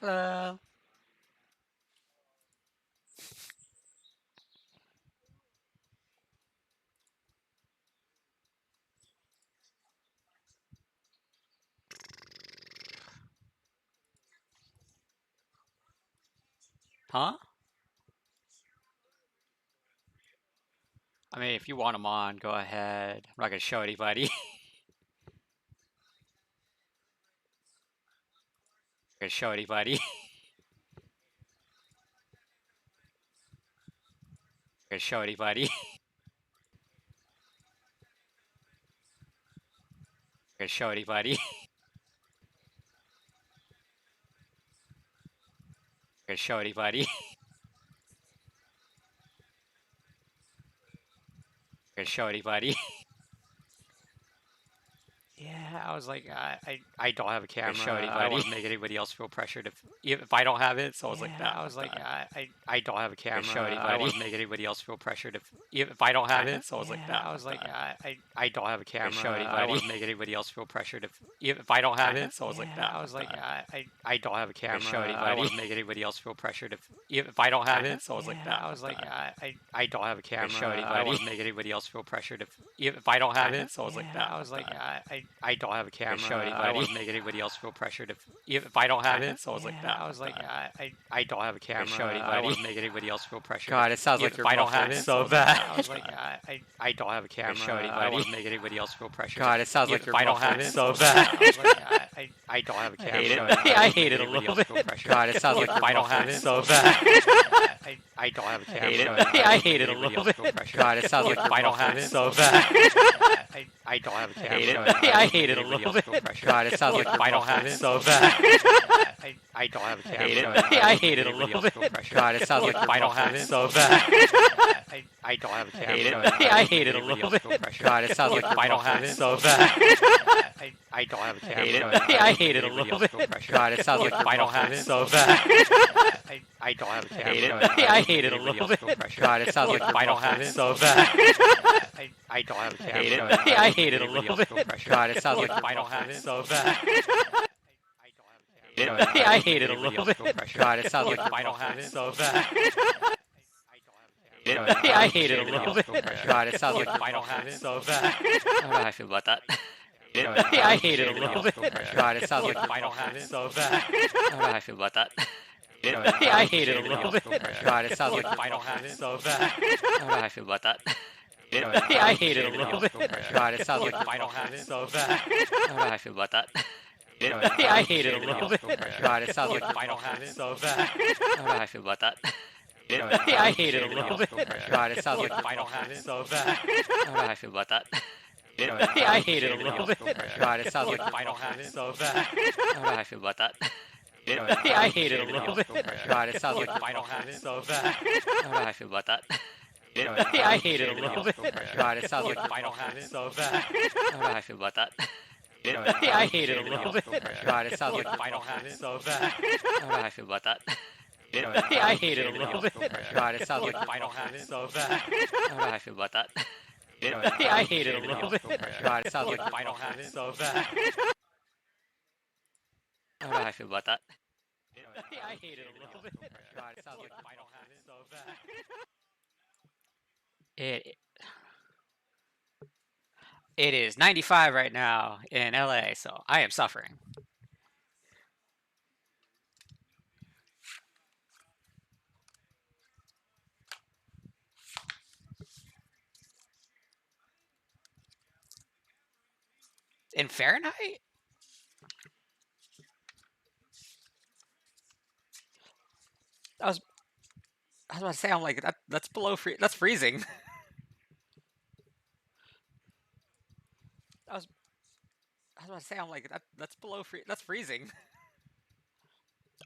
Hello. Huh? I mean, if you want them on, go ahead. I'm not gonna show anybody. Gonna show anybody. Gonna show anybody. Gonna show anybody. Gonna show anybody. Gonna show anybody. Yeah, I was like, I don't have a camera. Show anybody. I don't want to make anybody else feel pressured if I don't have it. So I was like, nah, I was like, I don't have a camera. Show anybody. I don't want to make anybody else feel pressured if I don't have it. So I was like, nah, I was like, I don't have a camera. Show anybody. I don't want to make anybody else feel pressured if I don't have it. So I was like, nah, I was like, I don't have a camera. Show anybody. I don't want to make anybody else feel pressured if I don't have it. So I was like, nah, I was like, I don't have a camera. Show anybody. I don't want to make anybody else feel pressured if I don't have it. So I was like, nah, I was like, I don't have a camera. Show anybody. I don't want to make anybody else feel pressured if I don't have it. So I was like, nah, I was like, I don't have a camera. Show anybody. I don't want to make anybody else feel pressured. God, it sounds like you're muffled so bad. I was like, I don't have a camera. Show anybody. I don't want to make anybody else feel pressured. God, it sounds like you're muffled so bad. I was like, I don't have a camera. I hate it a little bit. God, it sounds like you're muffled so bad. I don't have a camera. I hate it a little bit. God, it sounds like you're muffled so bad. I don't have a camera. I hate it a little bit. God, it sounds like you're muffled so bad. I don't have a camera. I hate it a little bit. God, it sounds like you're muffled so bad. I don't have a camera. I hate it a little bit. God, it sounds like you're muffled so bad. I don't have a camera. I hate it a little bit. God, it sounds like you're muffled so bad. I don't have a camera. I hate it a little bit. God, it sounds like you're muffled so bad. I don't have a camera. I hate it a little bit. God, it sounds like you're muffled so bad. I hate it a little bit. God, it sounds like you're muffled so bad. I hate it a little bit. God, it sounds like you're muffled so bad. I don't know how I feel about that. I hate it a little bit. God, it sounds like you're muffled so bad. I don't know how I feel about that. I hate it a little bit. God, it sounds like you're muffled so bad. I don't know how I feel about that. I hate it a little bit. God, it sounds like you're muffled so bad. I don't know how I feel about that. I hate it a little bit. God, it sounds like you're muffled so bad. I don't know how I feel about that. I hate it a little bit. God, it sounds like you're muffled so bad. I don't know how I feel about that. I hate it a little bit. God, it sounds like you're muffled so bad. I don't know how I feel about that. I hate it a little bit. God, it sounds like you're muffled so bad. I don't know how I feel about that. I hate it a little bit. God, it sounds like you're muffled so bad. I don't know how I feel about that. I hate it a little bit. God, it sounds like you're muffled so bad. I don't know how I feel about that. I hate it a little bit. God, it sounds like you're muffled so bad. I don't know how I feel about that. I hate it a little bit. God, it sounds like you're muffled so bad. I don't know how I feel about that. I hate it a little bit. God, it sounds like you're muffled so bad. It it is 95 right now in LA, so I am suffering. In Fahrenheit? I was I was about to say I'm like that's below that's freezing. I was I was about to say I'm like that's below that's freezing.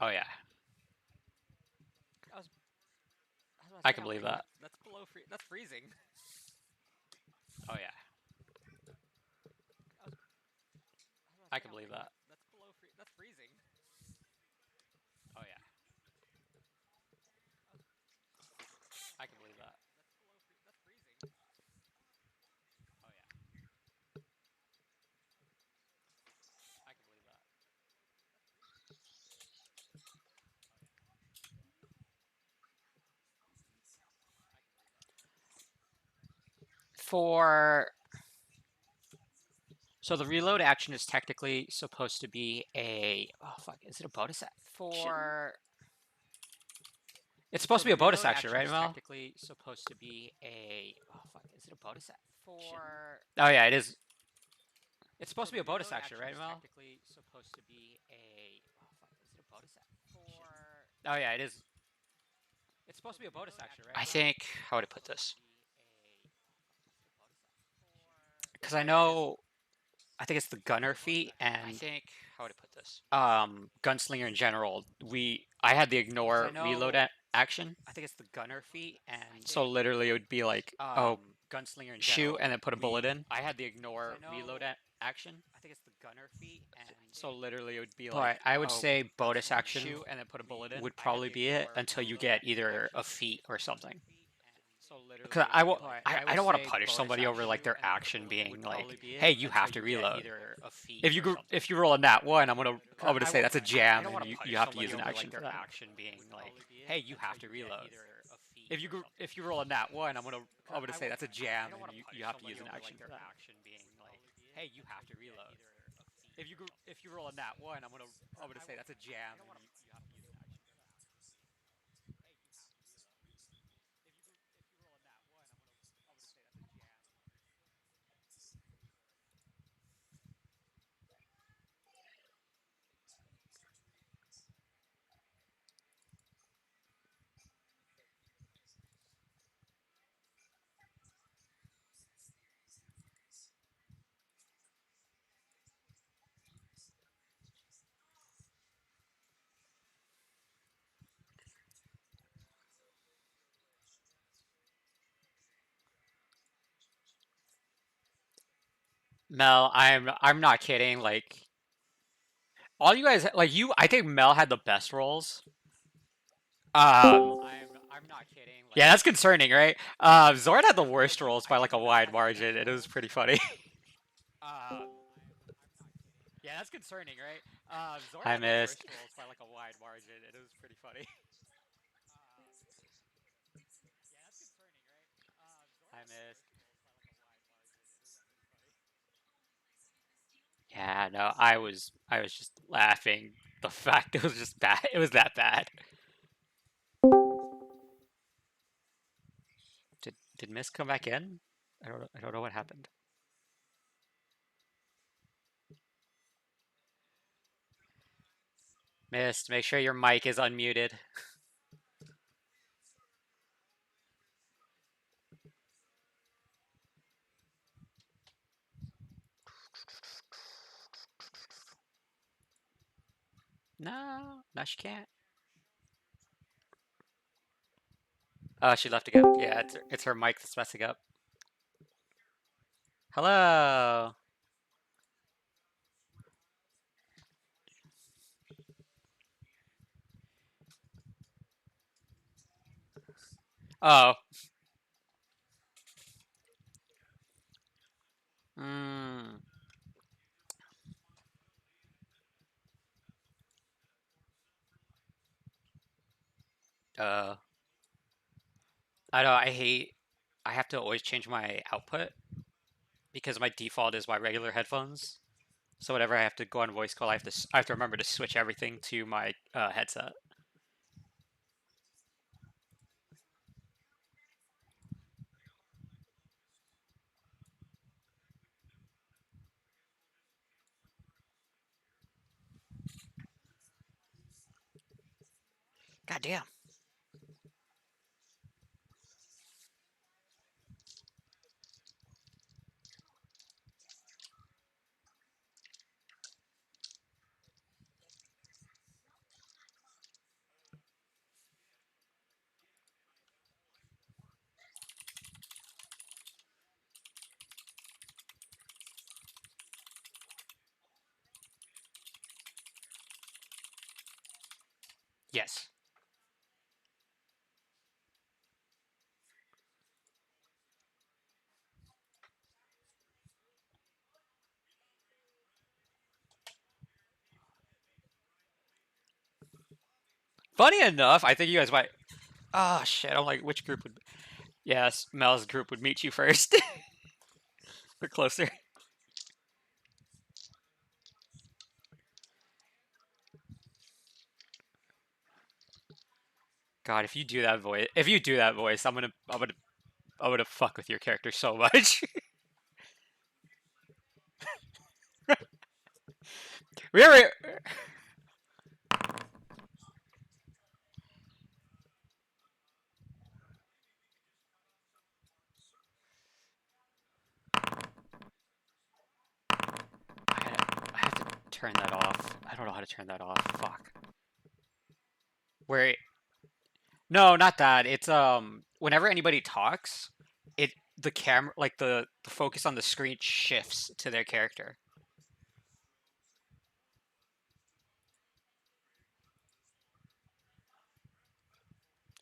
Oh yeah. I was I can believe that. That's below that's freezing. Oh yeah. I can believe that. That's below that's freezing. Oh yeah. I can believe that. That's freezing. Oh yeah. I can believe that. For so the reload action is technically supposed to be a is it a bonus for? It's supposed to be a bonus action, right, Mel? Technically supposed to be a is it a bonus for? Oh yeah, it is. It's supposed to be a bonus action, right, Mel? Technically supposed to be a is it a bonus for? Oh yeah, it is. It's supposed to be a bonus action, right? I think how would I put this? Because I think it's the gunner feat, and I think how would I put this? Gunslinger in general. I had the ignore reload action. I think it's the gunner feat, and so literally it would be like, gunslinger in shoot, and then put a bullet in. I had the ignore reload action. I think it's the gunner feat, and so literally it would be like. But I would say bonus action shoot, and then put a bullet in. Would probably be it until you get either a feat or something. Because I don't want to punish somebody over like their action being like, hey, you have to reload. If you roll a nat one, I'm gonna say that's a jam, and you have to use an action for that. Action being like, hey, you have to reload. If you roll a nat one, I'm gonna say that's a jam, and you have to use an action for that. Action being like, hey, you have to reload. If you roll a nat one, I'm gonna say that's a jam, and you have to use an action. Mel, I'm not kidding. Like all you guys, like you, I think Mel had the best rolls. I'm not kidding. Like, yeah, that's concerning, right? Zord had the worst rolls by like a wide margin. It was pretty funny. Yeah, that's concerning, right? Zord had the worst rolls by like a wide margin. It was pretty funny. I missed. Yeah, no, I was just laughing. The fact it was just bad. It was that bad. Did Miss come back in? I don't know what happened. Missed. Make sure your mic is unmuted. No, no, she can't. Oh, she left again. Yeah, it's her mic that's messing up. Hello. Oh. Hmm. Uh. I know. I have to always change my output because my default is my regular headphones. So whenever I have to go on voice call, I have to remember to switch everything to my headset. God damn. Yes. Funny enough, I think you guys might. Oh shit! I'm like, which group would? Yes, Mel's group would meet you first. We're closer. God, if you do that voice, I'm gonna fuck with your character so much. we already. I have to turn that off. I don't know how to turn that off. Fuck. Where? No, not that. It's whenever anybody talks, the camera, like the focus on the screen shifts to their character.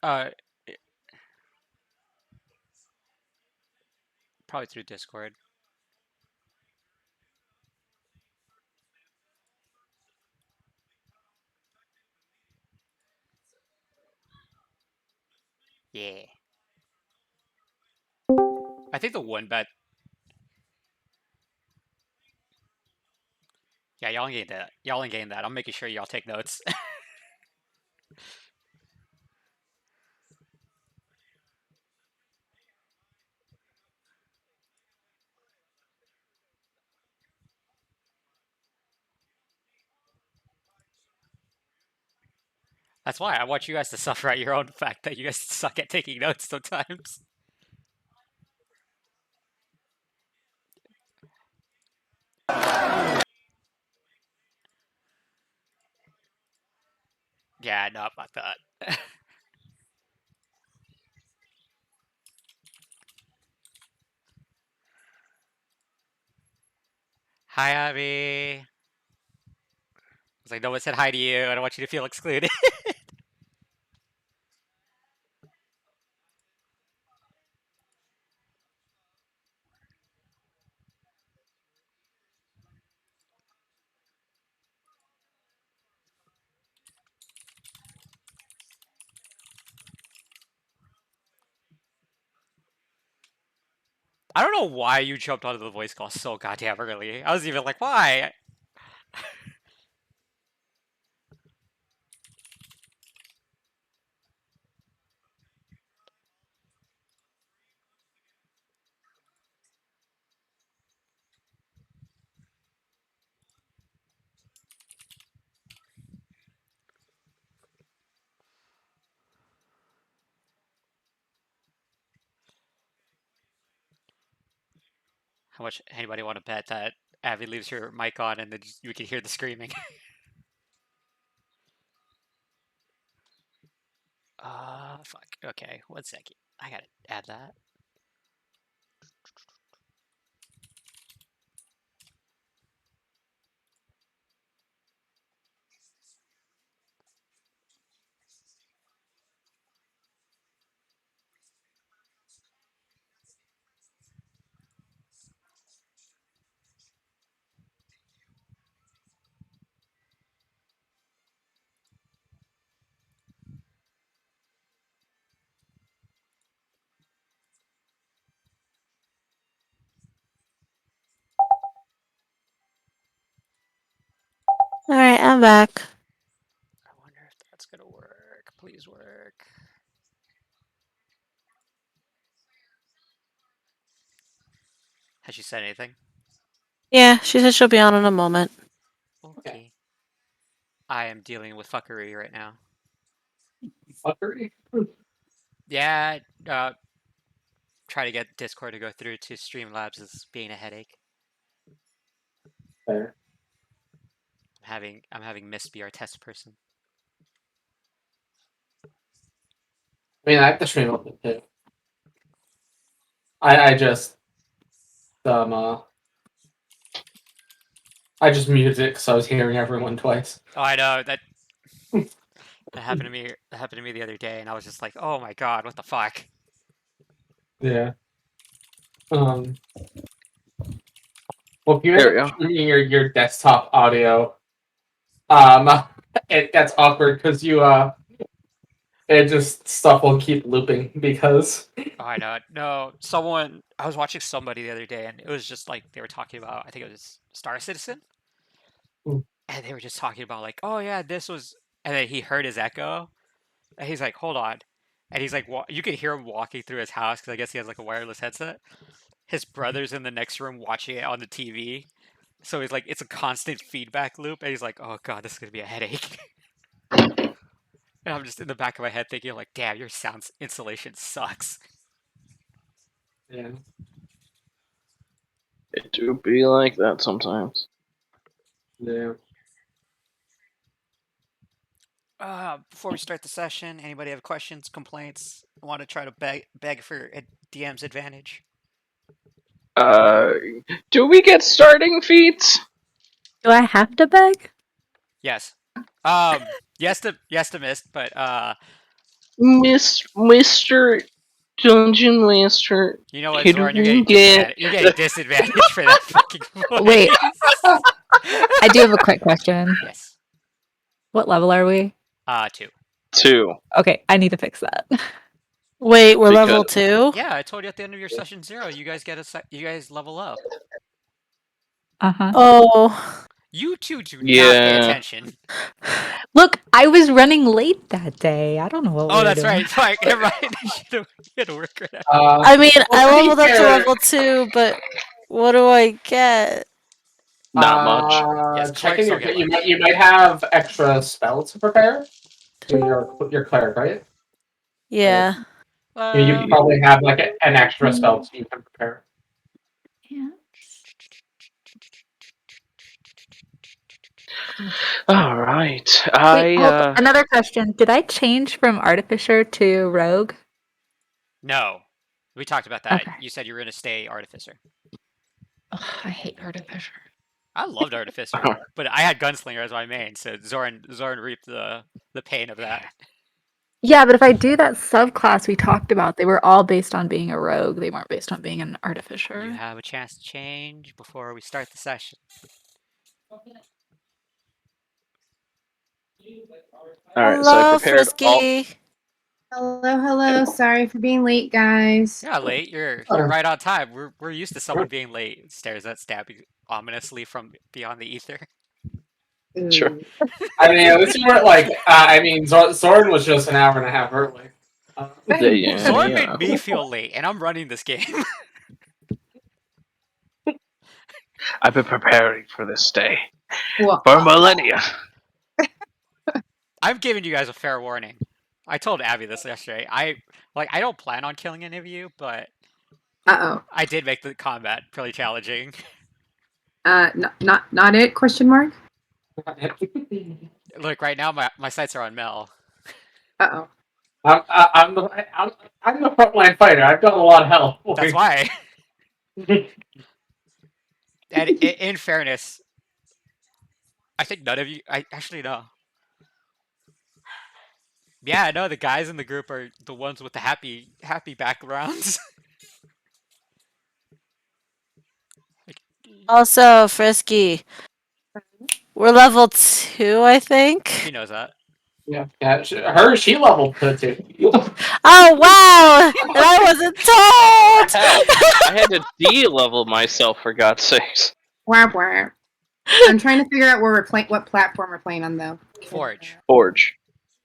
Uh, Probably through Discord. Yeah. I think the one bet. Yeah, y'all ain't that. Y'all ain't getting that. I'm making sure y'all take notes. That's why I want you guys to suffer at your own fact that you guys suck at taking notes sometimes. Yeah, no, fuck that. Hi, Abby. I was like, no one said hi to you. I don't want you to feel excluded. I don't know why you jumped onto the voice call so goddamn early. I was even like, why? How much anybody want to bet that Abby leaves her mic on and then you can hear the screaming? Fuck. Okay, 1 second. I gotta add that. Alright, I'm back. I wonder if that's gonna work. Please work. Has she said anything? Yeah, she said she'll be on in a moment. Okay. I am dealing with fuckery right now. Fuckery? Yeah, try to get Discord to go through to Streamlabs is being a headache. Fair. I'm having Miss be our test person. I mean, I have to stream open too. I just I just muted it because I was hearing everyone twice. Oh, I know that. That happened to me. That happened to me the other day, and I was just like, "Oh my god, what the fuck?" Yeah. Well, if you end up streaming your desktop audio, it gets awkward because you it just stuff will keep looping because. Oh, I know. No, I was watching somebody the other day, and it was just like they were talking about. I think it was Star Citizen, Mm. and they were just talking about like, oh yeah, this was, and then he heard his echo, and he's like, hold on, and he's like, you could hear him walking through his house because I guess he has like a wireless headset. His brother's in the next room watching it on the TV, so he's like, it's a constant feedback loop, and he's like, oh god, this is gonna be a headache. And I'm just in the back of my head thinking like, damn, your sound installation sucks. Yeah. It do be like that sometimes. Yeah. Before we start the session, anybody have questions, complaints? Want to try to beg for a DM's advantage? Do we get starting feats? Do I have to beg? Yes. Yes to mist, but Mr. Dungeon Master. you know what, Could Zoran, you're we getting get you're getting disadvantage for that fucking voice. Wait. I do have a quick question. Yes. What level are we? 2. 2? Okay, I need to fix that. Wait, we're level 2? Yeah, I told you at the end of your session 0, you guys you guys level up. Uh-huh. Oh. You two do not pay attention. Look, I was running late that day. I don't know what we were that's doing. right. Fine. Never mind. You had to work right after. I mean, well, I to be leveled up to fair- level 2, but what do I get? Not much. Yes, Checking clerics don't get much. you might have extra spells to prepare. Your cleric, right? Yeah. You probably have like an extra spell you can prepare. Yeah. All right. Wait, hold on. Another question. Did I change from Artificer to Rogue? No. We talked about that. Okay. You said you were going to stay Artificer. Ugh, I hate Artificer. I loved Artificer, but I had Gunslinger as my main, so Zoran reaped the pain of that. Yeah, but if I do that subclass we talked about, they were all based on being a rogue. They weren't based on being an artificer. You have a chance to change before we start the session. All right, Hello, so I prepared Frisky. Hello. Sorry for being late, guys. You're not late. You're right on time. We're used to someone being late. Stares at Stabby ominously from beyond the ether. Sure. I mean, at least you weren't like. Zoran was just an hour and a half early. Zoran made me feel late, and I'm running this game. I've been preparing for this day Well, for millennia. I'm giving you guys a fair warning. I told Abby this yesterday. I don't plan on killing any of you, but I did make the combat pretty challenging. Not it? Question mark. Look, right now my sights are on Mel. Uh-oh. I'm the frontline fighter. I've got a lot of help. That's why. And in fairness, I think none of you. I actually no. Yeah, no, the guys in the group are the ones with the happy backgrounds. Also, Frisky. We're level 2, I think. She knows that. Yeah. She leveled to 2. Oh, wow! And I wasn't told! Hell, I had to de-level myself for God's sakes. Wah. I'm trying to figure out where we're playing, what platform we're playing on, though. Forge.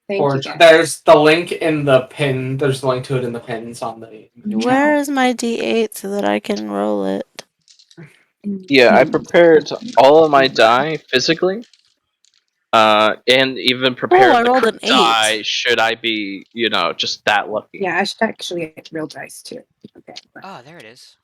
Thank Forge. you. Guys. There's the link in the pin. There's the link to it in the pins on the. Where is my D8 so that I can roll it? Yeah, I prepared all of my die physically. And even prepared I the rolled crit an 8. die should I be, just that lucky. Yeah, I should actually get real dice too. Okay. Oh, there it is.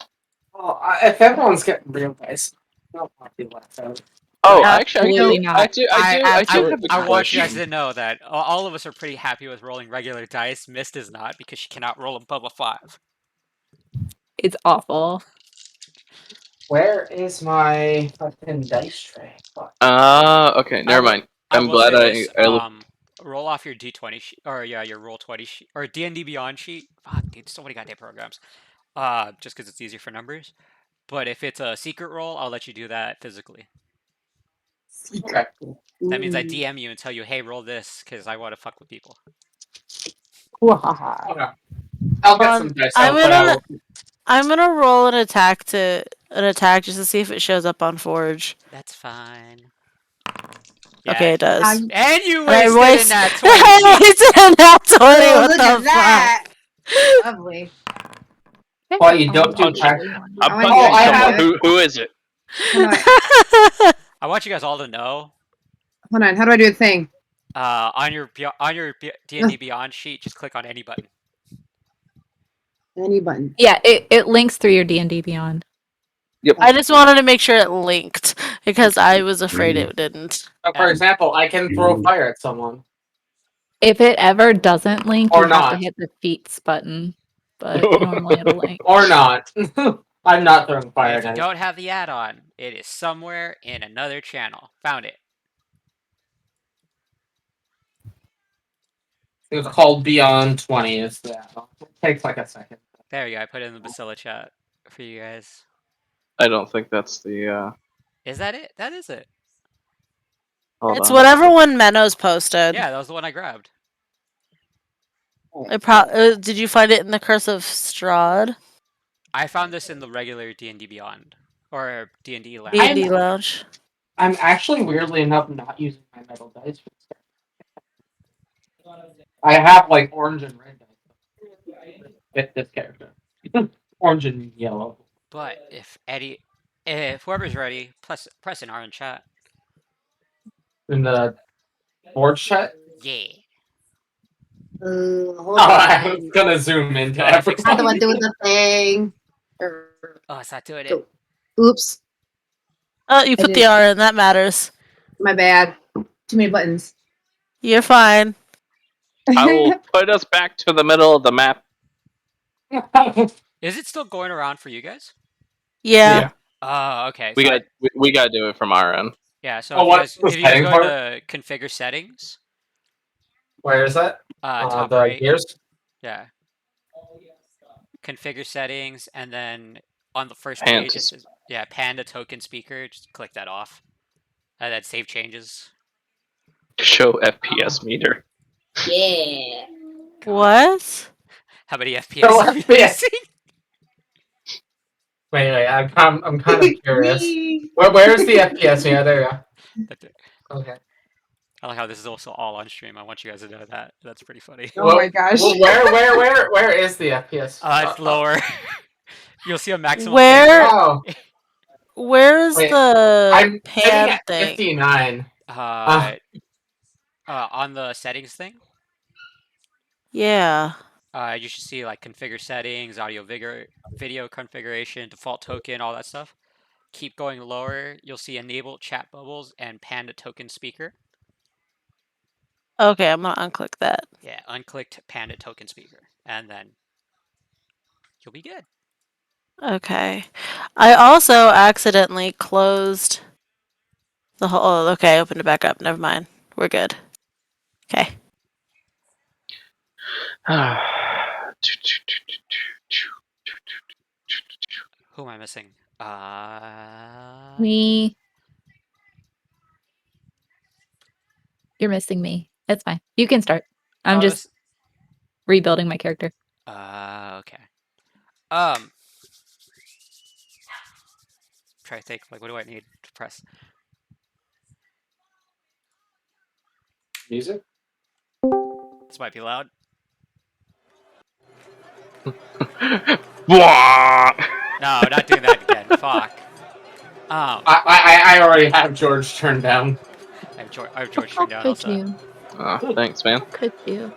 Well, if everyone's getting real dice, I'll not be left out. Oh, actually, Absolutely not. I do have a I want you guys question. to know that all of us are pretty happy with rolling regular dice. Mist is not because she cannot roll above 5. It's awful. Where is my fucking dice tray? Fuck. Okay, never mind. I'm will glad say I this, roll off your D20 sheet, or your roll 20 sheet, or D&D Beyond sheet. Fuck, dude, so many goddamn programs. Just because it's easier for numbers. But if it's a secret roll, I'll let you do that physically. Okay. That means I DM you and tell you, hey, roll this, because I want to fuck with people. Okay. I'll get some dice out, but I will... I'm gonna roll an attack just to see if it shows up on Forge. That's fine. Okay, it does. And you And I wasted in that 20. I wasted in that 20. Oh, What look the at fuck? that. Lovely. Well, you don't do attack. I'm I punching want I someone. have- Who is it? How do I want you guys all to know. Hold on. How do I do the thing? On your D&D Beyond sheet, just click on any button. Any button. Yeah, it links through your D&D Beyond. I just wanted to make sure it linked because I was afraid it didn't. So for example, I can throw fire at someone. If it ever doesn't link, Or you have to not. hit the feats button. But normally it'll link. Or not. I'm not throwing fire If you at it. don't have the add-on, it is somewhere in another channel. Found it. It's called Beyond 20. It's that. It takes like a second. There you go. I put it in the Basilla chat for you guys. I don't think that's the. Is that it? That is it. Hold It's on. whatever one Menno's posted. Yeah, that was the one I grabbed. Did you find it in the Curse of Strahd? I found this in the regular D&D Beyond. Or D&D Lounge. D&D Lounge. I'm actually weirdly enough not using my metal dice for this character. I have like orange and red dice. Fit this character. Orange and yellow. But if whoever's ready, press an R in chat. In the board chat? Yeah. Hold Oh, on. I was gonna zoom into everything. How do I do the thing? Oh, it's not doing it. Oops. Oh, you put the R in. That matters. My bad. Too many buttons. You're fine. I will put us back to the middle of the map. Is it still going around for you guys? Yeah. Oh, okay. We so got to do it from our end. Yeah, so Oh, if you guys go to configure settings. Where is that? Top the right. gears? Yeah. Configure settings, and then on the first Pan page, to it says, Panda token speaker. Just click that off. And then save changes. Show FPS meter. Yeah. What? How many FPS are you FPS. using? Wait, I'm kind of curious. Where's the FPS? Yeah, there you go. Okay. I like how this is also all on stream. I want you guys to know that. That's pretty funny. Oh my gosh. Where is the FPS? It's lower. You'll see a maximum. Where? Oh, Where's the I'm sitting pan at thing? 59. On the settings thing, Yeah. you should see like configure settings, video configuration, default token, all that stuff. Keep going lower. You'll see enable chat bubbles and Panda token speaker. Okay, I'm gonna unclick that. Yeah, unclicked Panda token speaker, and then you'll be good. Okay. I also accidentally closed the whole. Oh, okay. I opened it back up. Never mind. We're good. Okay. Who am I missing? Me. You're missing me. It's fine. You can start. I'm just rebuilding my character. Okay. Try to think. Like, what do I need to press? Music? This might be loud. No, not doing that again. Fuck. I already have George turned down. I have George turned down also. You? Oh, thanks, man. Could you?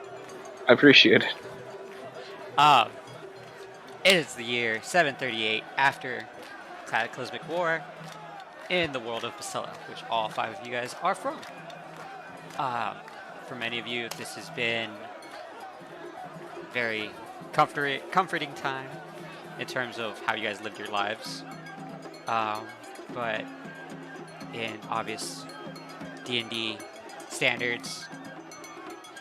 I appreciate it. It is the year 738 after Cataclysmic War in the world of Basilla, which all 5 of you guys are from. For many of you, this has been very comforting time in terms of how you guys lived your lives. But in obvious D&D standards,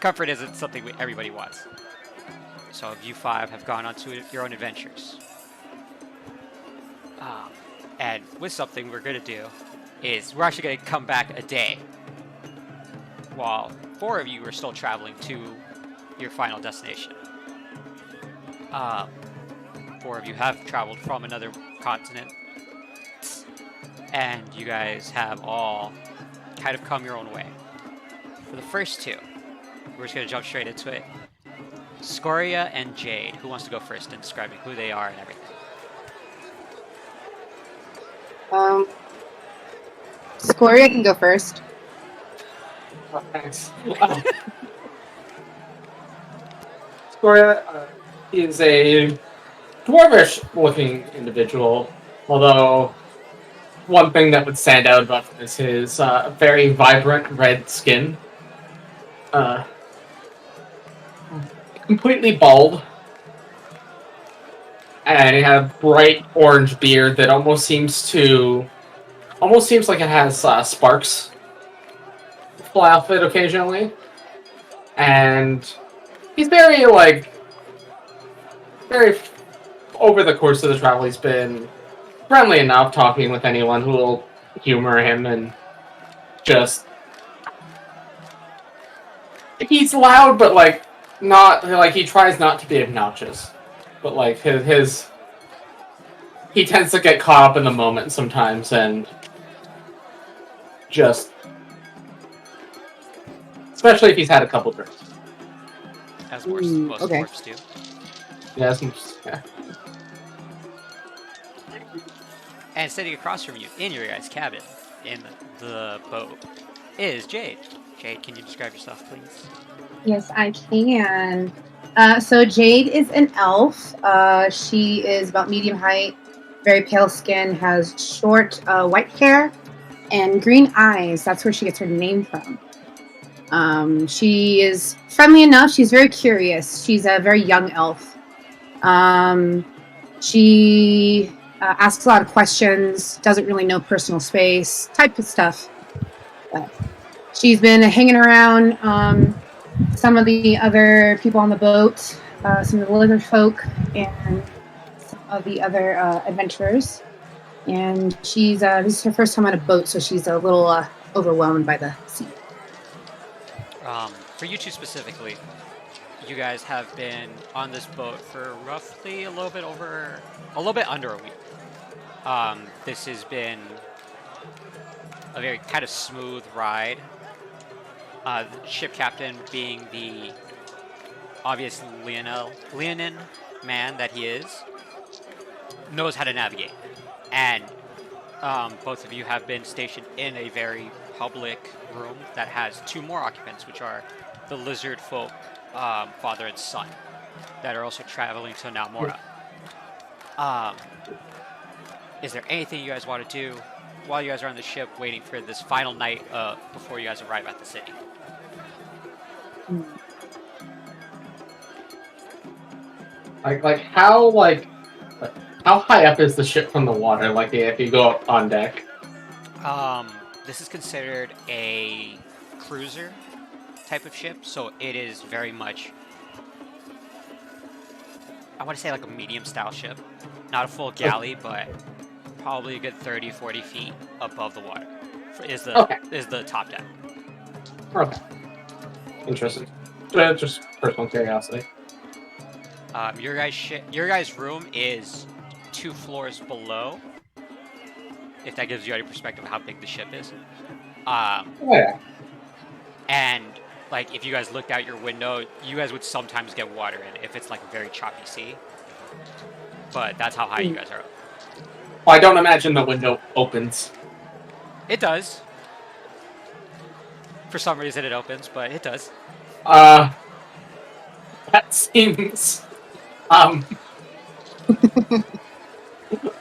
comfort isn't something everybody wants. So you 5 have gone on to your own adventures. And with something we're going to do is we're actually going to come back a day while 4 of you are still traveling to your final destination. 4 of you have traveled from another continent, and you guys have all kind of come your own way. For the first 2, we're just going to jump straight into it. Scoria and Jade, who wants to go first in describing who they are and everything? Scoria can go first. Oh, thanks. Scoria is a dwarvish-looking individual, although one thing that would stand out about him is his very vibrant red skin. Completely bald. And he had a bright orange beard that almost seems like it has sparks fly off it occasionally. And he's very over the course of the travel, he's been friendly enough talking with anyone who will humor him, and just he's loud, but not he tries not to be obnoxious, but he tends to get caught up in the moment sometimes, and just especially if he's had a couple drinks. As most dwarves do. Yeah. And sitting across from you in your guys' cabin in the boat is Jade. Jade, can you describe yourself, please? Yes, I can. So Jade is an elf. She is about medium height, very pale skin, has short white hair, and green eyes. That's where she gets her name from. She is friendly enough. She's very curious. She's a very young elf. She asks a lot of questions, doesn't really know personal space, type of stuff. But she's been hanging around some of the other people on the boat, some of the lizard folk, and some of the other adventurers. And this is her first time on a boat, so she's a little overwhelmed by the sea. For you two specifically, you guys have been on this boat for roughly a little bit under a week. This has been a very kind of smooth ride. The ship captain, being the obvious Leonin man that he is, knows how to navigate. And both of you have been stationed in a very public room that has 2 more occupants, which are the lizard folk, father and son, that are also traveling to Naumora. Is there anything you guys want to do while you guys are on the ship waiting for this final night before you guys arrive at the city? How high up is the ship from the water? If you go up on deck. This is considered a cruiser type of ship, so it is very much, I want to say like a medium style ship. Not a full galley, but probably a good 30-40 feet above the water is the top deck. Okay. Interesting. Just personal curiosity. Your guys' room is 2 floors below, if that gives you any perspective of how big the ship is. Yeah. And if you guys looked out your window, you guys would sometimes get water in it if it's a very choppy sea. But that's how high you guys are up. Well, I don't imagine the window opens. It does. For some reason it opens, but it does. That seems... I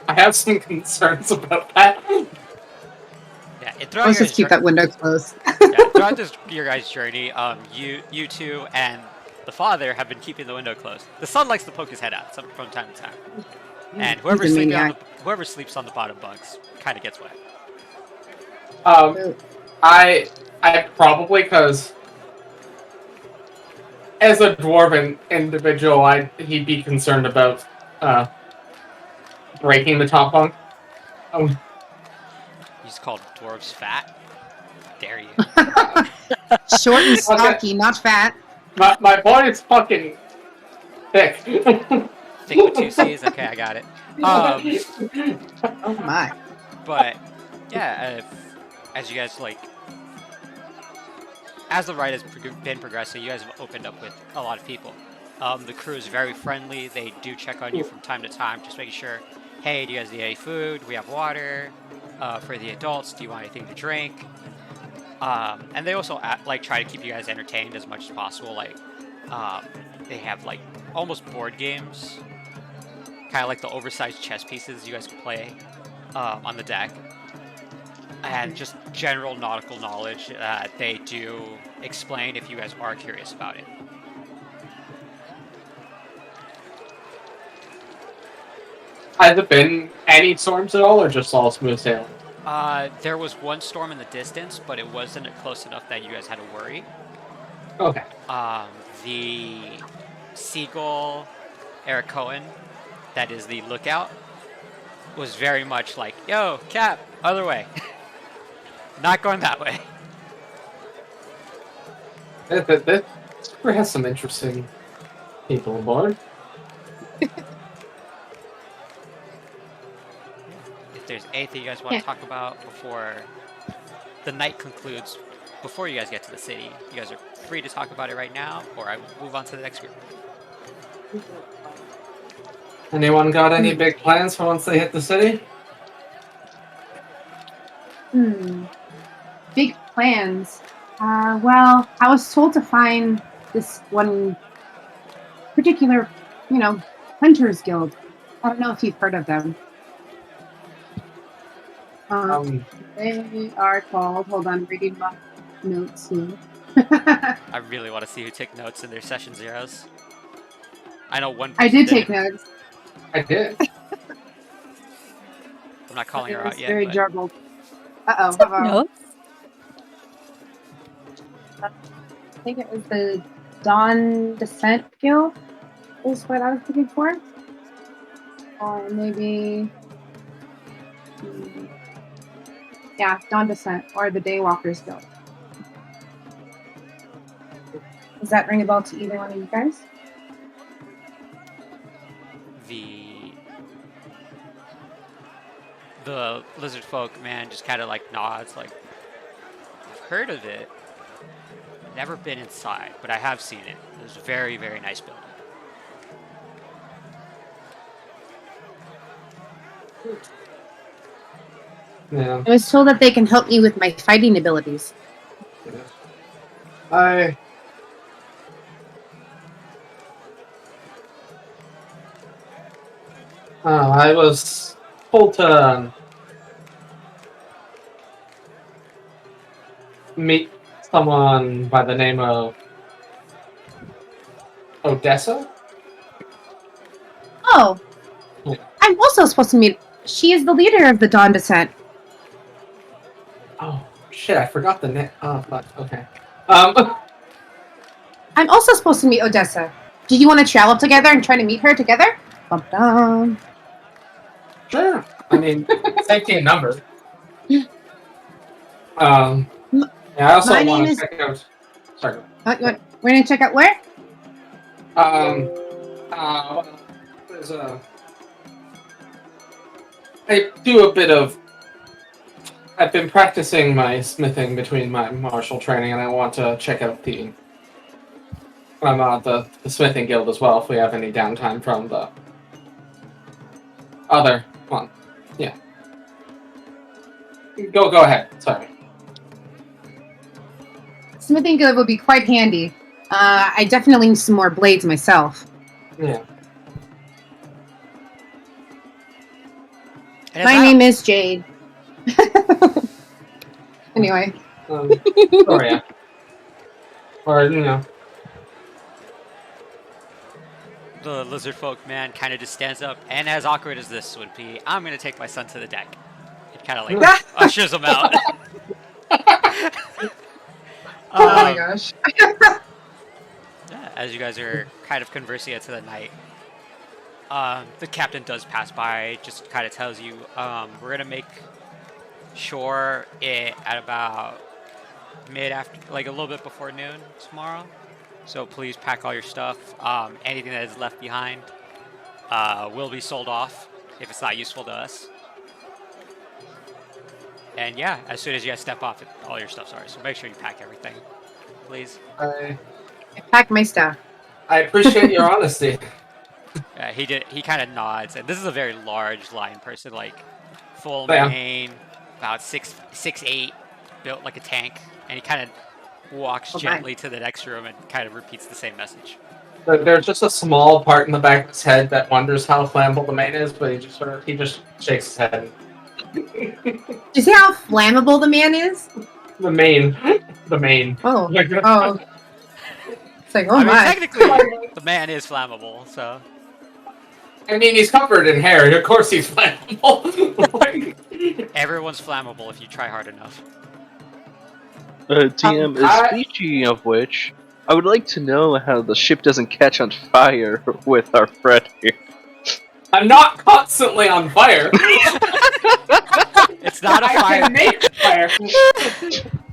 have some concerns about that. Yeah, Let's just keep that window closed. Throughout your guys' journey, you two and the father have been keeping the window closed. The son likes to poke his head out from time to time. And whoever sleeps on the bottom bunks kind of gets wet. I probably, because as a dwarven individual, he'd be concerned about breaking the top bunk. He's called dwarves fat. Dare you? Short and stocky, not fat. My body's fucking thick. Thick with 2 C's? Okay, I got it. Oh my. But, yeah, as you guys, like, as the ride has been progressing, you guys have opened up with a lot of people. The crew is very friendly. They do check on you from time to time, just making sure, hey, do you guys need any food? We have water. For the adults, do you want anything to drink? And they also like try to keep you guys entertained as much as possible. Like, they have like almost board games, kind of like the oversized chess pieces you guys can play on the deck, and just general nautical knowledge that they do explain if you guys are curious about it. Has it been any storms at all, or just all smooth sailing? There was one storm in the distance, but it wasn't close enough that you guys had to worry. Okay. The Seagull, Eric Cohen, that is the lookout, was very much like, yo, Cap, other way. Not going that way. That Super has some interesting people aboard. If there's anything you guys want to talk about before the night concludes, before you guys get to the city, you guys are free to talk about it right now, or I will move on to the next group. Anyone got any big plans for once they hit the city? Big plans. Well, I was told to find this one particular, Hunters Guild. I don't know if you've heard of them. They are called. Hold on, reading my notes here. I really want to see who took notes in their session zeros. I know one person I did didn't. take notes. I did. I'm not calling her out yet. Very But... jarbled. Uh-oh. Notes? I think it was the Dawn Descent Guild is what I was looking for. Or maybe... Yeah, Dawn Descent or the Daywalkers Guild. Does that ring a bell to either one of you guys? The lizard folk man just kind of like nods, like, I've heard of it. Never been inside, but I have seen it. It was a very, very nice building. Yeah. I was told that they can help me with my fighting abilities. I was told to meet someone by the name of Odessa. Oh, Yeah. I'm also supposed to meet. She is the leader of the Dawn Descent. Oh shit! I forgot the name. Oh fuck. Okay. I'm also supposed to meet Odessa. Do you want to travel together and try to meet her together? Bum-dum. Sure. I mean, safety in numbers. Yeah, I also My name want to is- check out. Sorry. We're going to check out where? There's I do a bit of. I've been practicing my smithing between my martial training, and I want to check out the smithing guild as well if we have any downtime from the other one. Yeah. Go ahead. Sorry. Smithing guild would be quite handy. I definitely need some more blades myself. Yeah. My name is Jade. Anyway. Sorry. Or The lizard folk man kind of just stands up, and as awkward as this would be, I'm going to take my son to the deck. It kind of like ushers him out. Oh my gosh. Yeah, as you guys are kind of conversing into the night, the captain does pass by, just kind of tells you, we're going to make sure at about mid-after, like a little bit before noon tomorrow. So please pack all your stuff. Anything that is left behind will be sold off if it's not useful to us. And yeah, as soon as you guys step off, all your stuff's ours. So make sure you pack everything, please. I packed my stuff. I appreciate your honesty. He kind of nods, and this is a very large lion person, like full Bam. mane, about 6'8", built like a tank, and he kind of walks Okay. gently to the next room and kind of repeats the same message. There's just a small part in the back of his head that wonders how flammable the mane is, but he just shakes his head. Do you see how flammable the man is? The mane. Oh. Oh. It's like, oh I mean, my. technically, the man is flammable, so. I mean, he's covered in hair. Of course he's flammable. Everyone's flammable if you try hard enough. TM, speaking of which, I would like to know how the ship doesn't catch on fire with our friend here. I'm not constantly on fire. It's not a I fire. can make fire.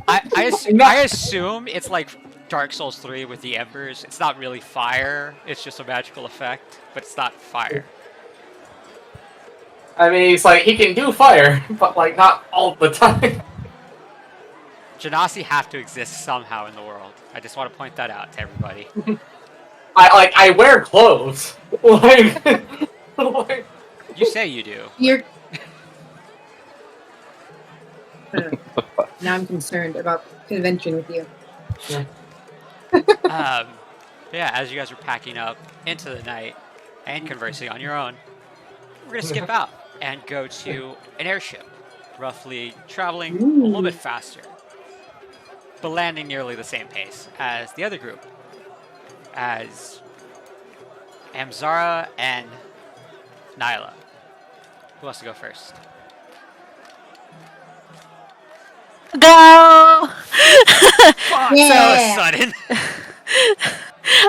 I assume it's like Dark Souls 3 with the embers. It's not really fire. It's just a magical effect, but it's not fire. I mean, he's like, he can do fire, but like not all the time. Genasi have to exist somehow in the world. I just want to point that out to everybody. I wear clothes. Like, You say you do. You're. Now I'm concerned about convention with you. Yeah, as you guys are packing up into the night and conversing on your own, we're going to skip out and go to an airship, roughly traveling a little bit faster, but landing nearly the same pace as the other group, as Amzara and Nyla. Who wants to go first? Go! That was sudden.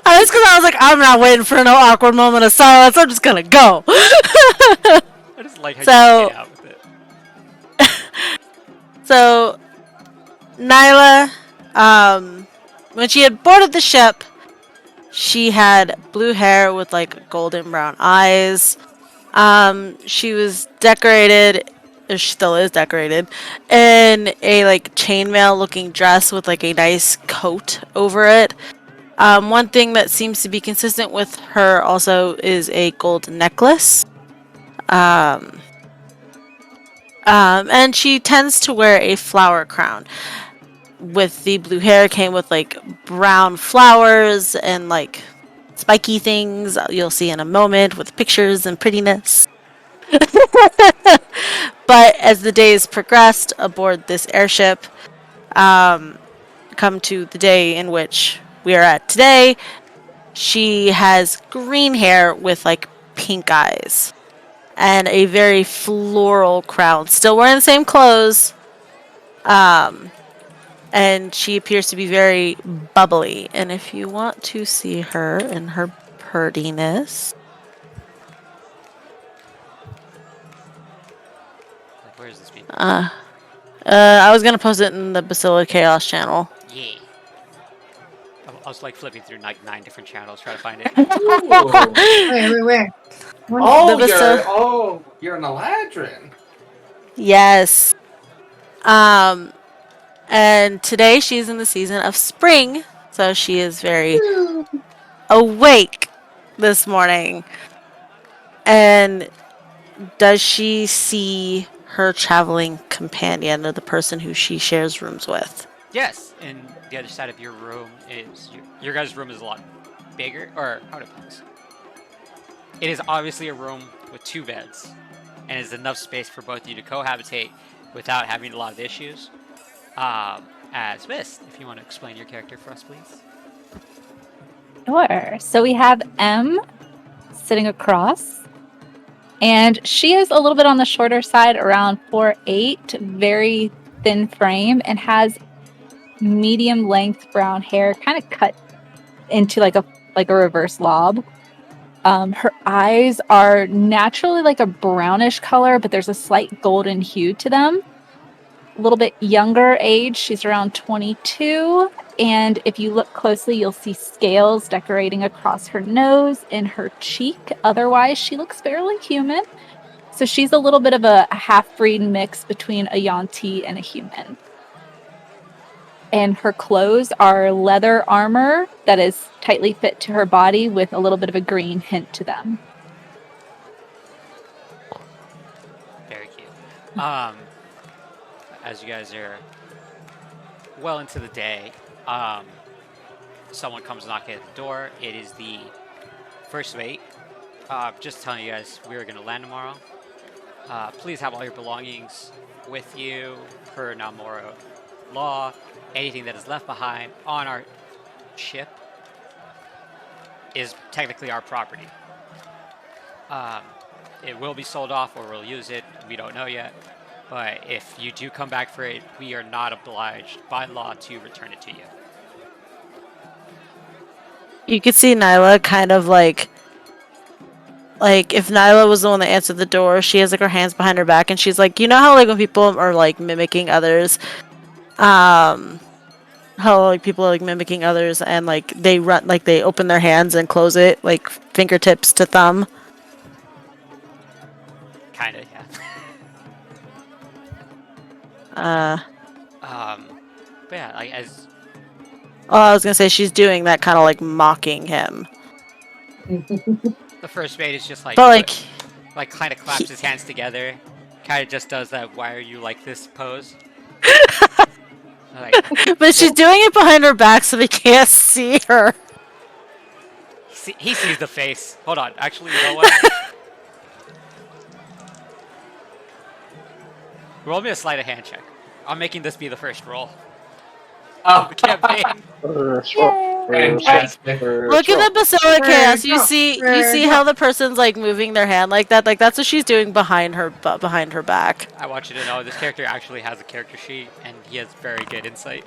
Just because I was like, I'm not waiting for no awkward moment of silence. I'm just gonna go. I just like how you get out with it. So, Nyla, when she had boarded the ship, she had blue hair with like golden brown eyes. She was decorated, or she still is decorated, in a like chainmail looking dress with like a nice coat over it. One thing that seems to be consistent with her also is a gold necklace. And she tends to wear a flower crown. With the blue hair came with like brown flowers and like spiky things you'll see in a moment with pictures and prettiness. But as the days progressed aboard this airship, come to the day in which we are at today, she has green hair with like pink eyes and a very floral crown, still wearing the same clothes. And she appears to be very bubbly. And if you want to see her in her prettiness, Like, where is this being? I was gonna post it in the Basilla Chaos channel. Yeah. I was like flipping through like 9 different channels trying to find it. Where? You're an Eladrin. Yes. And today she's in the season of spring, so she is very awake this morning. And does she see her traveling companion, or the person who she shares rooms with? Yes, and the other side of your room is your guys' room is a lot bigger, or how to put this? It is obviously a room with 2 beds, and is enough space for both of you to cohabitate without having a lot of issues. As Mist, if you want to explain your character for us, please. Sure. So we have M sitting across, and she is a little bit on the shorter side, around 4'8", very thin frame, and has medium length brown hair, kind of cut into like a reverse lob. Her eyes are naturally like a brownish color, but there's a slight golden hue to them. a little bit younger age. She's around 22. And if you look closely, you'll see scales decorating across her nose and her cheek. Otherwise, she looks fairly human. So she's a little bit of a half-breed mix between a Yuan-ti and a human. And her clothes are leather armor that is tightly fit to her body with a little bit of a green hint to them. Very cute. As you guys are well into the day, someone comes knocking at the door. It is the first mate. Just telling you guys, we are going to land tomorrow. Please have all your belongings with you per Namoro law. Anything that is left behind on our ship is technically our property. It will be sold off or we'll use it. We don't know yet. But if you do come back for it, we are not obliged by law to return it to you. You could see Nyla kind of like if Nyla was the one that answered the door, she has like her hands behind her back and she's like, you know how like when people are like mimicking others, how like people are like mimicking others and like they run, like they open their hands and close it like fingertips to thumb. Kinda, yeah. But yeah, like as I was gonna say she's doing that, kind of like mocking him. the first mate is just like, But like kind of claps his hands together, kind of just does that "why are you like this" pose. Like, but she's doing it behind her back so they can't see her. he sees the face. Hold on, actually, you know what? Roll me a sleight of hand check. I'm making this be the first roll. Oh, Campaign. Look at the Basilla chaos. You see how the person's like moving their hand like that. Like that's what she's doing behind her back. I want you to know this character actually has a character sheet, and he has very good insight.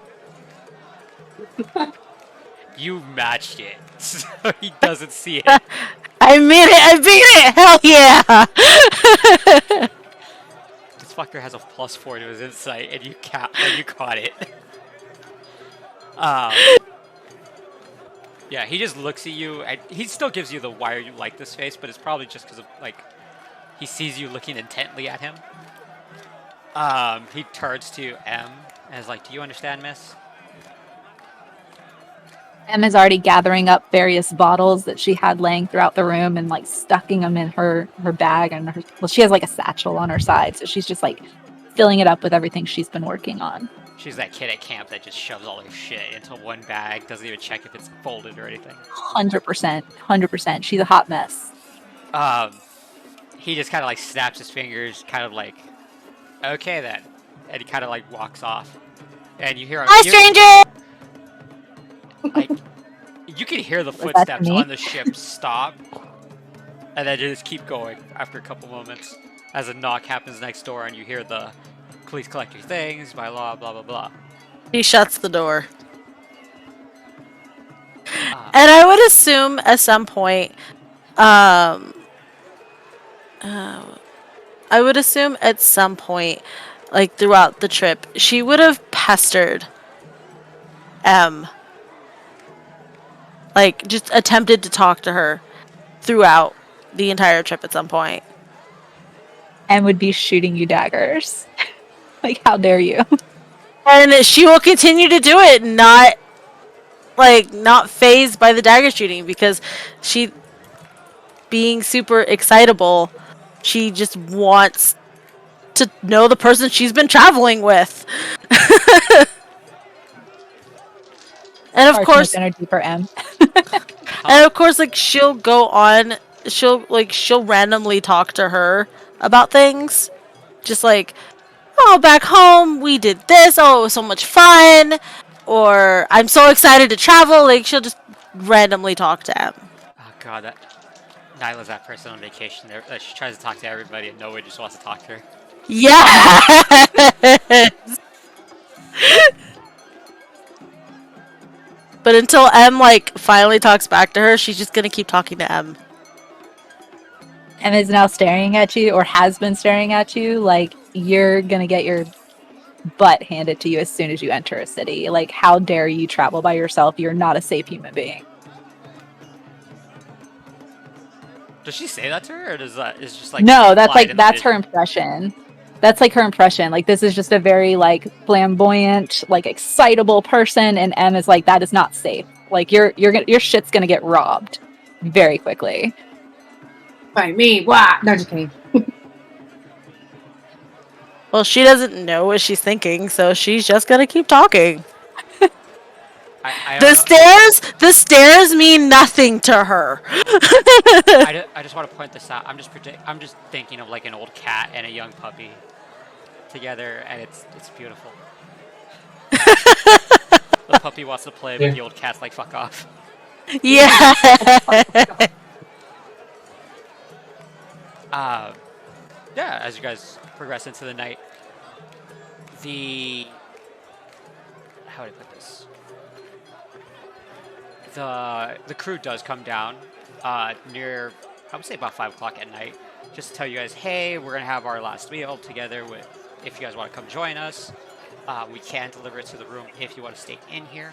You matched it, so he doesn't see it. I made it! I beat it! Hell yeah! This fucker has a +4 to his insight, and you caught it. Yeah, he just looks at you, and he still gives you the "why are you like this" face, but it's probably just because of like he sees you looking intently at him. He turns to M and is like, "Do you understand, miss?" M is already gathering up various bottles that she had laying throughout the room and like stuffing them in her bag, and she has like a satchel on her side, so she's just like filling it up with everything she's been working on. She's that kid at camp that just shoves all her shit into one bag, doesn't even check if it's folded or anything. 100%. She's a hot mess. He just kind of like snaps his fingers, kind of like, "Okay then," and he kind of like walks off. And you hear, Hi, stranger! Like, you can hear the footsteps on the ship stop, and then just keep going after a couple moments as a knock happens next door, and you hear the "please collect your things by law, blah blah blah." He shuts the door. And I would assume at some point, like throughout the trip, she would have pestered M. Like, just attempted to talk to her throughout the entire trip at some point. And would be shooting you daggers. Like, how dare you? And she will continue to do it, not phased by the dagger shooting, because she, being super excitable, she just wants to know the person she's been traveling with. And of course, energy for M. and of course, like she'll randomly talk to her about things, just like, "Oh, back home we did this. Oh, it was so much fun," or "I'm so excited to travel." Like she'll just randomly talk to M. Oh god, Nyla's that person on vacation. She tries to talk to everybody, and nobody just wants to talk to her. Yeah. But until M like finally talks back to her, she's just gonna keep talking to M. M is now staring at you, or has been staring at you, like you're gonna get your butt handed to you as soon as you enter a city. Like, how dare you travel by yourself? You're not a safe human being. Does she say that to her, or does that is just like No, that's implied in like the that's her vision? impression. That's like her impression. Like, this is just a very like flamboyant, like excitable person, and M is like, that is not safe. Like, your shit's gonna get robbed very quickly. By me. Wow. No, just kidding. Well, she doesn't know what she's thinking, so she's just gonna keep talking. I The stairs mean nothing to her. I just want to point this out. I'm just thinking of like an old cat and a young puppy together, and it's beautiful. The puppy wants to play, but the old cat's like, fuck off. Yeah. Yeah, as you guys progress into the night, how would I put this? The crew does come down near, I would say about 5 o'clock at night, just to tell you guys, hey, we're gonna have our last meal together. With if you guys want to come join us, we can deliver it to the room if you want to stay in here.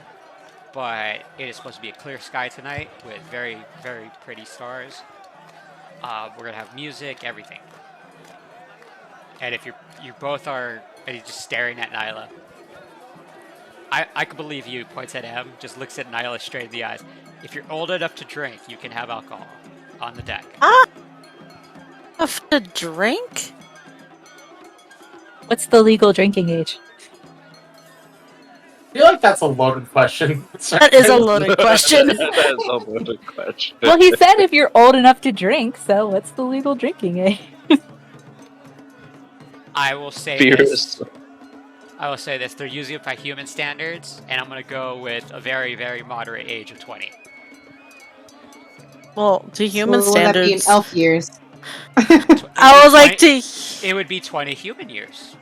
But it is supposed to be a clear sky tonight with very, very pretty stars. We're gonna have music, everything. And if you both are, and he's just staring at Nyla. I could believe you, points at M, just looks at Nyla straight in the eyes. If you're old enough to drink, you can have alcohol on the deck. Enough to drink? What's the legal drinking age? I feel like that's a loaded question. That is a loaded question. That is a loaded question. Well, he said if you're old enough to drink, so what's the legal drinking age? I will say Fierce. this. I will say this. They're using it by human standards, and I'm going to go with a very, very moderate age of 20. Well, to human Will that be in standards, elf years? I was like, It would be 20 human years.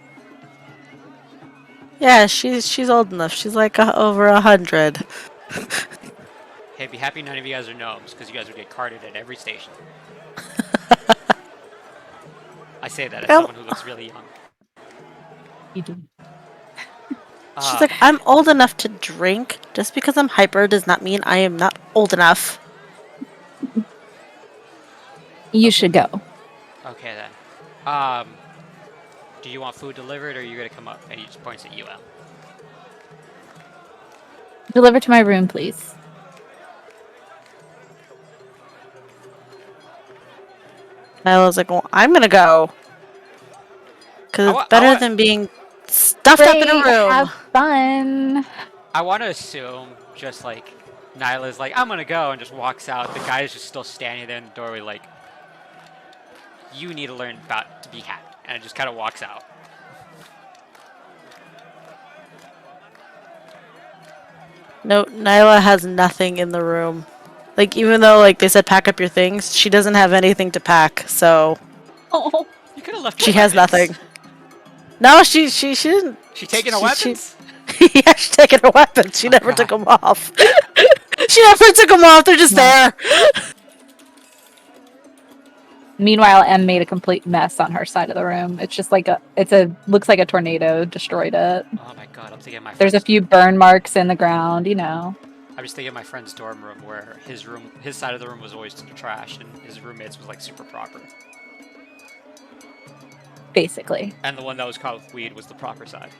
yeah, she's old enough. She's like over 100. Hey, be happy none of you guys are gnomes, because you guys would get carted at every station. I say that as someone who looks really young. You do. She's like, I'm old enough to drink. Just because I'm hyper does not mean I am not old enough. You should go. Okay then. Do you want food delivered, or are you gonna come up? And he just points at you, Al. Deliver to my room, please. I was like, well, I'm gonna go. Because it's better than being stuffed up in a room. Have fun. I want to assume just like Nyla's like, I'm gonna go, and just walks out. The guy is just still standing there in the doorway, like, you need to learn about to be happy, and it just kind of walks out. No, Nyla has nothing in the room. Like, even though like they said pack up your things, she doesn't have anything to pack, so Oh, You could have left. she your has weapons. nothing. No, she didn't. She taking her weapons? Yeah, she's taking her weapons. She never took them off. She never took them off. They're just there. Meanwhile, M made a complete mess on her side of the room. It's just like looks like a tornado destroyed it. Oh my god, I'm thinking of my There's a few burn marks in the ground, you know. I'm just thinking of my friend's dorm room, where his side of the room was always to the trash, and his roommates was like super proper. Basically. And the one that was caught with weed was the proper side.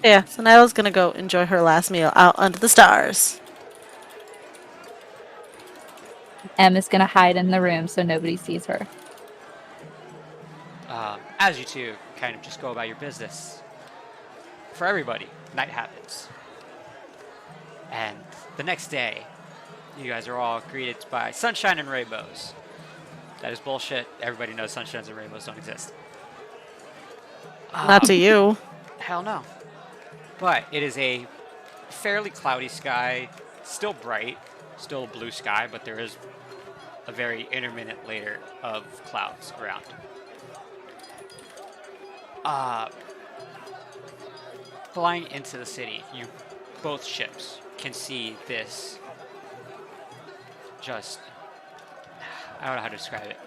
Yeah, so Nyla's gonna go enjoy her last meal out under the stars. M is gonna hide in the room so nobody sees her. As you two kind of just go about your business, for everybody, night happens. And the next day, you guys are all greeted by sunshine and rainbows. That is bullshit. Everybody knows sunshines and rainbows don't exist. Not to you. Hell no. But it is a fairly cloudy sky, still bright, still blue sky, but there is a very intermittent layer of clouds around. Flying into the city, both ships can see this just, I don't know how to describe it.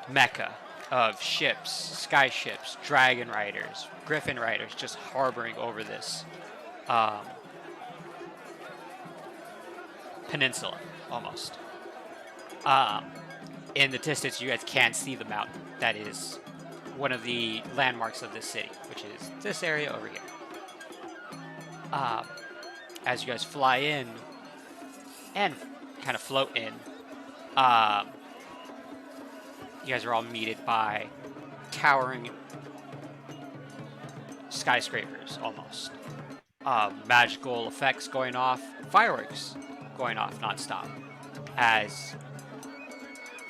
mecca of ships, sky ships, dragon riders, griffin riders, just harboring over this peninsula, almost. In the distance, you guys can see the mountain that is one of the landmarks of this city, which is this area over here. As you guys fly in and kind of float in, you guys are all meted by towering skyscrapers, almost. Magical effects going off, fireworks going off nonstop. As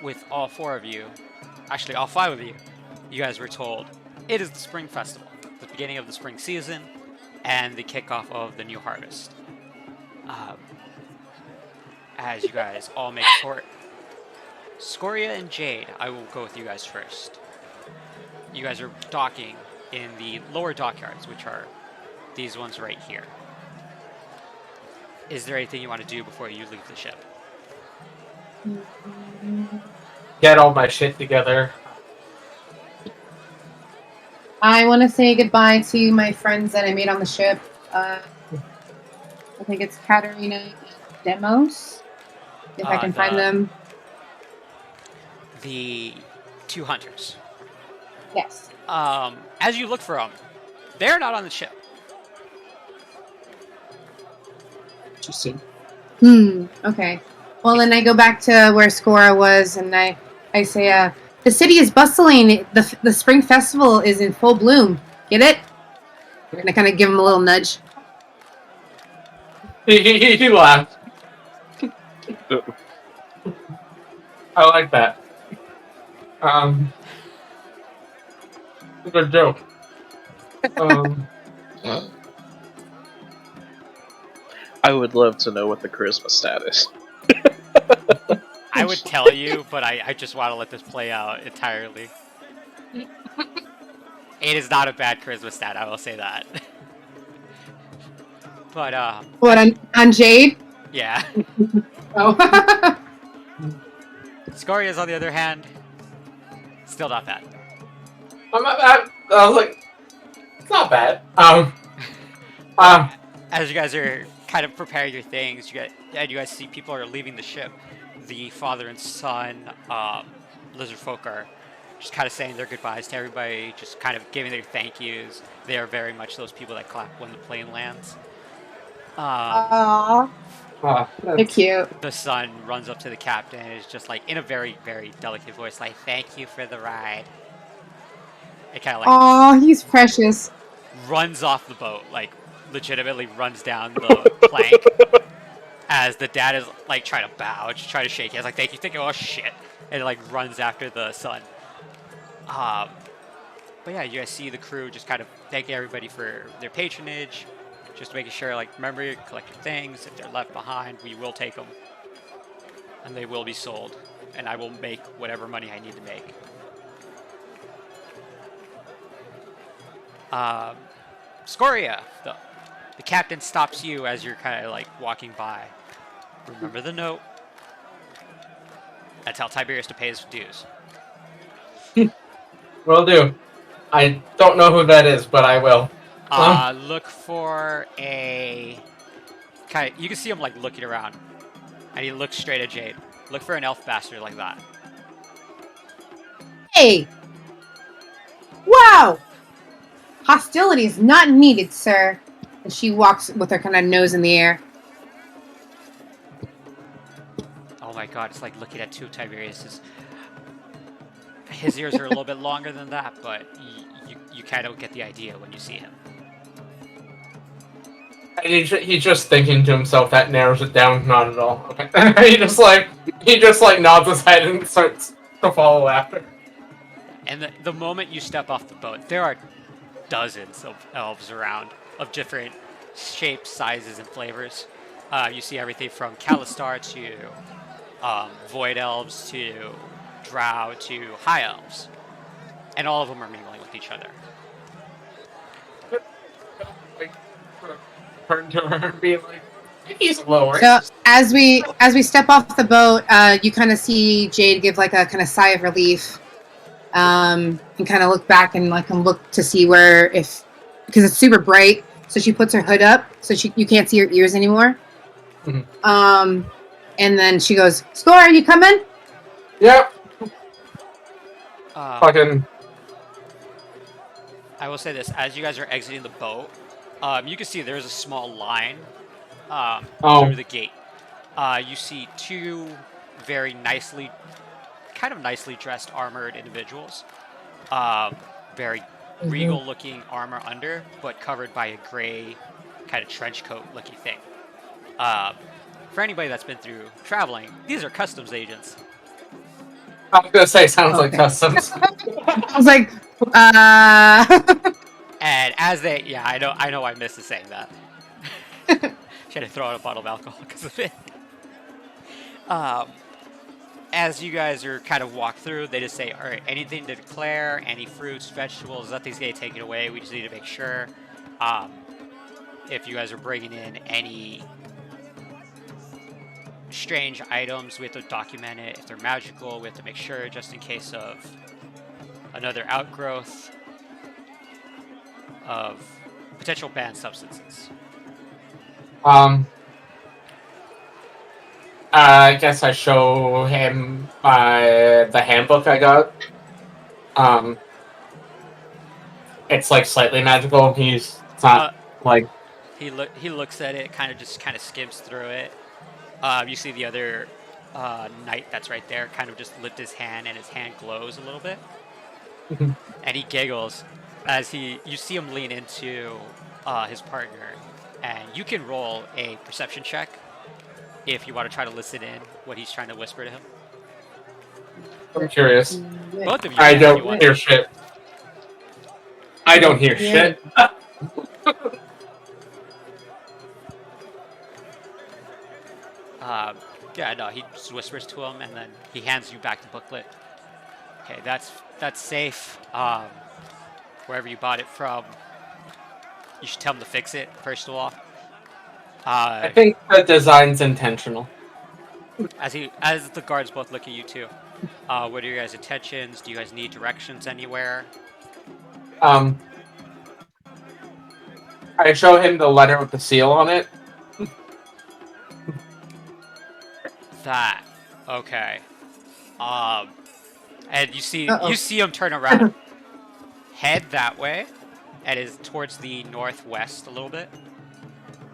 with all four of you, actually all five of you, you guys were told it is the Spring Festival, the beginning of the spring season, and the kickoff of the new harvest. As you guys all make port, Scoria and Jade, I will go with you guys first. You guys are docking in the lower dockyards, which are these ones right here. Is there anything you want to do before you leave the ship? Get all my shit together. I want to say goodbye to my friends that I made on the ship. I think it's Katerina and Demos, if I can find them. The two hunters. Yes. As you look for them, they're not on the ship. Interesting. Okay. Well, then I go back to where Scora was, and I say, the city is bustling. The spring festival is in full bloom. Get it? And I kind of give him a little nudge. He laughed. I like that. Good joke. I would love to know what the charisma stat is. I would tell you, but I just want to let this play out entirely. It is not a bad charisma stat, I will say that. But, What, on Jade? yeah. Oh. Scoria's, on the other hand, still not bad. I was like, it's not bad. As you guys are kind of preparing your things, you guys see people are leaving the ship. The father and son lizard folk are just kind of saying their goodbyes to everybody, just kind of giving their thank yous. They are very much those people that clap when the plane lands. Aww. They're cute. The son runs up to the captain and is just like, in a very, very delicate voice, like, thank you for the ride. It kind of like... Aw, he's precious. Runs off the boat, like, legitimately runs down the plank. As the dad is, like, trying to bow, just trying to shake hands, like, thank you, oh shit. And it, like, runs after the son. But yeah, you guys see the crew just kind of thanking everybody for their patronage. Just making sure, like, remember, collect your things. If they're left behind, we will take them. And they will be sold. And I will make whatever money I need to make. Scoria, the captain stops you as you're kind of, like, walking by. Remember the note. That's how Tiberius to pay his dues. Will do. I don't know who that is, but I will. Look for a... Kind of, you can see him, like, looking around. And he looks straight at Jade. Look for an elf bastard like that. Hey! Wow! Hostility is not needed, sir. And she walks with her kind of nose in the air. Oh my god, it's like looking at two Tiberiuses. His ears are a little bit longer than that, but you kind of get the idea when you see him. He's just thinking to himself. That narrows it down. Not at all. Okay. he just like nods his head and starts to follow after. And the moment you step off the boat, there are dozens of elves around of different shapes, sizes, and flavors. You see everything from Kalistar to Void Elves to Drow to High Elves. And all of them are mingling with each other. Turn to her and be like, he's lower. So as we step off the boat, you kind of see Jade give like a kind of sigh of relief. and kind of look back and look to see where because it's super bright. So she puts her hood up so you can't see her ears anymore. Mhm. And then she goes, "Score, are you coming?" Yep. Um, Fucking. I will say this: as you guys are exiting the boat, you can see there's a small line through the gate. You see two very nicely dressed armored individuals. Very regal looking armor under, but covered by a gray kind of trench coat looking thing. For anybody that's been through traveling, these are customs agents. I was gonna say, sounds like customs. I was like, And as they, I know, I missed saying that. Should have thrown a bottle of alcohol because of it. As you guys are kind of walk through, they just say, all right, anything to declare, any fruits, vegetables, nothing's getting taken away. We just need to make sure. If you guys are bringing in any strange items, we have to document it. If they're magical, we have to make sure just in case of another outgrowth of potential banned substances. I guess I show him the handbook I got. It's like slightly magical. It's not like he looks at it, kind of skims through it. You see the other knight that's right there, kind of just lift his hand, and his hand glows a little bit, and he giggles as you see him lean into his partner, and you can roll a perception check if you want to try to listen in what he's trying to whisper to him. I'm curious. Both of you. I don't hear shit. I don't hear shit. No, he just whispers to him, and then he hands you back the booklet. Okay, that's safe. Wherever you bought it from, you should tell him to fix it, first of all. I think the design's intentional. As the guards both look at you too. What are your guys' intentions? Do you guys need directions anywhere? I show him the letter with the seal on it. That. Okay. And you see him turn around. Head that way. And is towards the northwest a little bit.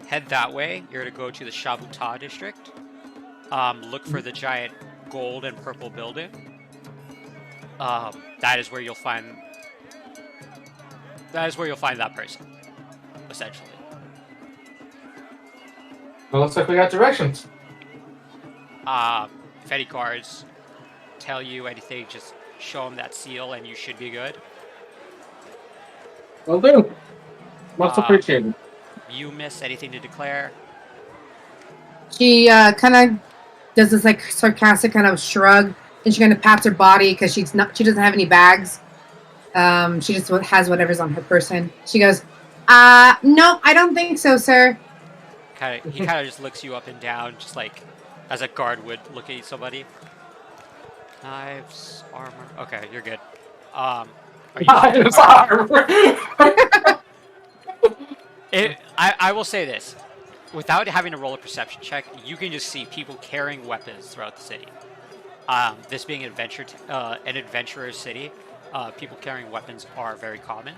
Head that way. You're gonna go to the Shabuta district. Look for the giant gold and purple building. That is where you'll find that person, essentially. Well, looks like we got directions. If any guards tell you anything, just show them that seal and you should be good. Will do. Much appreciated. You miss anything to declare? She kind of does this like sarcastic kind of shrug, and she kind of pats her body because she doesn't have any bags. She just has whatever's on her person. She goes, "No, I don't think so, sir." He kind of just looks you up and down, just like as a guard would look at somebody. Knives, armor. Okay, you're good. Armor. I will say this. Without having to roll a perception check, you can just see people carrying weapons throughout the city. This being an adventurer's city, people carrying weapons are very common.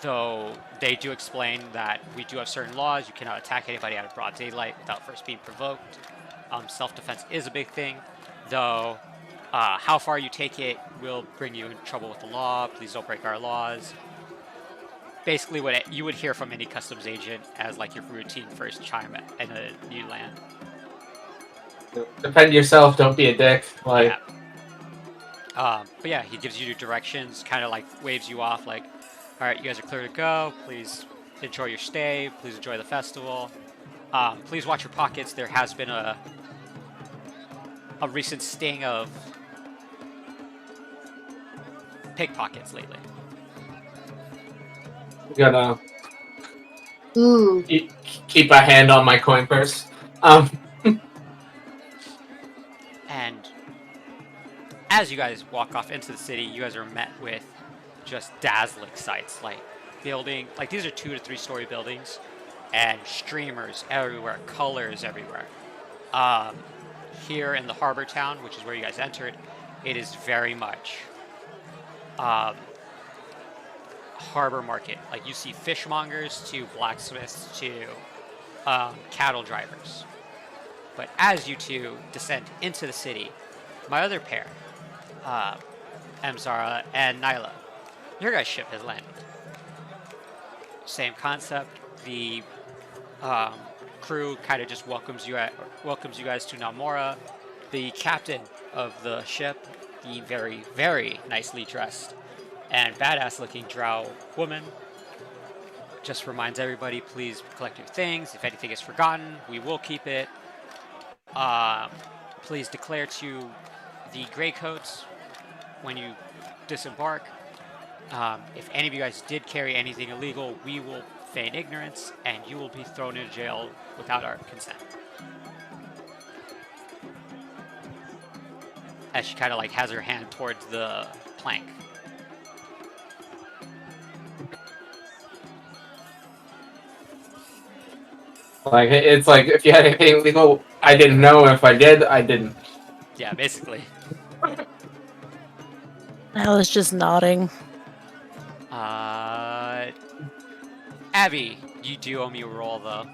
Though they do explain that we do have certain laws. You cannot attack anybody out of broad daylight without first being provoked. Self-defense is a big thing, though. How far you take it will bring you in trouble with the law. Please don't break our laws. Basically, what you would hear from any customs agent as like your routine first chime in a new land. Defend yourself. Don't be a dick. Like. Yeah. But yeah, he gives you directions. Kind of like waves you off. Like, all right, you guys are clear to go. Please enjoy your stay. Please enjoy the festival. Please watch your pockets. There has been a recent sting of pickpockets lately. Gonna Ooh. keep a hand on my coin purse. And as you guys walk off into the city, you guys are met with just dazzling sights, like building, like these are 2 to 3 story buildings, and streamers everywhere, colors everywhere. Here in the harbor town, which is where you guys entered, it is very much harbor market. Like you see fishmongers to blacksmiths to cattle drivers. But as you two descend into the city, my other pair, Emzara and Nyla, your guys' ship has landed. Same concept. The crew kind of just welcomes you guys to Namora. The captain of the ship, the very, very nicely dressed and badass-looking drow woman, just reminds everybody, please collect your things. If anything is forgotten, we will keep it. Please declare to the Greycoats when you disembark. If any of you guys did carry anything illegal, we will feign ignorance, and you will be thrown into jail without our consent. As she kind of like has her hand towards the plank. Like, it's like, if you had anything illegal, I didn't know. If I did, I didn't. Yeah, basically. Nyla's just nodding. Abby, you do owe me a roll, though.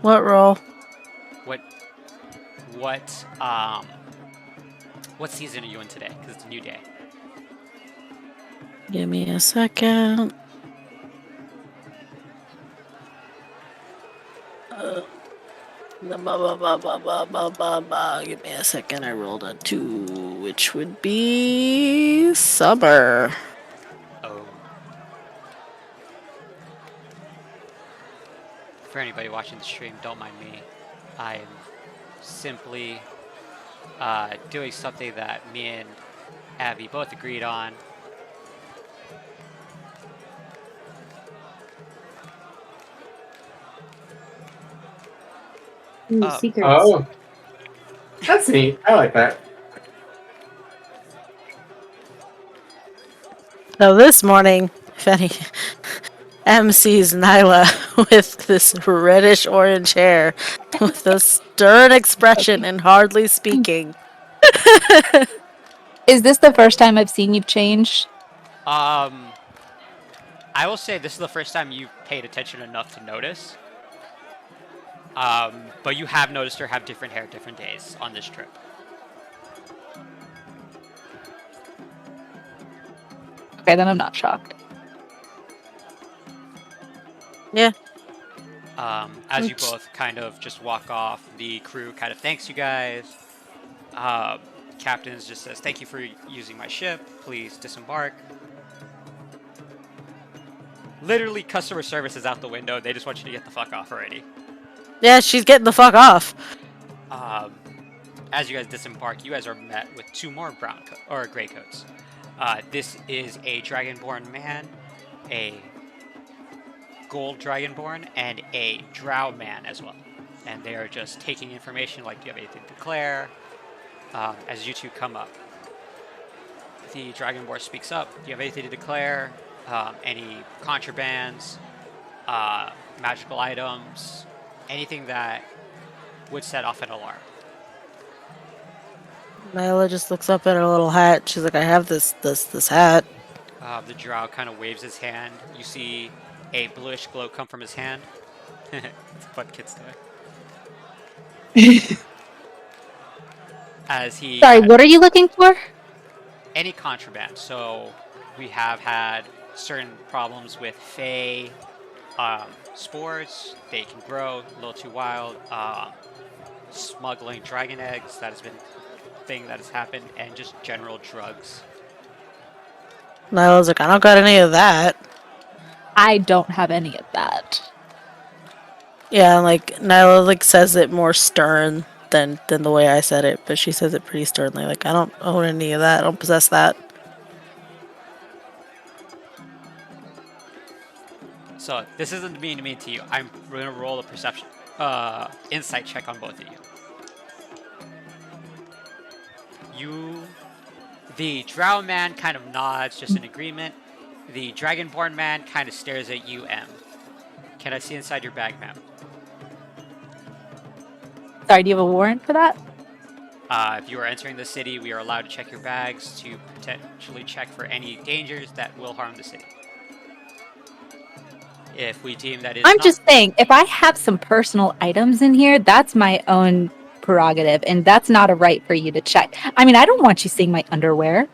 What roll? What season are you in today? Because it's a new day. Give me a second. Give me a second. I rolled a 2, which would be summer. Oh. For anybody watching the stream, don't mind me. I am simply doing something that me and Abby both agreed on. Secrets. Oh. That's neat. I like that. So this morning, if any, M sees Nyla with this reddish orange hair, with a stern expression and hardly speaking. Is this the first time I've seen you change? I will say this is the first time you've paid attention enough to notice. But you have noticed her have different hair different days on this trip. Okay, then I'm not shocked. Yeah. As you both kind of just walk off, the crew kind of thanks you guys. Captain just says, thank you for using my ship. Please disembark. Literally, customer service is out the window. They just want you to get the fuck off already. Yeah, she's getting the fuck off. As you guys disembark, you guys are met with 2 more gray coats. This is a dragonborn man, a gold dragonborn, and a drow man as well. And they are just taking information like, do you have anything to declare? As you two come up, the dragonborn speaks up. Do you have anything to declare? Any contrabands, magical items, anything that would set off an alarm? Nyla just looks up at her little hat. She's like, I have this hat. The drow kind of waves his hand. You see a bluish glow come from his hand. It's a fun kid's toy. As he... Sorry, what are you looking for? Any contraband. So we have had certain problems with Fae spores. They can grow a little too wild. Smuggling dragon eggs. That has been a thing that has happened. And just general drugs. Nyla's like, I don't got any of that. I don't have any of that. Yeah, like Nyla like says it more stern than the way I said it, but she says it pretty sternly. Like, I don't own any of that. I don't possess that. So this isn't mean to you. I'm going to roll a perception, insight check on both of you. You The Drow man kind of nods, just in agreement. The Dragonborn man kind of stares at you, M. Can I see inside your bag, ma'am? Sorry, do you have a warrant for that? If you are entering the city, we are allowed to check your bags to potentially check for any dangers that will harm the city. If we deem that is I'm just saying, if I have some personal items in here, that's my own prerogative, and that's not a right for you to check. I mean, I don't want you seeing my underwear.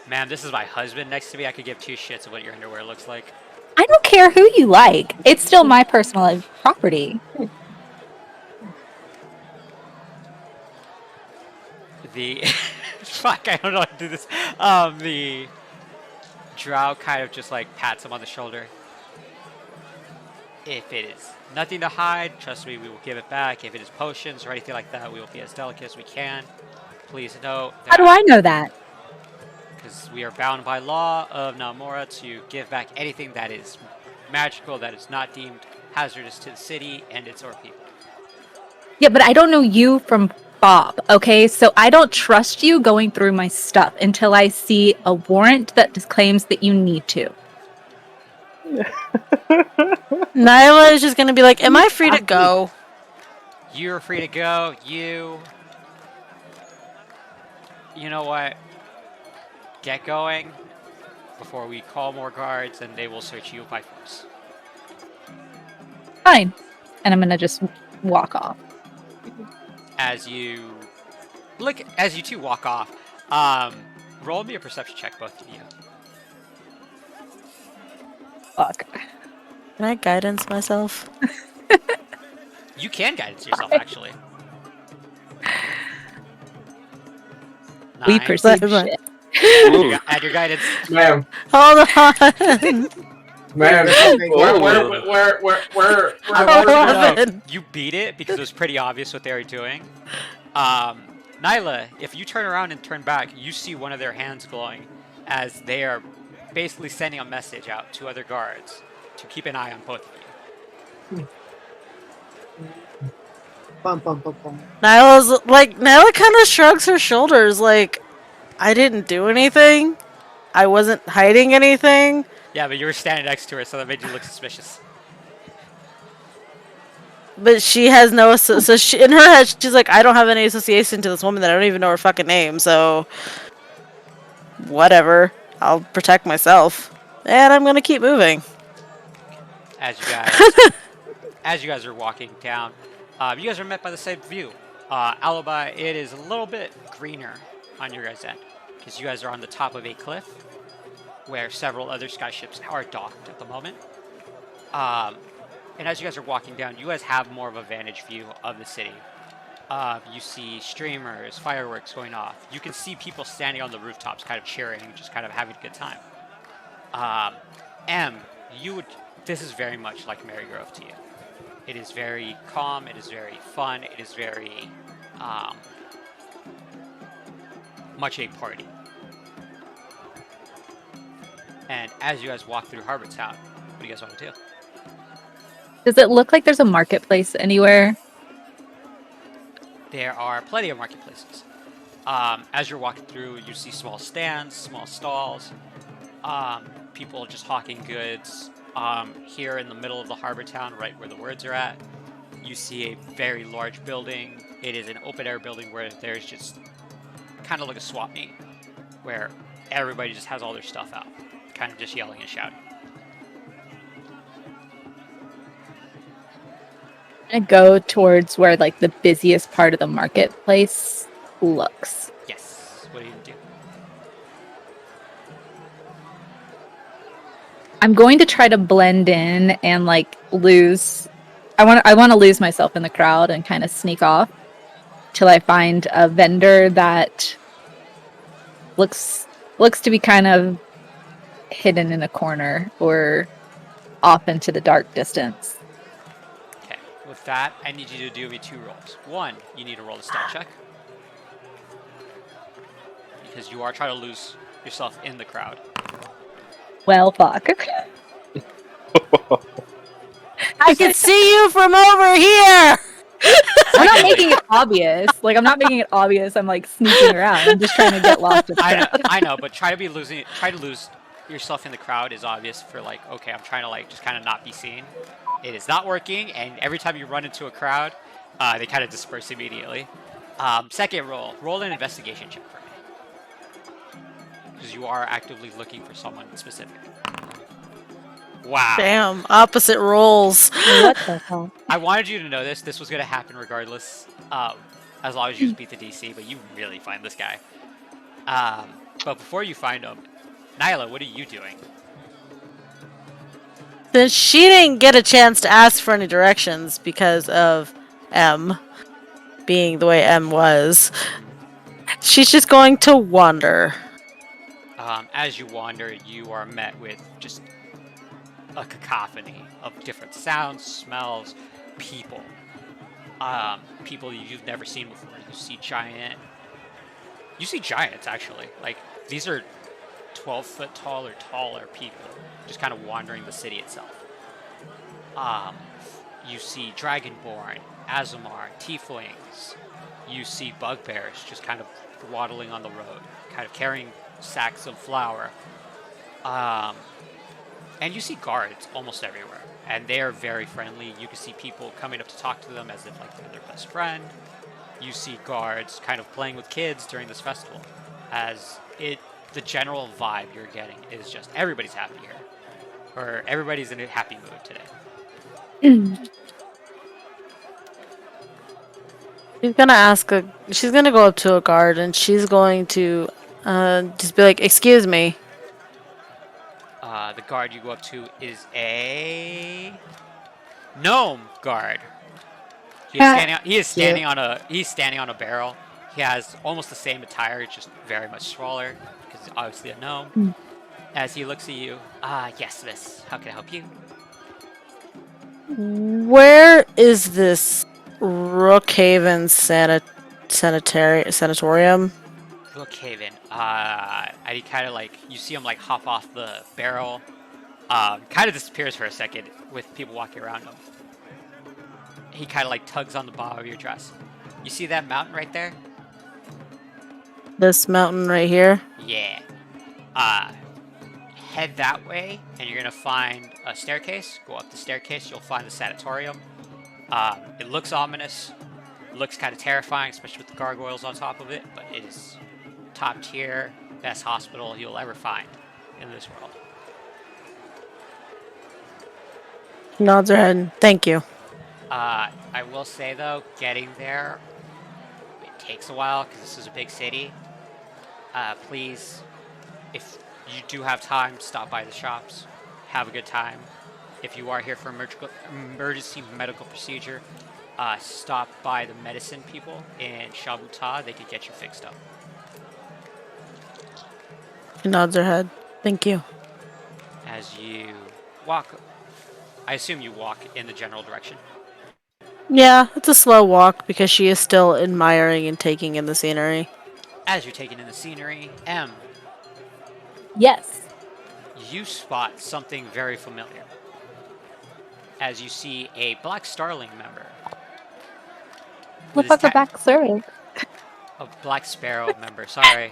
Ma'am, this is my husband next to me. I could give two shits of what your underwear looks like. I don't care who you like. It's still my personal property. The fuck, I don't know how to do this. The Drow kind of just like pats him on the shoulder. If it is nothing to hide, trust me, we will give it back. If it is potions or anything like that, we will be as delicate as we can. Please note that. How do I know that? Because we are bound by law of Namora to give back anything that is magical, that is not deemed hazardous to the city and its or people. Yeah, but I don't know you from Bob, okay? So I don't trust you going through my stuff until I see a warrant that claims that you need to. Nyla is just gonna be like, am I free to go? You're free to go. You know what? Get going before we call more guards and they will search you by force. Fine. And I'm gonna just walk off. As you two walk off, roll me a perception check, both of you. Fuck. Can I guidance myself? You can guidance yourself, actually. We 9. perceive But- shit. Add your guidance. Ma'am, Hold on. ma'am, where? You beat it because it was pretty obvious what they were doing. Nyla, if you turn around and turn back, you see one of their hands glowing as they are basically sending a message out to other guards to keep an eye on both of you. Nyla kind of shrugs her shoulders like, I didn't do anything. I wasn't hiding anything. Yeah, but you were standing next to her, so that made you look suspicious. But she has no, so she, in her head, she's like, I don't have any association to this woman that I don't even know her fucking name, so whatever. I'll protect myself. And I'm gonna keep moving. As you guys are walking down, you guys are met by the same view. Alibi, it is a little bit greener on your guys' end, because you guys are on the top of a cliff where several other skyships are docked at the moment. And as you guys are walking down, you guys have more of a vantage view of the city. You see streamers, fireworks going off. You can see people standing on the rooftops kind of cheering, just kind of having a good time. This is very much like Marygrove to you. It is very calm, it is very fun, it is very much a party. And as you guys walk through Harbor Town, what do you guys want to do? Does it look like there's a marketplace anywhere? There are plenty of marketplaces. As you're walking through, you see small stands, small stalls, people just hawking goods. Here in the middle of the harbor town, right where the words are at, you see a very large building. It is an open-air building where there's just kind of like a swap meet, where everybody just has all their stuff out, kind of just yelling and shouting. I go towards where like the busiest part of the marketplace looks. Yes. What are you gonna do? I'm going to try to blend in and like lose. I want to lose myself in the crowd and kind of sneak off till I find a vendor that looks to be kind of hidden in a corner or off into the dark distance. Okay. With that, I need you to do me 2 rolls. 1, you need to roll a stealth check, because you are trying to lose yourself in the crowd. Well, fuck. I can see you from over here! I'm not making it obvious. Like, I'm not making it obvious. I'm like sneaking around. I'm just trying to get lost in the crowd. I know, but try to lose yourself in the crowd is obvious for like, okay, I'm trying to like just kind of not be seen. It is not working, and every time you run into a crowd, they kind of disperse immediately. Second roll an investigation check for me, because you are actively looking for someone specific. Wow. Damn, opposite rolls. What the hell? I wanted you to know this. This was going to happen regardless, as long as you just beat the DC, but you really find this guy. But before you find him, Nyla, what are you doing? Since she didn't get a chance to ask for any directions because of M being the way M was, she's just going to wander. As you wander, you are met with just a cacophony of different sounds, smells, people. People you've never seen before. You see giants, actually. Like, these are 12-foot tall or taller people just kind of wandering the city itself. You see Dragonborn, Azamar, Tieflings. You see bugbears just kind of waddling on the road, kind of carrying sacks of flour. And you see guards almost everywhere, and they are very friendly. You can see people coming up to talk to them as if like they're their best friend. You see guards kind of playing with kids during this festival, the general vibe you're getting is just everybody's happy here, or everybody's in a happy mood today. She's gonna go up to a guard and she's going to just be like, "Excuse me." The guard you go up to is a gnome guard. He's standing on a barrel. He has almost the same attire, just very much smaller, because he's obviously a gnome. As he looks at you, yes, miss. How can I help you? Where is this Rookhaven sanatorium? Brookhaven. And he kind of like, you see him like hop off the barrel, kind of disappears for a second with people walking around him. He kind of like tugs on the bottom of your dress. You see that mountain right there? This mountain right here? Yeah. Head that way, and you're gonna find a staircase. Go up the staircase, you'll find the sanatorium. It looks ominous, looks kind of terrifying, especially with the gargoyles on top of it, but it is top tier, best hospital you'll ever find in this world. Nods her head. Thank you. I will say though, getting there, it takes a while because this is a big city. Please, if you do have time, stop by the shops, have a good time. If you are here for emergency medical procedure, stop by the medicine people in Shabuta. They could get you fixed up. She nods her head. Thank you. As you walk, I assume you walk in the general direction. Yeah, it's a slow walk because she is still admiring and taking in the scenery. As you're taking in the scenery, M, Yes. you spot something very familiar. As you see a Black Starling member. What about the back serving? A Black Sparrow member, sorry.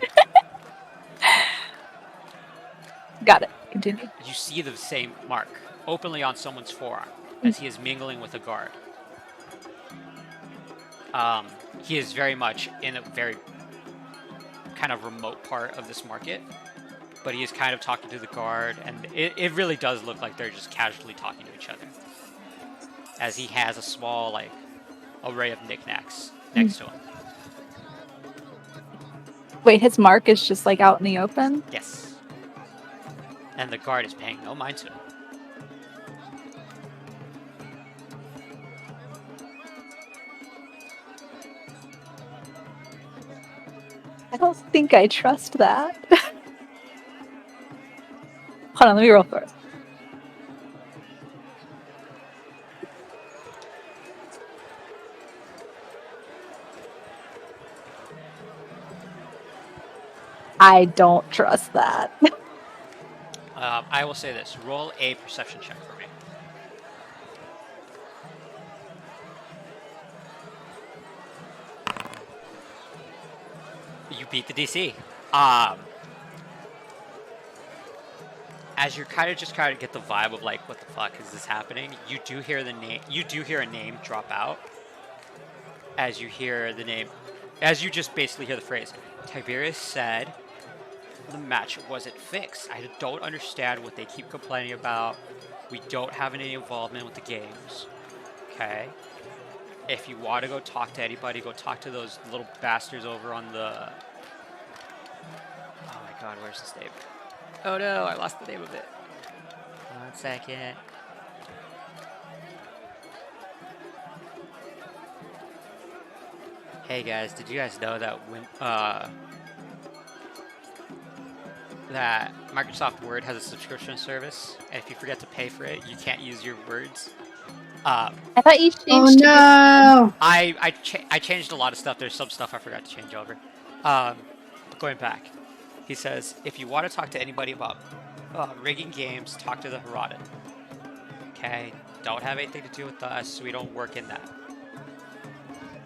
Got it. Continue. You see the same mark openly on someone's forearm as he is mingling with a guard. He is very much in a very kind of remote part of this market, but he is kind of talking to the guard, and it really does look like they're just casually talking to each other. As he has a small, like, array of knickknacks next to him. Wait, his mark is just like out in the open? Yes. And the guard is paying no mind to him. I don't think I trust that. Hold on, let me roll first. I don't trust that. I will say this. Roll a perception check for me. You beat the DC. As you're kind of get the vibe of like, what the fuck is this happening? You do hear the name. You do hear a name drop out. As you hear the name, as you just basically hear the phrase, Tiberius said the match wasn't fixed. I don't understand what they keep complaining about. We don't have any involvement with the games. Okay. If you want to go talk to anybody, go talk to those little bastards over on the. Oh my god, where's this name? Oh no, I lost the name of it. 1 second. Hey guys, did you guys know that when that Microsoft Word has a subscription service, and if you forget to pay for it, you can't use your words? I thought you changed. Oh no! I changed a lot of stuff. There's some stuff I forgot to change over. But going back, he says if you want to talk to anybody about rigging games, talk to the Harada. Okay, don't have anything to do with us. We don't work in that.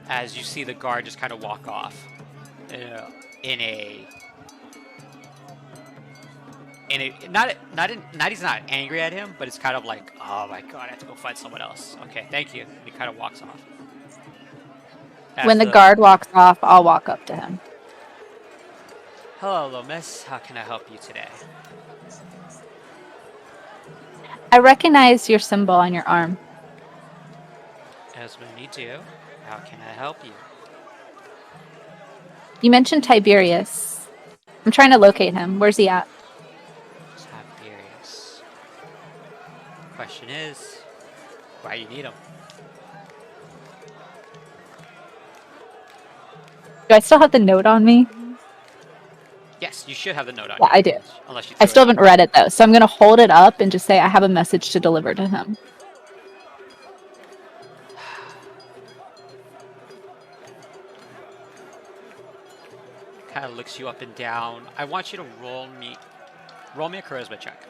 As you see the guard just kind of walk off in a he's not angry at him, but it's kind of like, oh my god, I have to go find someone else. Okay, thank you. And he kind of walks off. When the guard walks off, I'll walk up to him. Hello, miss. How can I help you today? I recognize your symbol on your arm. As many do. How can I help you? You mentioned Tiberius. I'm trying to locate him. Where's he at? Tiberius. Question is, why you need him? Do I still have the note on me? Yes, you should have the note on. Yeah, you. I do. Unless you. I still haven't read it though, so I'm gonna hold it up and just say I have a message to deliver to him. Kind of looks you up and down. I want you to roll me a charisma check.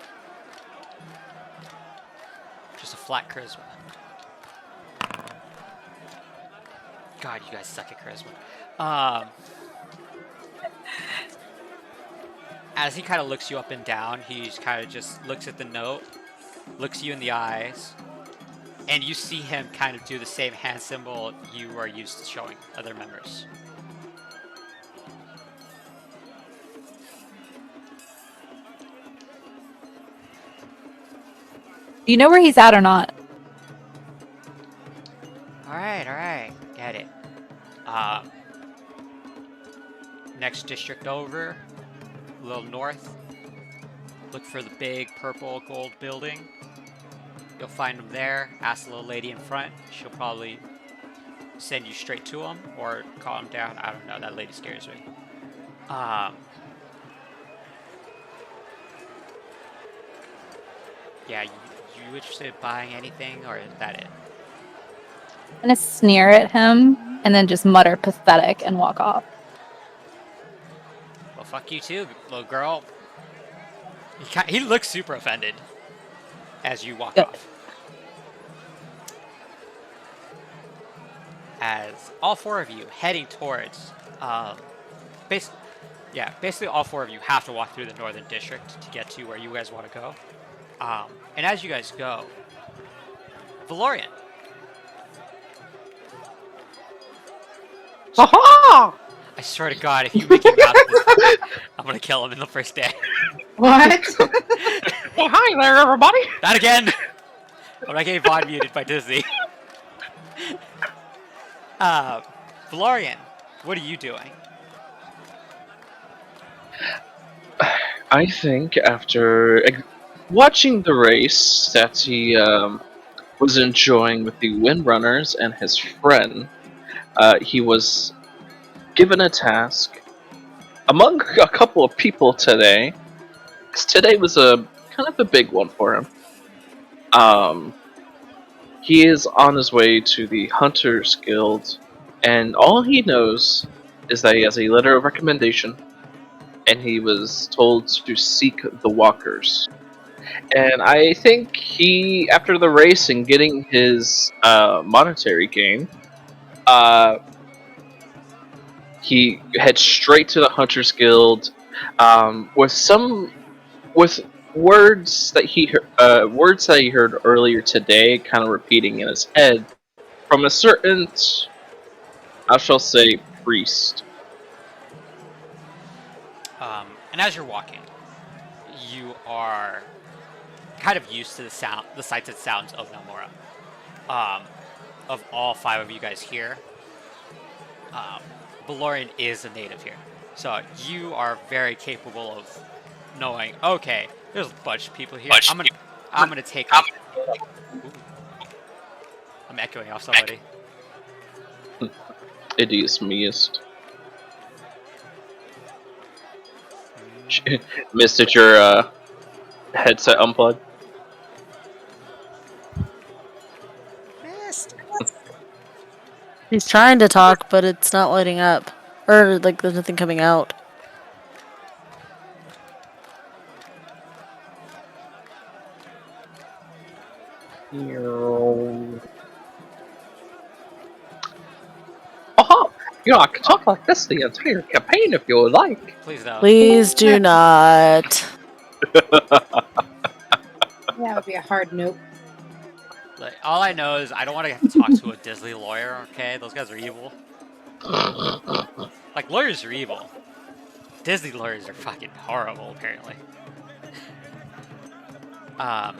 Just a flat charisma. God, you guys suck at charisma. As he kind of looks you up and down, he kind of just looks at the note, looks you in the eyes, and you see him kind of do the same hand symbol you are used to showing other members. Do you know where he's at or not? Alright. Get it. Next district over, a little north. Look for the big purple gold building. You'll find him there. Ask the little lady in front. She'll probably send you straight to him or call him down. I don't know. That lady scares me. Yeah, you interested in buying anything, or is that it? I'm gonna sneer at him and then just mutter pathetic and walk off. Well, fuck you too, little girl. He looks super offended as you walk off. As all four of you heading towards, basically all four of you have to walk through the Northern District to get to where you guys want to go. And as you guys go, Valorian. Aha! I swear to God, if you make him out of this, I'm gonna kill him in the first day. What? Hey, hi there, everybody! Not again! I'm not getting VOD muted by Disney. Valorian, what are you doing? I think after watching the race that he was enjoying with the Windrunners and his friend, he was given a task among a couple of people today. 'Cause today was a kind of a big one for him. He is on his way to the Hunters Guild, and all he knows is that he has a letter of recommendation, and he was told to seek the Walkers. And I think he, after the race and getting his monetary gain, he heads straight to the Hunters Guild, with words that he heard earlier today, kind of repeating in his head from a certain, I shall say, priest. And as you're walking, you are kind of used to the sights and sounds of Namora. Of all 5 of you guys here, Valorian is a native here, so you are very capable of knowing. Okay, there's a bunch of people here. I'm gonna take. Ooh, I'm echoing off somebody. It is meist. Missed it. Your headset unplugged. Missed. He's trying to talk, but it's not lighting up. Or, like, there's nothing coming out. Oh, I could talk like this the entire campaign if you would like. Please don't. Please do not. That would be a hard nope. Like, all I know is I don't want to have to talk to a Disney lawyer. Okay, those guys are evil. Like, lawyers are evil. Disney lawyers are fucking horrible, apparently. Yeah,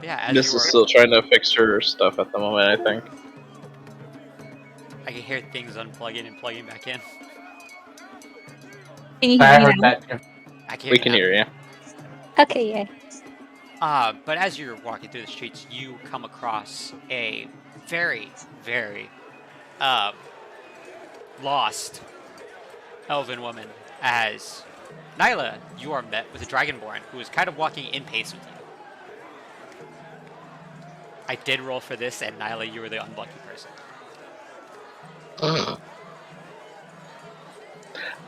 as Miss you is were, still trying to fix her stuff at the moment, I think. I can hear things unplugging and plugging back in. Can you I hear me heard now? that too. I can We hear can you hear you. Okay, yay. But as you're walking through the streets, you come across a very, very lost elven woman. As Nyla, you are met with a dragonborn who is kind of walking in pace with you. I did roll for this, and Nyla, you were the unlucky person.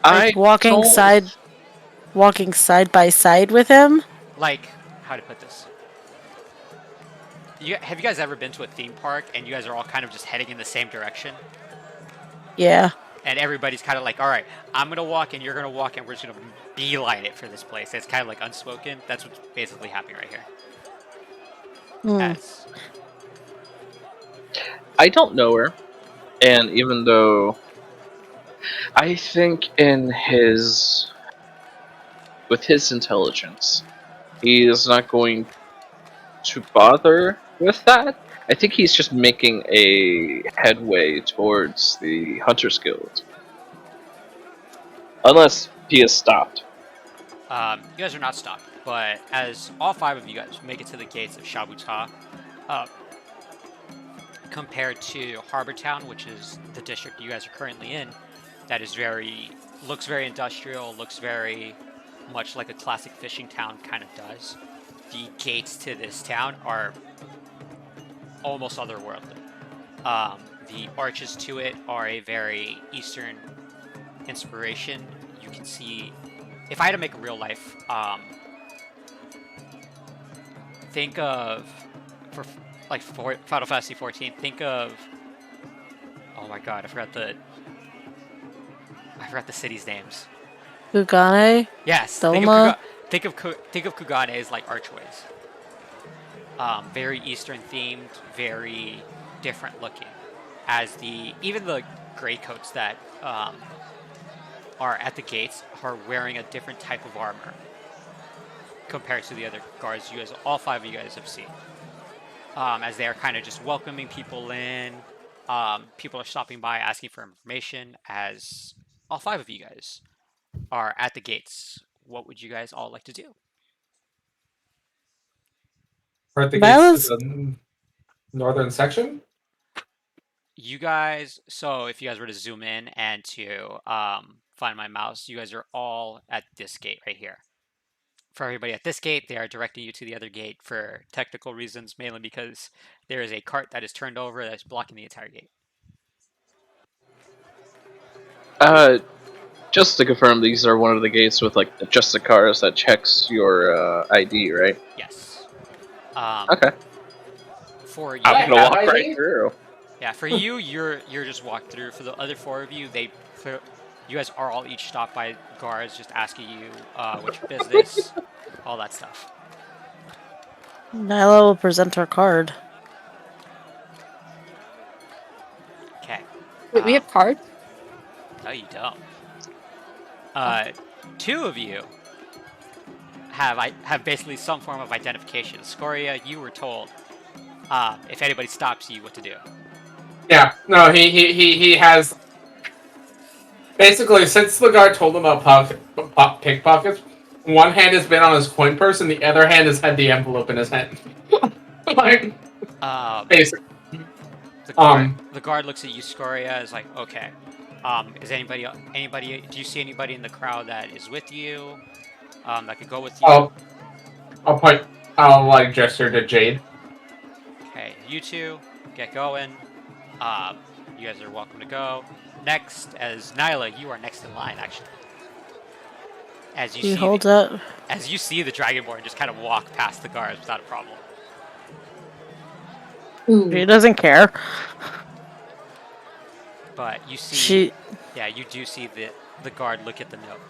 Like, walking side by side with him? Like, how to put this? Have you guys ever been to a theme park and you guys are all kind of just heading in the same direction? Yeah. And everybody's kind of like, all right, I'm going to walk and you're going to walk and we're just going to beeline it for this place. It's kind of like unspoken. That's what's basically happening right here. As I don't know her, and even though I think with his intelligence, he is not going to bother with that. I think he's just making a headway towards the Hunter's Guild. Unless he is stopped. you guys are not stopped, but as all 5 of you guys make it to the gates of Shabuta, compared to Harbor Town, which is the district you guys are currently in, that is looks very industrial, looks very much like a classic fishing town kind of does. The gates to this town are almost otherworldly. The arches to it are a very Eastern inspiration. You can see, if I had to make a real life, think of, for Final Fantasy 14, think of, oh my god, I forgot the cities' names. Kugane? Yes, Thelma? think of Kugane as like archways. Very Eastern themed, very different looking. As even the greycoats that are at the gates are wearing a different type of armor compared to the other guards all 5 of you guys have seen. As they are kind of just welcoming people in. People are stopping by asking for information. As all 5 of you guys are at the gates, what would you guys all like to do? We're at the gates to the northern section. You guys, so if you guys were to zoom in and to find my mouse, you guys are all at this gate right here. For everybody at this gate, they are directing you to the other gate for technical reasons, mainly because there is a cart that is turned over that is blocking the entire gate. Just to confirm, these are one of the gates with like just the cars that checks your ID, right? Yes. Okay. For you, I'm gonna walk right through. Yeah, for you, you're just walked through. For the other 4 of you, You guys are all each stopped by guards just asking you what's your business, all that stuff. Nyla will present her card. Okay. Wait, we have cards? No, you don't. Two of you have basically some form of identification. Scoria, you were told if anybody stops you, what to do. Yeah, no, he has. Basically, since the guard told him about pickpockets, one hand has been on his coin purse and the other hand has had the envelope in his hand. Like, basically. The guard looks at you, Scoria, is like, okay. Is anybody? Do you see anybody in the crowd that is with you? That could go with you? I'll like gesture to Jade. Okay, you two get going. You guys are welcome to go. Next, as Nyla, you are next in line, actually. As you He holds up. As you see the Dragonborn just kind of walk past the guards without a problem. Ooh. He doesn't care. But you see, yeah, you do see the guard look at the note.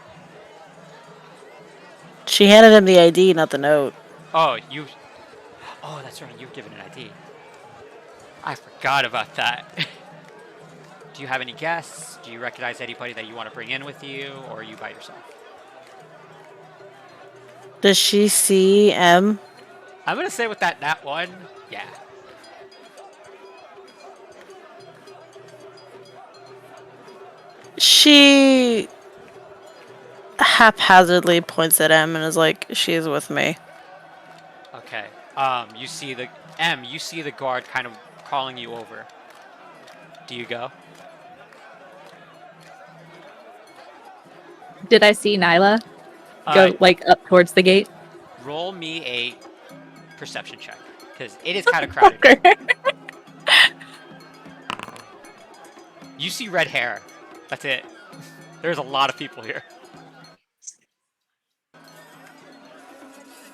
She handed him the ID, not the note. Oh, that's right. You've given an ID. I forgot about that. Do you have any guests? Do you recognize anybody that you want to bring in with you, or are you by yourself? Does she see M? I'm gonna say with that one, yeah. She haphazardly points at M and is like, "She's with me." Okay. You see the guard kind of calling you over. Do you go? Did I see Nyla go like up towards the gate? Roll me a perception check, because it is kind of crowded here. You see red hair. That's it. There's a lot of people here.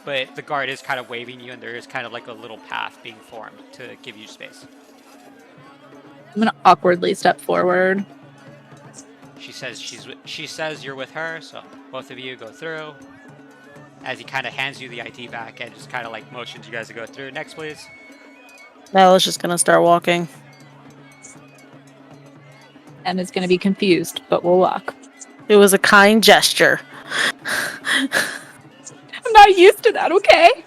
But the guard is kind of waving you, and there is kind of like a little path being formed to give you space. I'm gonna awkwardly step forward. She says you're with her, so both of you go through. As he kind of hands you the ID back and just kind of like motions you guys to go through. Next, please. Nyla's just gonna start walking. Emma's gonna be confused, but we'll walk. It was a kind gesture. I'm not used to that, okay?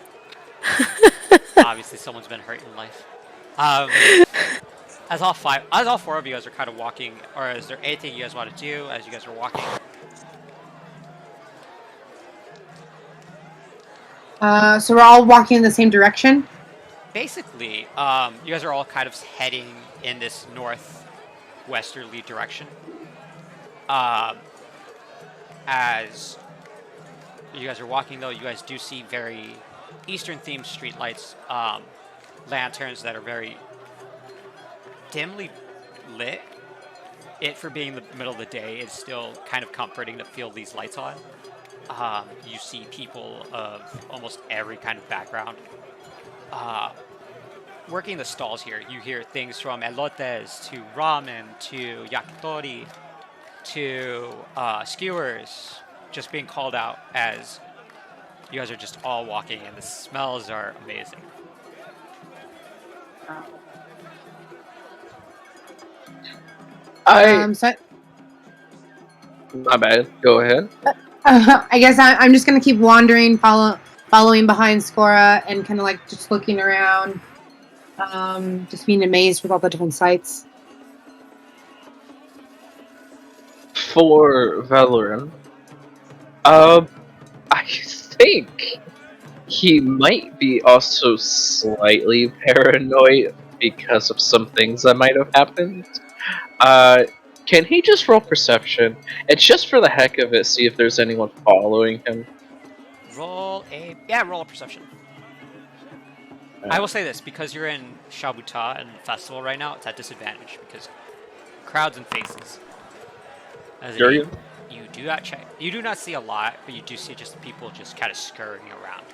Obviously, someone's been hurt in life. As all four of you guys are kind of walking, or is there anything you guys want to do as you guys are walking? So we're all walking in the same direction? Basically, you guys are all kind of heading in this northwesterly direction. As you guys are walking, though, you guys do see very Eastern-themed streetlights, lanterns that are very dimly lit. For being the middle of the day, is still kind of comforting to feel these lights on. You see people of almost every kind of background. Working the stalls here, you hear things from elotes to ramen to yakitori to skewers just being called out as you guys are just all walking, and the smells are amazing. My bad. Go ahead. I guess I'm just gonna keep wandering, following behind Scora, and kind of like just looking around, just being amazed with all the different sights. For Valoran, I think he might be also slightly paranoid because of some things that might have happened. Can he just roll perception? It's just for the heck of it, see if there's anyone following him. Roll a perception. I will say this, because you're in Shabuta and festival right now, it's at disadvantage because crowds and faces. You do not see a lot, but you do see just people just kind of scurrying around.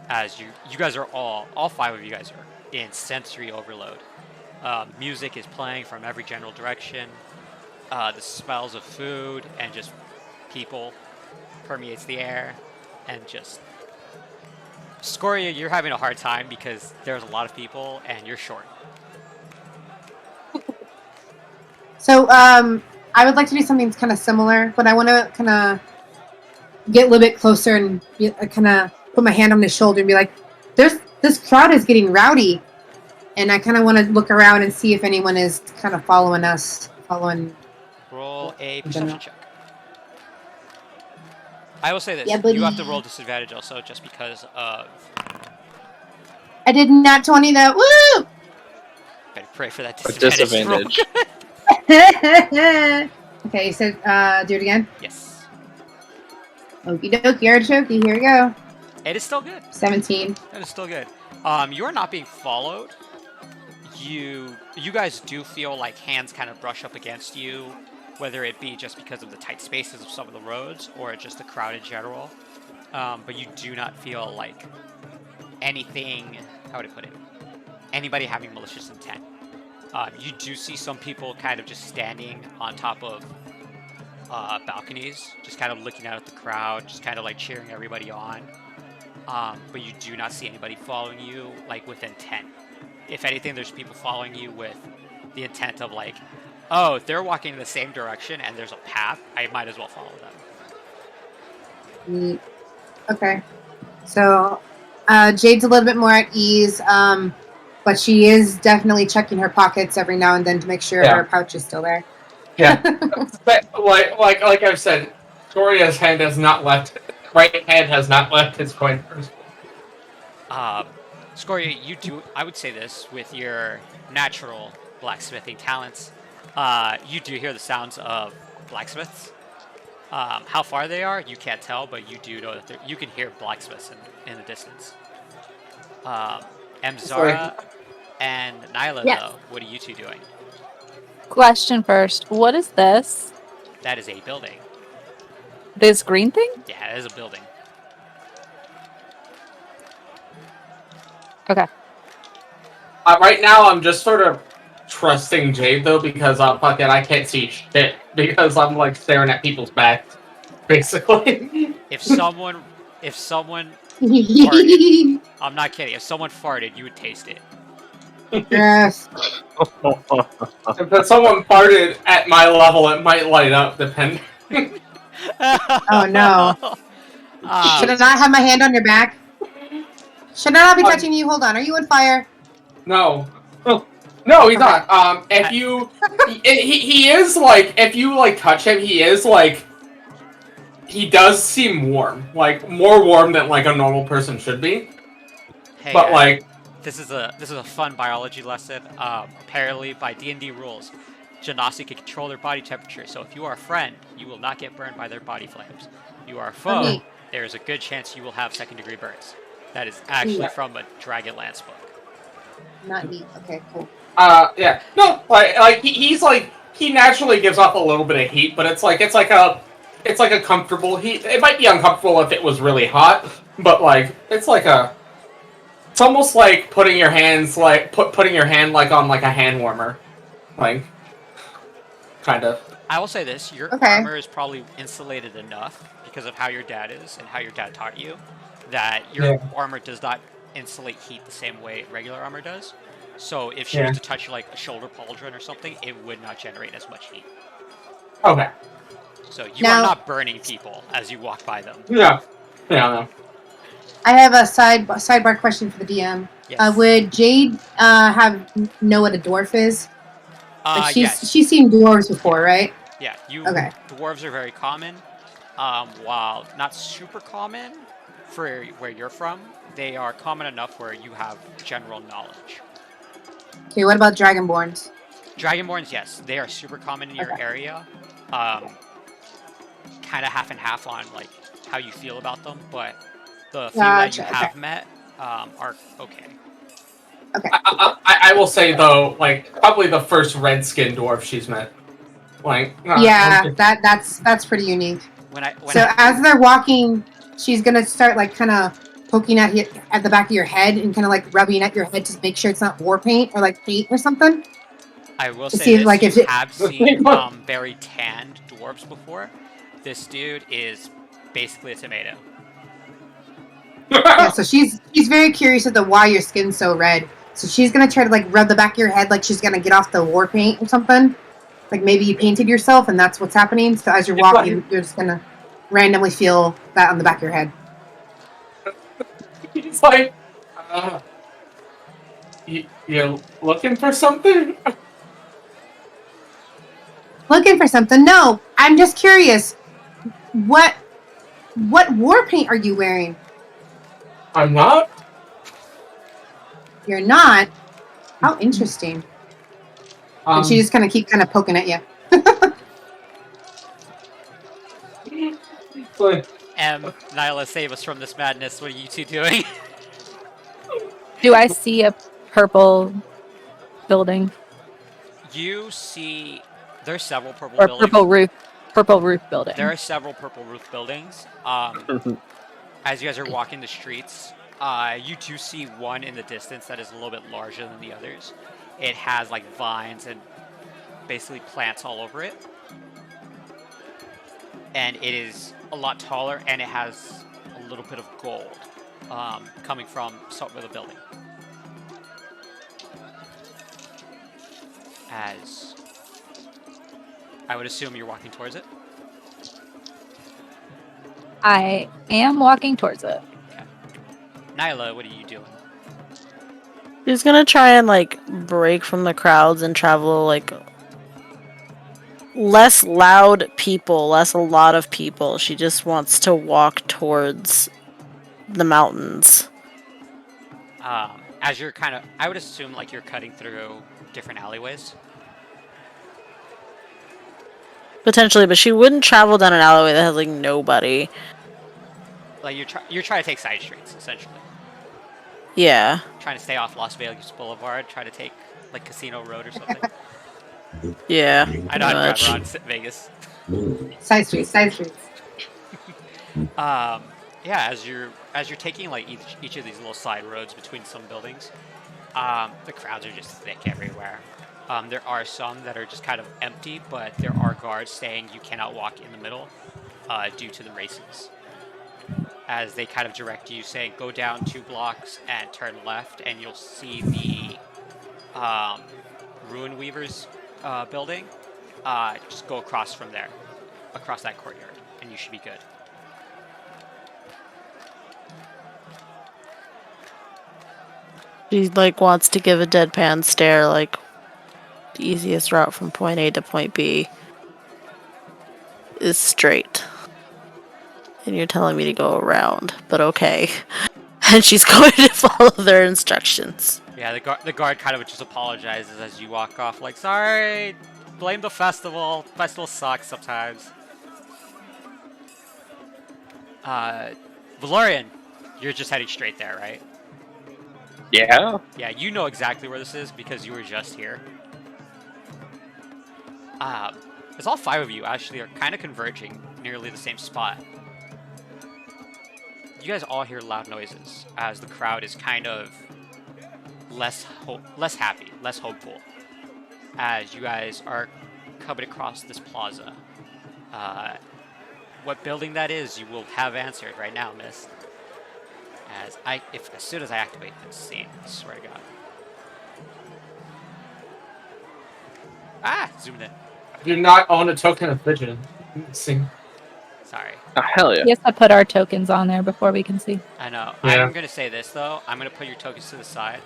As you guys are all five of you guys are in sensory overload. Music is playing from every general direction. the smells of food and just people permeates the air, and just Scoria, you're having a hard time because there's a lot of people and you're short. So, I would like to do something kind of similar, but I want to kind of get a little bit closer and kind of put my hand on his shoulder and be like, this crowd is getting rowdy. And I kind of want to look around and see if anyone is kind of following us. Roll a perception check. I will say this. Yeah, you have to roll disadvantage also just because of... I did not 20 though. Woo! Better pray for that disadvantage. Okay, you said do it again? Yes. Okie dokie, artichoke, here we go. It is still good. 17. It is still good. You are not being followed. You guys do feel like hands kind of brush up against you, whether it be just because of the tight spaces of some of the roads or just the crowd in general. But you do not feel like anything, how would I put it, anybody having malicious intent. You do see some people kind of just standing on top of balconies, just kind of looking out at the crowd, just kind of like cheering everybody on. But you do not see anybody following you like with intent. If anything, there's people following you with the intent of like, oh, they're walking in the same direction and there's a path, I might as well follow them. Okay. So Jade's a little bit more at ease, but she is definitely checking her pockets every now and then to make sure her pouch is still there. Yeah. But like I've said, Scoria's hand has not left. Right hand has not left his coin purse. Scoria, you do, I would say this, with your natural blacksmithing talents, you do hear the sounds of blacksmiths. How far they are, you can't tell, but you do know that you can hear blacksmiths in the distance. Zara and Nyla, though, what are you two doing? Question first. What is this? That is a building. This green thing? Yeah, it is a building. Okay. Right now, I'm just sort of trusting Jade though because I can't see shit because I'm like staring at people's backs, basically. If someone farted, I'm not kidding. If someone farted, you would taste it. Yes. If someone farted at my level, it might light up, depending. Oh no. Should I not have my hand on your back? Should I not be touching you? Hold on. Are you on fire? No. No, he's not. If you... he is, like... If you, like, touch him, he is, like... He does seem warm. Like, more warm than, like, a normal person should be. Hey, but, like... This is a fun biology lesson. Apparently, by D&D rules, Genasi can control their body temperature, so if you are a friend, you will not get burned by their body flames. You are a foe, there is a good chance you will have second-degree burns. That is actually from a Dragonlance book. Not me. Okay, cool. Yeah. No, like he's like, he naturally gives off a little bit of heat, but it's like a comfortable heat. It might be uncomfortable if it was really hot, but like, it's almost like putting your hands, like, putting your hand, like, on, like, a hand warmer. Like, kind of. I will say this, your armor is probably insulated enough because of how your dad is and how your dad taught you, that your armor does not insulate heat the same way regular armor does. So if she was to touch, like, a shoulder pauldron or something, it would not generate as much heat. Okay. So you are not burning people as you walk by them. Yeah. Yeah, no. I have a sidebar question for the DM. Yes. Would Jade know what a dwarf is? Like yes. She's seen dwarves before, right? Yeah, dwarves are very common. While not super common for where you're from, they are common enough where you have general knowledge. Okay, what about dragonborns? Dragonborns, yes, they are super common in your area. Kind of half and half on like how you feel about them, but the few that you have met are okay. Okay. I will say though, like, probably the first red-skinned dwarf she's met. Like, that's pretty unique. So as they're walking, she's gonna start like kind of poking at the back of your head and kind of like rubbing at your head to make sure it's not war paint or like paint or something. I will To say see if, this: like, if you it- have seen very tanned dwarves before. This dude is basically a tomato. Yeah, so she's very curious as to why your skin's so red. So she's gonna try to like rub the back of your head like she's gonna get off the war paint or something. Like maybe you painted yourself and that's what's happening. So as you're walking, you're just gonna randomly feel that on the back of your head. He's like, you're looking for something? Looking for something? No, I'm just curious. What war paint are you wearing? I'm not. You're not. How interesting. And she just kind of keep poking at you. Nyla, save us from this madness. What are you two doing? Do I see a purple building? You see, there's several purple Or buildings. purple roof building. There are several purple roof buildings. As you guys are walking the streets, you do see one in the distance that is a little bit larger than the others. It has like vines and basically plants all over it. And it is a lot taller, and it has a little bit of gold coming from some of the building. As I would assume you're walking towards it. I am walking towards it. Okay. Nyla, what are you doing? She's gonna try and like break from the crowds and travel like less loud people, less a lot of people. She just wants to walk towards the mountains. As you're I would assume like you're cutting through different alleyways. Potentially, but she wouldn't travel down an alleyway that has like nobody. Like you're trying to take side streets essentially. Yeah. Trying to stay off Las Vegas Boulevard. Try to take like Casino Road or something. Yeah. I know how to drive around Vegas. Side streets. Yeah, as you're taking like each of these little side roads between some buildings, the crowds are just thick everywhere. There are some that are just kind of empty, but there are guards saying you cannot walk in the middle due to the races. As they kind of direct you, saying go down 2 blocks and turn left, and you'll see the Ruin Weavers building. Just go across from there, across that courtyard, and you should be good. She like wants to give a deadpan stare, like the easiest route from point A to point B is straight. And you're telling me to go around, but okay. And she's going to follow their instructions. Yeah, the guard kind of just apologizes as you walk off, like, sorry, blame the festival. Festival sucks sometimes. Valorian, you're just heading straight there, right? Yeah. Yeah, you know exactly where this is because you were just here. There's all 5 of you actually are kind of converging nearly the same spot. You guys all hear loud noises as the crowd is kind of less happy, less hopeful. As you guys are coming across this plaza. What building that is, you will have answered right now, miss. As soon as I activate this scene, I swear to God. Zoomed in. I do not own a token of pigeon. Sorry. Oh, hell yeah. Yes, I put our tokens on there before we can see. I know. Yeah. I'm going to say this, though. I'm going to put your tokens to the side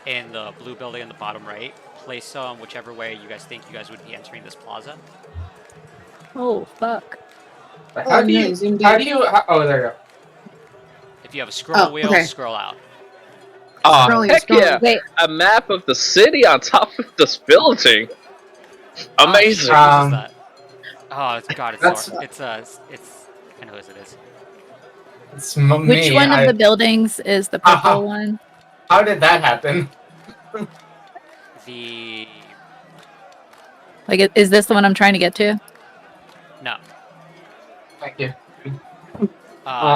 in the blue building in the bottom right. Place them whichever way you guys think you guys would be entering this plaza. Oh, fuck. How do you... Oh, there you go. If you have a scroll wheel, scroll out. Oh, heck yeah! Wait. A map of the city on top of this building. Amazing. What is that? Oh God! It's I know who it is. It's me. Which one of the buildings is the purple one? How did that happen? Like, is this the one I'm trying to get to? No. Thank you.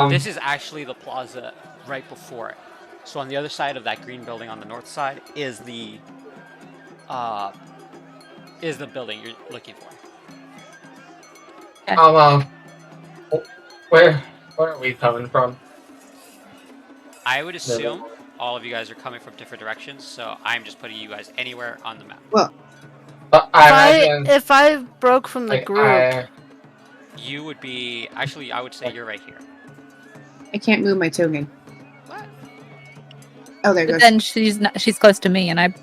This is actually the plaza right before it. So on the other side of that green building on the north side is the is the building you're looking for. Where are we coming from? I would assume all of you guys are coming from different directions, so I'm just putting you guys anywhere on the map. Well, If I broke from the group, you would be actually. I would say you're right here. I can't move my token. What? Oh, there it But goes. then she's close to me, and I.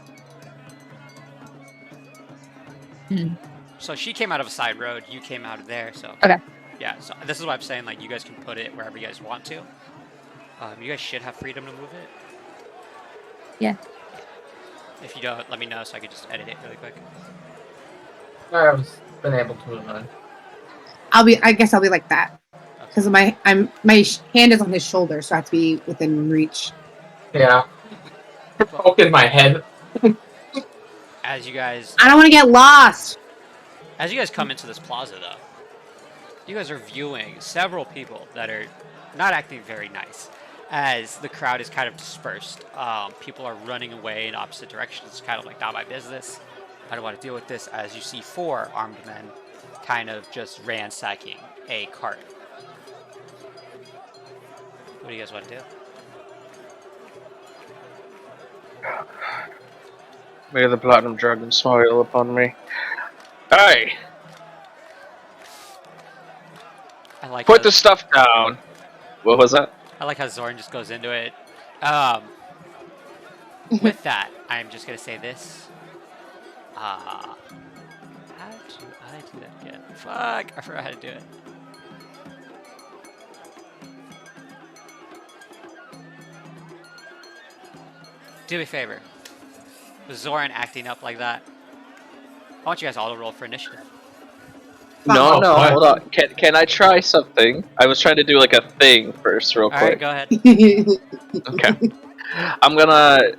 So she came out of a side road. You came out of there. So Okay. Yeah. So this is why I'm saying like you guys can put it wherever you guys want to. You guys should have freedom to move it. Yeah. If you don't, let me know so I can just edit it really quick. I've been able to move on. I guess I'll be like that because my hand is on his shoulder, so I have to be within reach. Yeah. Poking my head. As you guys, I don't want to get lost. as you guys come into this plaza, though, you guys are viewing several people that are not acting very nice. As the crowd is kind of dispersed, people are running away in opposite directions. It's kind of like not my business. I don't want to deal with this. As you see 4 armed men kind of just ransacking a cart. What do you guys want to do? May the platinum dragon smile upon me. Hey! I like Put the stuff down! What was that? I like how Zorn just goes into it. With that, I'm just gonna say this. How do I do that again? Fuck! I forgot how to do it. Do me a favor. With Zoran acting up like that, I want you guys all to roll for initiative. No, what? hold on. Can I try something? I was trying to do like a thing first, real Alright, quick. go ahead. Okay. I'm gonna,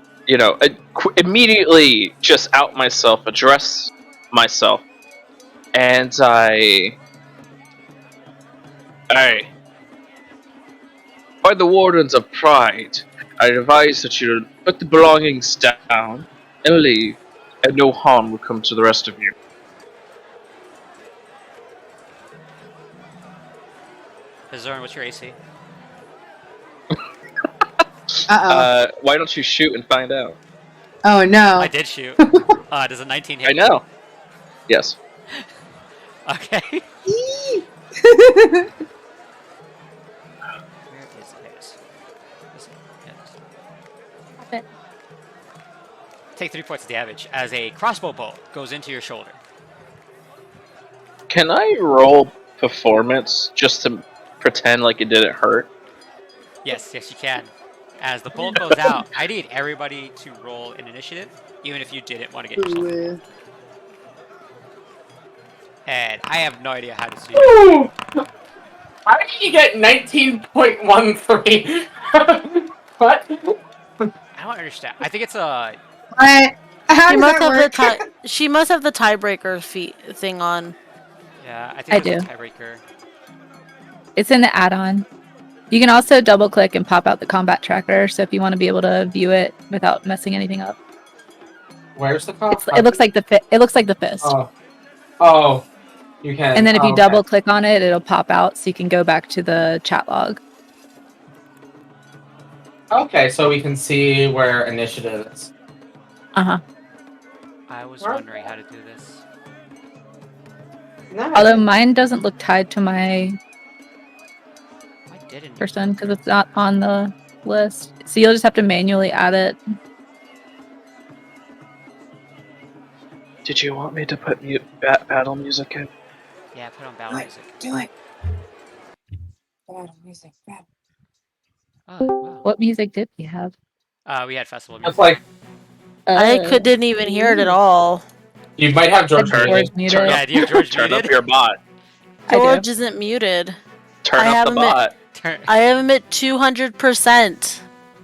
immediately just out myself, address myself, and Hey. By the Wardens of Pride, I advise that you put the belongings down and leave, and no harm will come to the rest of you. Zoran, what's your AC? Why don't you shoot and find out? Oh no! I did shoot. Does a 19 hit? I know. Yes. Okay. Where is this? it. Take 3 points of damage as a crossbow bolt goes into your shoulder. Can I roll performance just to pretend like it didn't hurt? Yes, you can. As the bolt goes out, I need everybody to roll an initiative, even if you didn't want to get yourself involved. And I have no idea how to do it. How did you get 19.13? What? I don't understand. I think it's a... What? How she does must that have work? she must have the tiebreaker thing on. Yeah, I think it's a tiebreaker. It's in the add-on. You can also double-click and pop out the combat tracker, so if you want to be able to view it without messing anything up. Where's the cop? It looks like the fist. Oh, you can. And then if you double-click on it, it'll pop out, so you can go back to the chat log. Okay, so we can see where initiative is. Uh-huh. I was wondering how to do this. Nice. Although mine doesn't look tied to my Didn't person because it's not on the list. So you'll just have to manually add it. Did you want me to put battle music in? Yeah, put on battle music. Do it. Oh, wow. What music did we have? We had festival music. That's like Didn't even hear it at all. you might have George muted. muted. Yeah, do you have George Turn muted? up your bot. George isn't muted. Turn up the bot. I have him at 200%.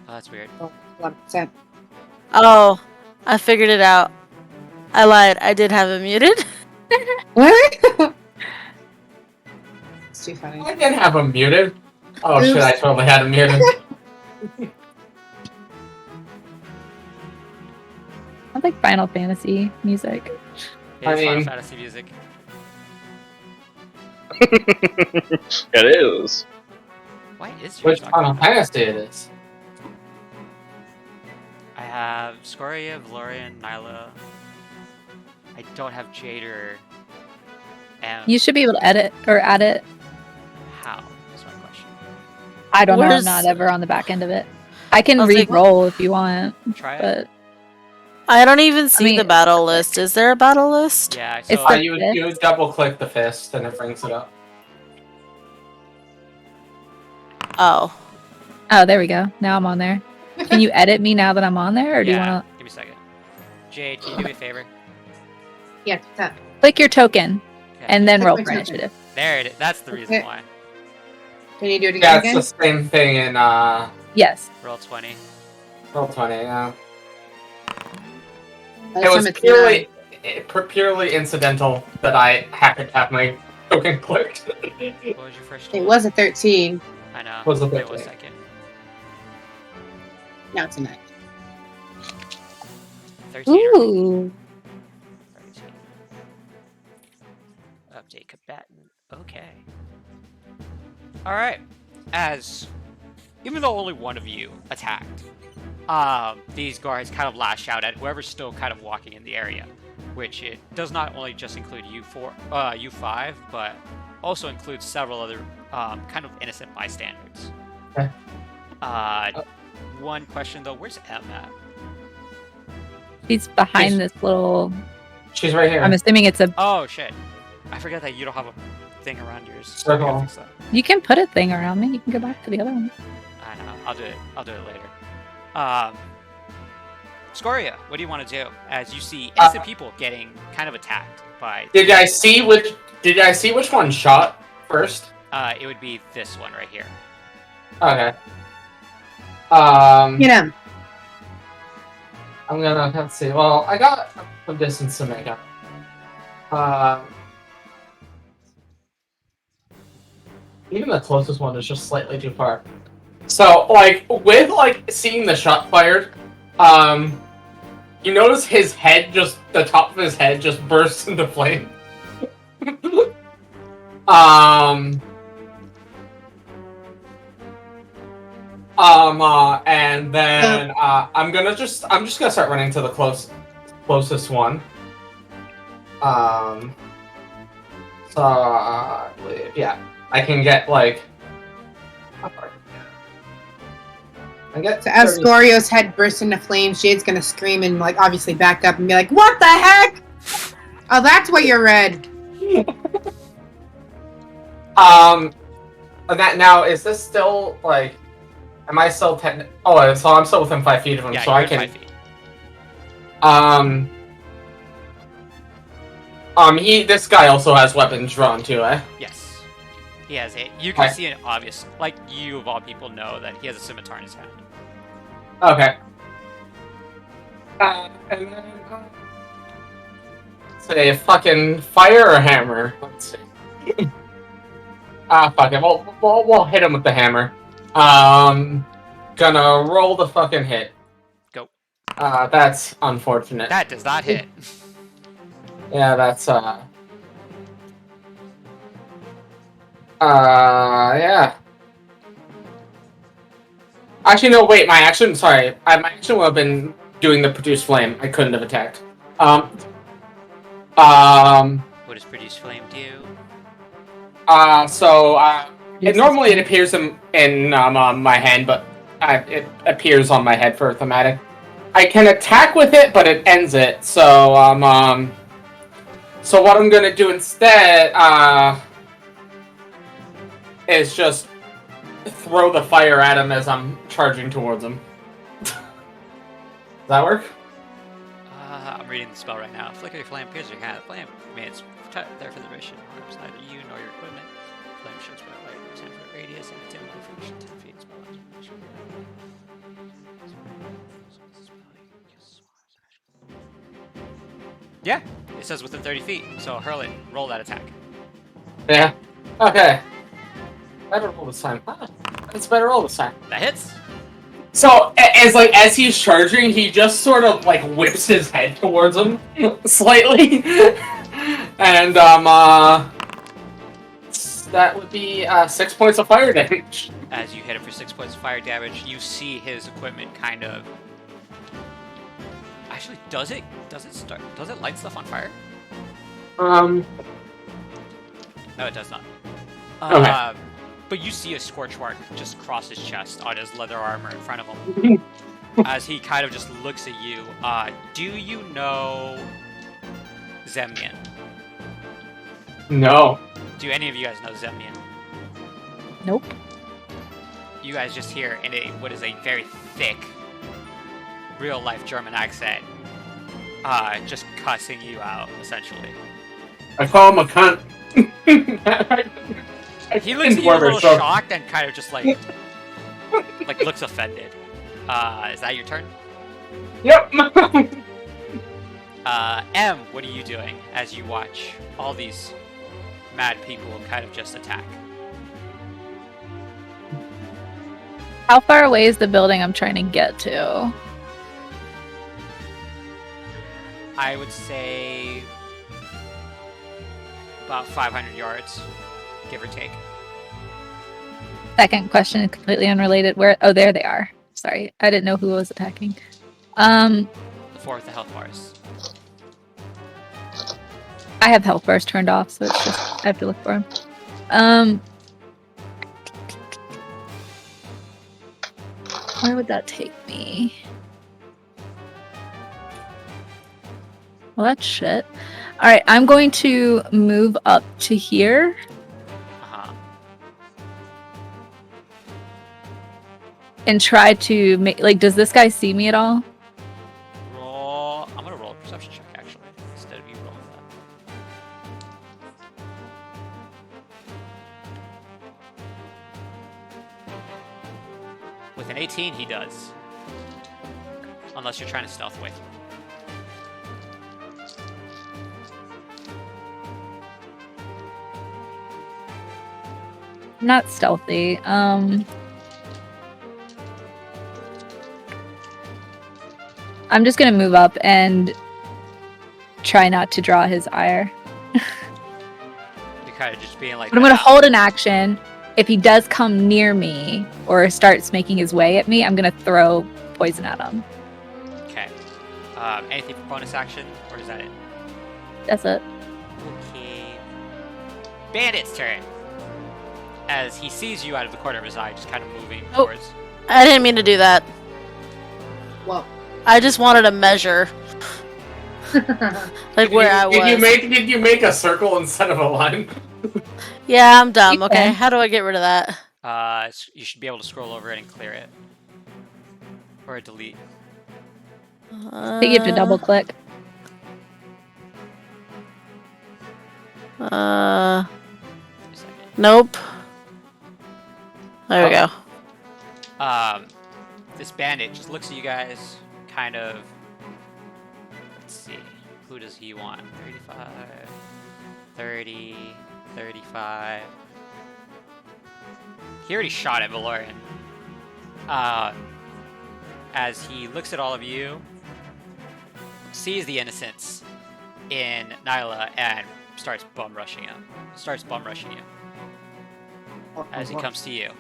Oh, that's weird. 100%. Oh, I figured it out. I lied. I did have him muted. What? It's too funny. I didn't have him muted. Oh shit! I totally had him muted. I like Final Fantasy music. It's Final Fantasy music. It is. Why is your Which Final Fantasy it is? I have Scoria, Valorian, Nyla. I don't have Jade or M. You should be able to edit or add it. How? That's my question. I don't know. I'm not ever on the back end of it. I can re-roll if you want. Try but it. I don't even see the battle list. Is there a battle list? Yeah, so you double click the fist and it brings it up. Oh. Oh, there we go. Now I'm on there. Can you edit me now that I'm on there, or do you want to? Give me a second. Jade, can you do me a favor? Yeah. Click your token, and then Click roll my for token. initiative. There it is. That's the reason why. Can you do it Yeah, again? it's the same thing in Yes. Roll 20. Roll 20. Yeah. Last It was time it's purely incidental that I happened to have my token clicked. What was your first? It was a 13. I know. Was a Wait 13. 1 second. Now it's a 9. 13. Ooh. 13. Update combatant. Okay. All right. Even though only one of you attacked, these guards kind of lash out at whoever's still kind of walking in the area, which it does not only just include U5, but also includes several other kind of innocent bystanders. Okay. One question though, where's M at? She's behind this little. She's right here. I'm assuming it's a. Oh shit! I forgot that you don't have a thing around yours. Circle. You can put a thing around me. You can go back to the other one. I know. I'll do it later. Scoria, what do you want to do as you see innocent people getting kind of attacked by? Did I see which one shot first? It would be this one right here. Okay. Get him. I'm gonna have to see. Well, I got some distance to make up. Even the closest one is just slightly too far. So, with seeing the shot fired, you notice his head the top of his head just bursts into flame. And then I'm just gonna start running to the closest one. So I believe, yeah, I can get So as Scorio's head bursts into flames, Jade's gonna scream and obviously back up and be like, "What the heck? Oh, that's what you're red." That now is this still am I still 10? Oh, so I'm still within 5 feet of him, Yeah, so I can. 5 feet. This guy also has weapons drawn too, eh? Yes, he has it. You can see an obvious, you of all people know that he has a scimitar in his hand. Okay. And then say fucking fire or hammer. Let's see. Fuck it. We'll hit him with the hammer. Gonna roll the fucking hit. Go. That's unfortunate. That does not hit. Yeah, that's yeah. Actually, no, wait, my action would have been doing the produce flame. I couldn't have attacked. What does produce flame do? Normally it appears in my hand, but it appears on my head for a thematic. I can attack with it, but it ends it. So so what I'm gonna do instead is just throw the fire at him as I'm charging towards him. Does that work? I'm reading the spell right now. Flicker your flame appears in your hand. The flame remains there for the duration. Harms neither you nor your equipment. Flame shoots by light for 10-foot radius and a 10-foot duration 10 feet. Spell yeah, it says within 30 feet. So hurl it. Roll that attack. Yeah. Okay. Better roll this time. It's better roll this time. That hits. So as he's charging, he just sort of whips his head towards him slightly. And that would be 6 points of fire damage. As you hit him for 6 points of fire damage, you see his equipment kind of. Actually, does it light stuff on fire? Um. No, it does not. Okay. But you see a scorch mark just cross his chest on his leather armor in front of him. As he kind of just looks at you. Do you know Zemnian? No. Do any of you guys know Zemnian? Nope. You guys just hear in what is a very thick, real-life German accent, just cussing you out, essentially. I call him a cunt. He looks at you a little shocked and kind of just like looks offended. Is that your turn? Yep. M, what are you doing as you watch all these mad people kind of just attack? How far away is the building I'm trying to get to? I would say about 500 yards, give or take. Second question, completely unrelated. Where? Oh, there they are. Sorry, I didn't know who was attacking. The four with the health bars. I have health bars turned off, so it's just I have to look for them. Where would that take me? Well, that's shit. All right, I'm going to move up to here. And try to make, does this guy see me at all? I'm gonna roll a perception check, actually, instead of you rolling that. With an 18, he does. Unless you're trying to stealth away from him. Not stealthy. I'm just gonna move up and try not to draw his ire. You're kind of just being like. But I'm gonna hold an action. If he does come near me or starts making his way at me, I'm gonna throw poison at him. Okay. Anything for bonus action, or is that it? That's it. Okay. Bandit's turn. As he sees you out of the corner of his eye, just kind of moving towards. I didn't mean to do that. Well, I just wanted a measure. Where I was. Did you make a circle instead of a line? Yeah, I'm dumb. Okay, how do I get rid of that? You should be able to scroll over it and clear it. Or delete. I think you have to double click. Nope. There we go. This bandit just looks at you guys, kind of. Let's see. Who does he want? 35, 30, 35. He already shot at Valorian. As he looks at all of you, sees the innocence in Nyla, and starts bum rushing him. As he comes to you.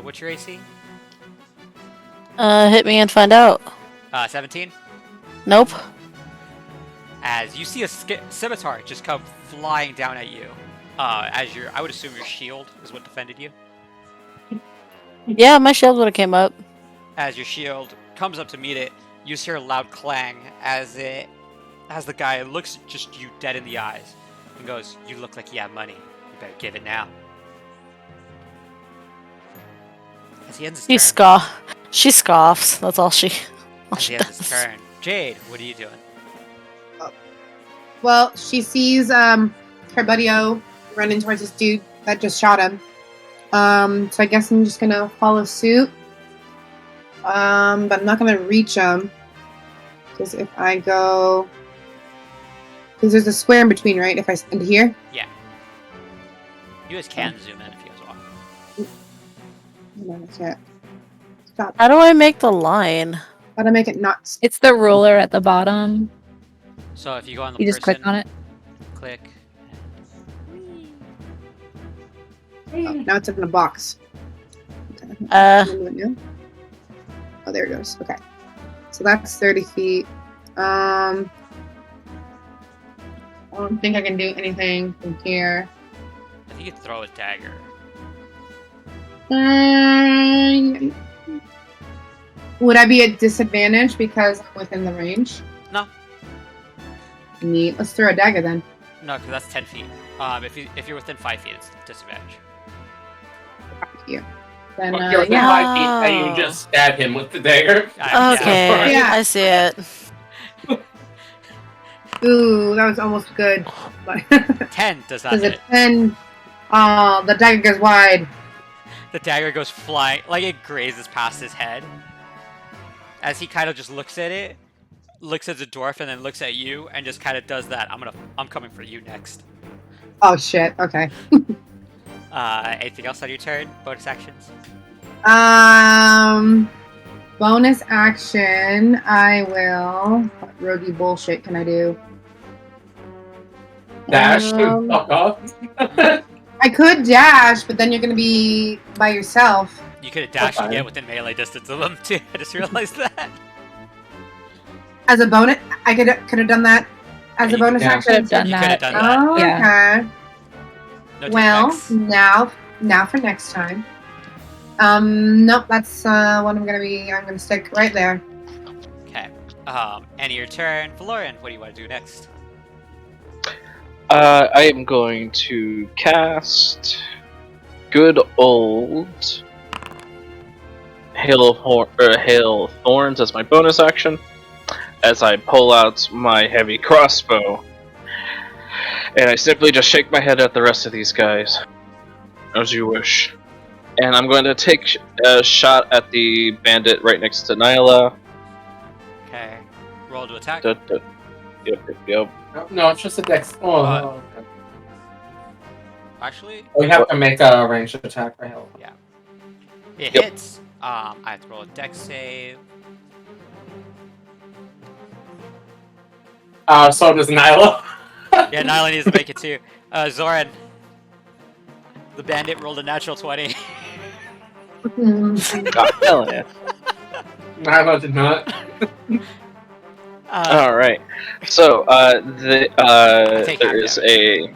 What's your AC? Hit me and find out. 17? Nope. As you see a scimitar just come flying down at you. I would assume your shield is what defended you. Yeah, my shield would have came up. As your shield comes up to meet it, you just hear a loud clang as the guy looks just you dead in the eyes and goes, "You look like you have money. You better give it now." As he ends his turn. She scoffs. That's all she. As he ends his turn. Jade, what are you doing? Well, she sees her buddy O running towards this dude that just shot him. So I guess I'm just gonna follow suit. But I'm not gonna reach him. Because if I go... Because there's a square in between, right? If I stand here? Yeah. You guys can zoom in if you guys want. No, that's it. Stop. How do I make the line? How to make it not... It's the ruler at the bottom. So if you go on the You just click person, on it. click. Oh, now it's in a box. Okay. Oh, there it goes. Okay. So that's 30 feet. I don't think I can do anything from here. I think you could throw a dagger. Would I be at disadvantage because I'm within the range? No. Neat. Let's throw a dagger then. No, because that's 10 feet. If you're within 5 feet, it's disadvantage. Here. Then, Look, you're within yeah. 5 feet, and you just stab him with the dagger. Okay, Yeah. I see it. Ooh, that was almost good. 10 does not Does hit. it 10? The dagger goes wide. The dagger goes flying, like it grazes past his head. As he kind of just looks at it, looks at the dwarf, and then looks at you, and just kind of does that. I'm coming for you next. Oh shit. Okay. Anything else on your turn? Bonus actions? Bonus action. I will. What roguey bullshit can I do? Dash. Fuck off. I could dash, but then you're gonna be by yourself. You could have dashed and Okay. get within melee distance of them too. I just realized that. As a bonus, I could have done that as a bonus Yeah. action. Could have done You could that. have done that. Oh, Yeah. okay. No Well, takebacks. now for next time. Nope, that's what I'm gonna stick right there. Okay. End of your turn. Valorian, what do you want to do next? I am going to cast good old Hail of Thorns as my bonus action, as I pull out my heavy crossbow, and I simply just shake my head at the rest of these guys, as you wish. And I'm going to take a shot at the bandit right next to Nyla. Okay. Roll to attack. Yep. No, it's just a dex. Oh, okay. Actually, We have to make a ranged attack for him. it Yep. hits. I have to roll a dex save. So does Nyla. Yeah, Nyla needs to make it too. Zoran. The bandit rolled a natural 20. God, hell yeah. Nyla did not. Alright. So, take there half is damage. a.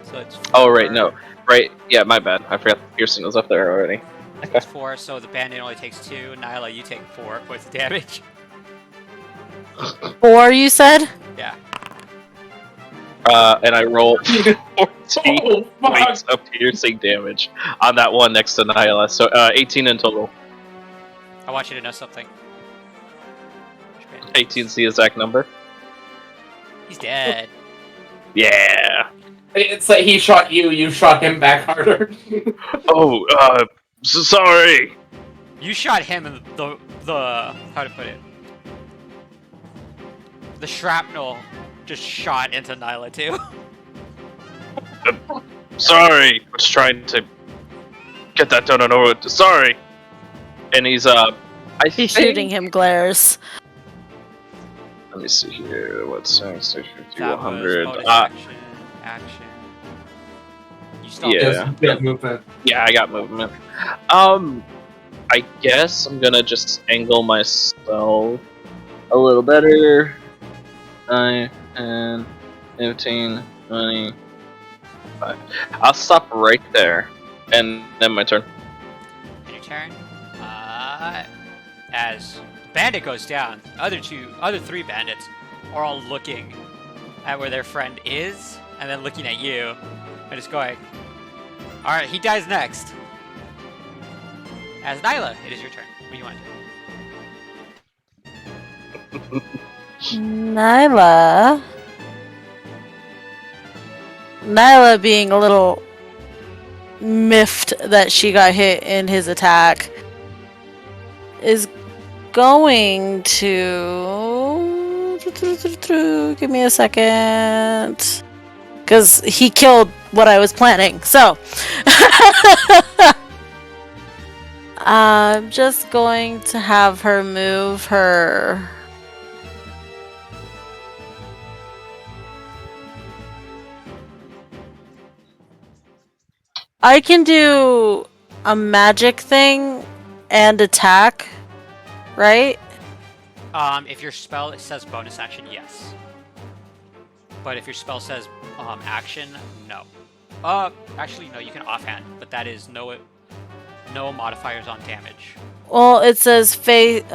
So it's Oh, right, 4. no. Right, yeah, my bad. I forgot the piercing was up there already. It's 4, so the bandit only takes 2. Nyla, you take 4 points of damage. 4, you said? Yeah. And I roll 14 Oh, fuck. points of piercing damage on that one next to Nyla. So, 18 in total. I want you to know something. 18's the exact number. He's dead. Yeah. It's like he shot you, you shot him back harder. Oh, so sorry. You shot him in the how to put it? The shrapnel just shot into Nyla too. Sorry. I was trying to get that done on over. Sorry. And he's, He's shooting him glares. Let me see here. What's 50, That 100? was bonus action. You still Yeah. Good movement. Yeah, I got movement. I guess I'm gonna just angle myself a little better. 9, 10, 15, 20. I'll stop right there, and then my turn. In your turn. As the bandit goes down, the other 3 bandits are all looking at where their friend is, and then looking at you, and just going, "All right, he dies next." As Nyla, it is your turn. What do you want to do? Nyla being a little miffed that she got hit in his attack is going to give me a second, because he killed what I was planning. So I'm just going to have her move her I can do a magic thing and attack, right? If your spell says bonus action, yes. But if your spell says action, no. Actually, no. You can offhand, but that is no modifiers on damage. Well, it says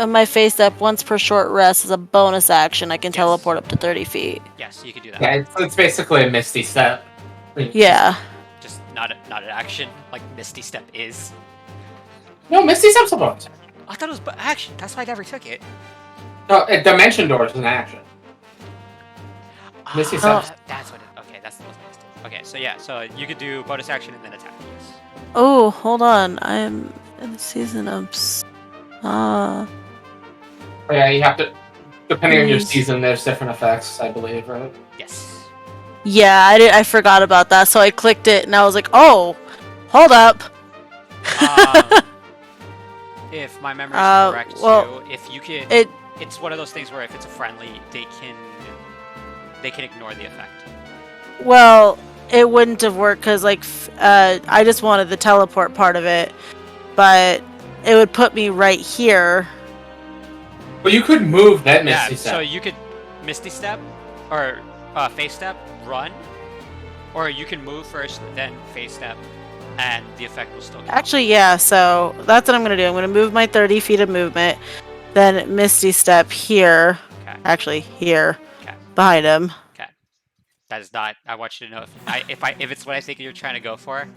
my face step once per short rest is a bonus action. I can teleport up to 30 feet. Yes, you can do that. Yeah, it's basically a Misty Step. Yeah. Just not an action like Misty Step is. No, Misty Step's a bonus. I thought it was action. That's why I never took it. No, Dimension Door is an action. Misty Step. That's what. Okay, that's the most mixed. Okay, so yeah, so you could do bonus action and then attack. Yes. Oh, hold on. I'm in the season of. Yeah, you have to. Depending on your season, there's different effects, I believe, right? Yes. Yeah, I forgot about that, so I clicked it and I was like, oh, hold up. If my memory is correct, too, if you can, it's one of those things where if it's a friendly, they can ignore the effect. Well, it wouldn't have worked because I just wanted the teleport part of it, but it would put me right here. Well, you could move that Misty Step. So you could Misty Step or Face Step, run, or you can move first, then Face Step, and the effect will still count. Actually, yeah, so that's what I'm going to do. I'm going to move my 30 feet of movement, then Misty Step here. Okay. Actually, here. Okay. Behind him. Okay. That is not. I want you to know if it's what I think you're trying to go for.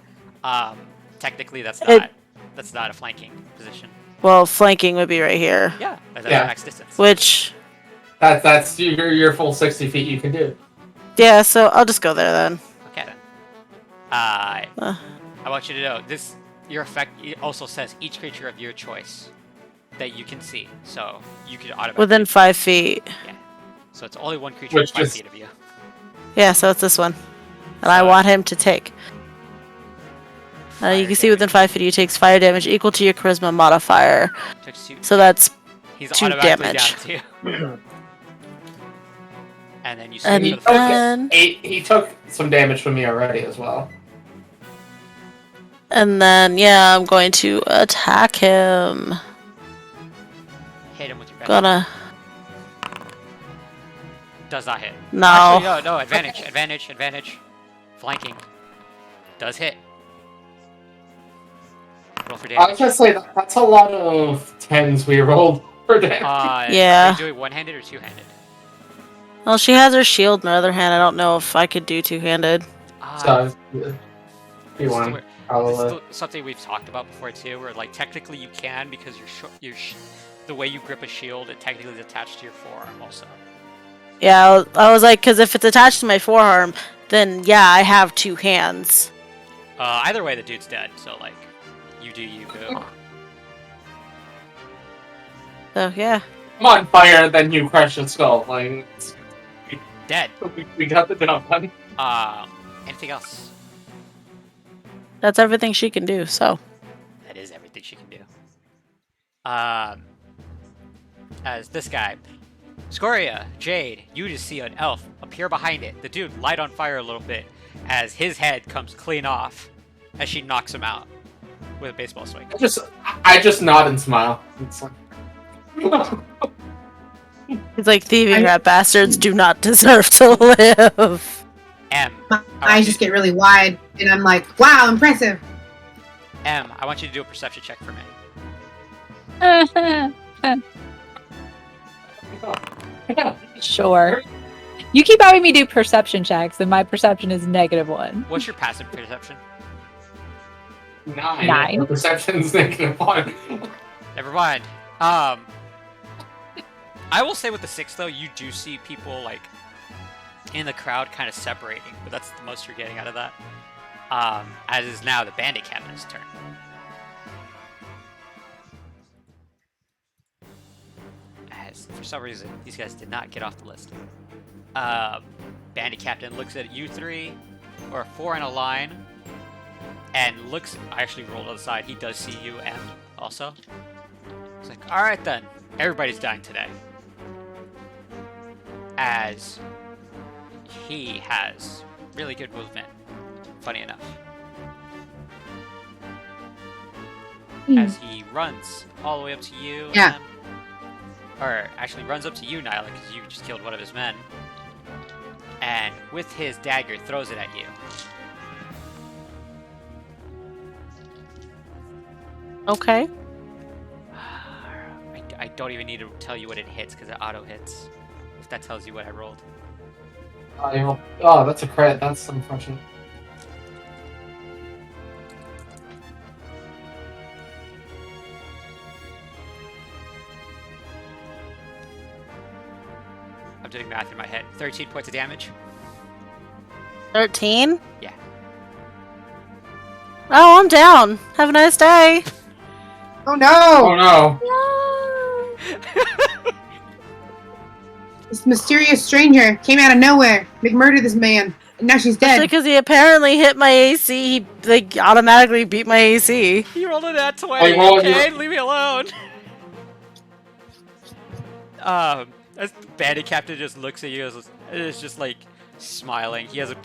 Technically, that's not a flanking position. Well, flanking would be right here. Yeah, that's max distance. Which. That's your full 60 feet you can do. Yeah, so I'll just go there then. Okay then. I want you to know your effect also says each creature of your choice that you can see. So you could automatically within 5 feet. Yeah. So it's only one creature within 5 feet of you. Yeah, so it's this one. And I want him to take. You can see within 5 feet he takes fire damage equal to your charisma modifier. So that's He's 2 damage. damage. Down to and then you see he took some damage from me already as well. And then yeah, I'm going to attack him. Hit him with your best. Gonna. Does not hit. No. Actually, no. Advantage. Flanking. Does hit. Roll for damage. I was gonna say that's a lot of 10s we rolled for damage. Yeah. Are you doing one-handed or two-handed? Well, she has her shield in her other hand. I don't know if I could do two-handed. So, this is something we've talked about before too, where like technically you can because the way you grip a shield, it technically is attached to your forearm also. Yeah, I was like, because if it's attached to my forearm, then yeah, I have 2 hands. Either way, the dude's dead. So like, you do you, boo. So yeah. I'm on fire, then you crush his skull. Like dead. We got the job done. Anything else? That's everything she can do. So. That is everything she can do. As this guy. Scoria, Jade, you just see an elf appear behind it. The dude light on fire a little bit as his head comes clean off as she knocks him out with a baseball swing. I just nod and smile. It's like... He's like, thieving rat bastards do not deserve to live. My eyes just get really wide and I'm like, wow, impressive. I want you to do a perception check for me. Sure. You keep having me do perception checks, and my perception is -1. What's your passive perception? 9. Your perception's -1. Never mind. I will say with the 6 though, you do see people like in the crowd kind of separating, but that's the most you're getting out of that. As is now the bandit captain's turn. As for some reason, these guys did not get off the list. Bandit captain looks at you 3, or 4 in a line, and looks. I actually rolled on the side. He does see you, and also, he's like, "All right then, everybody's dying today." As he has really good movement, funny enough. as he runs all the way up to you. Yeah. Or actually runs up to you, Nyla, because you just killed one of his men. And with his dagger, throws it at you. Okay. I don't even need to tell you what it hits because it auto hits. If that tells you what I rolled. Oh, that's a crit. That's unfortunate. I'm doing math in my head. 13 points of damage. 13? Yeah. Oh, I'm down. Have a nice day. Oh no! Oh no! This mysterious stranger came out of nowhere, McMurdered this man, and now she's dead. Because he apparently hit my AC. He like automatically beat my AC. You rolled a nat 20. Okay, leave me alone. As the bandit captain just looks at you, is just like smiling. He has a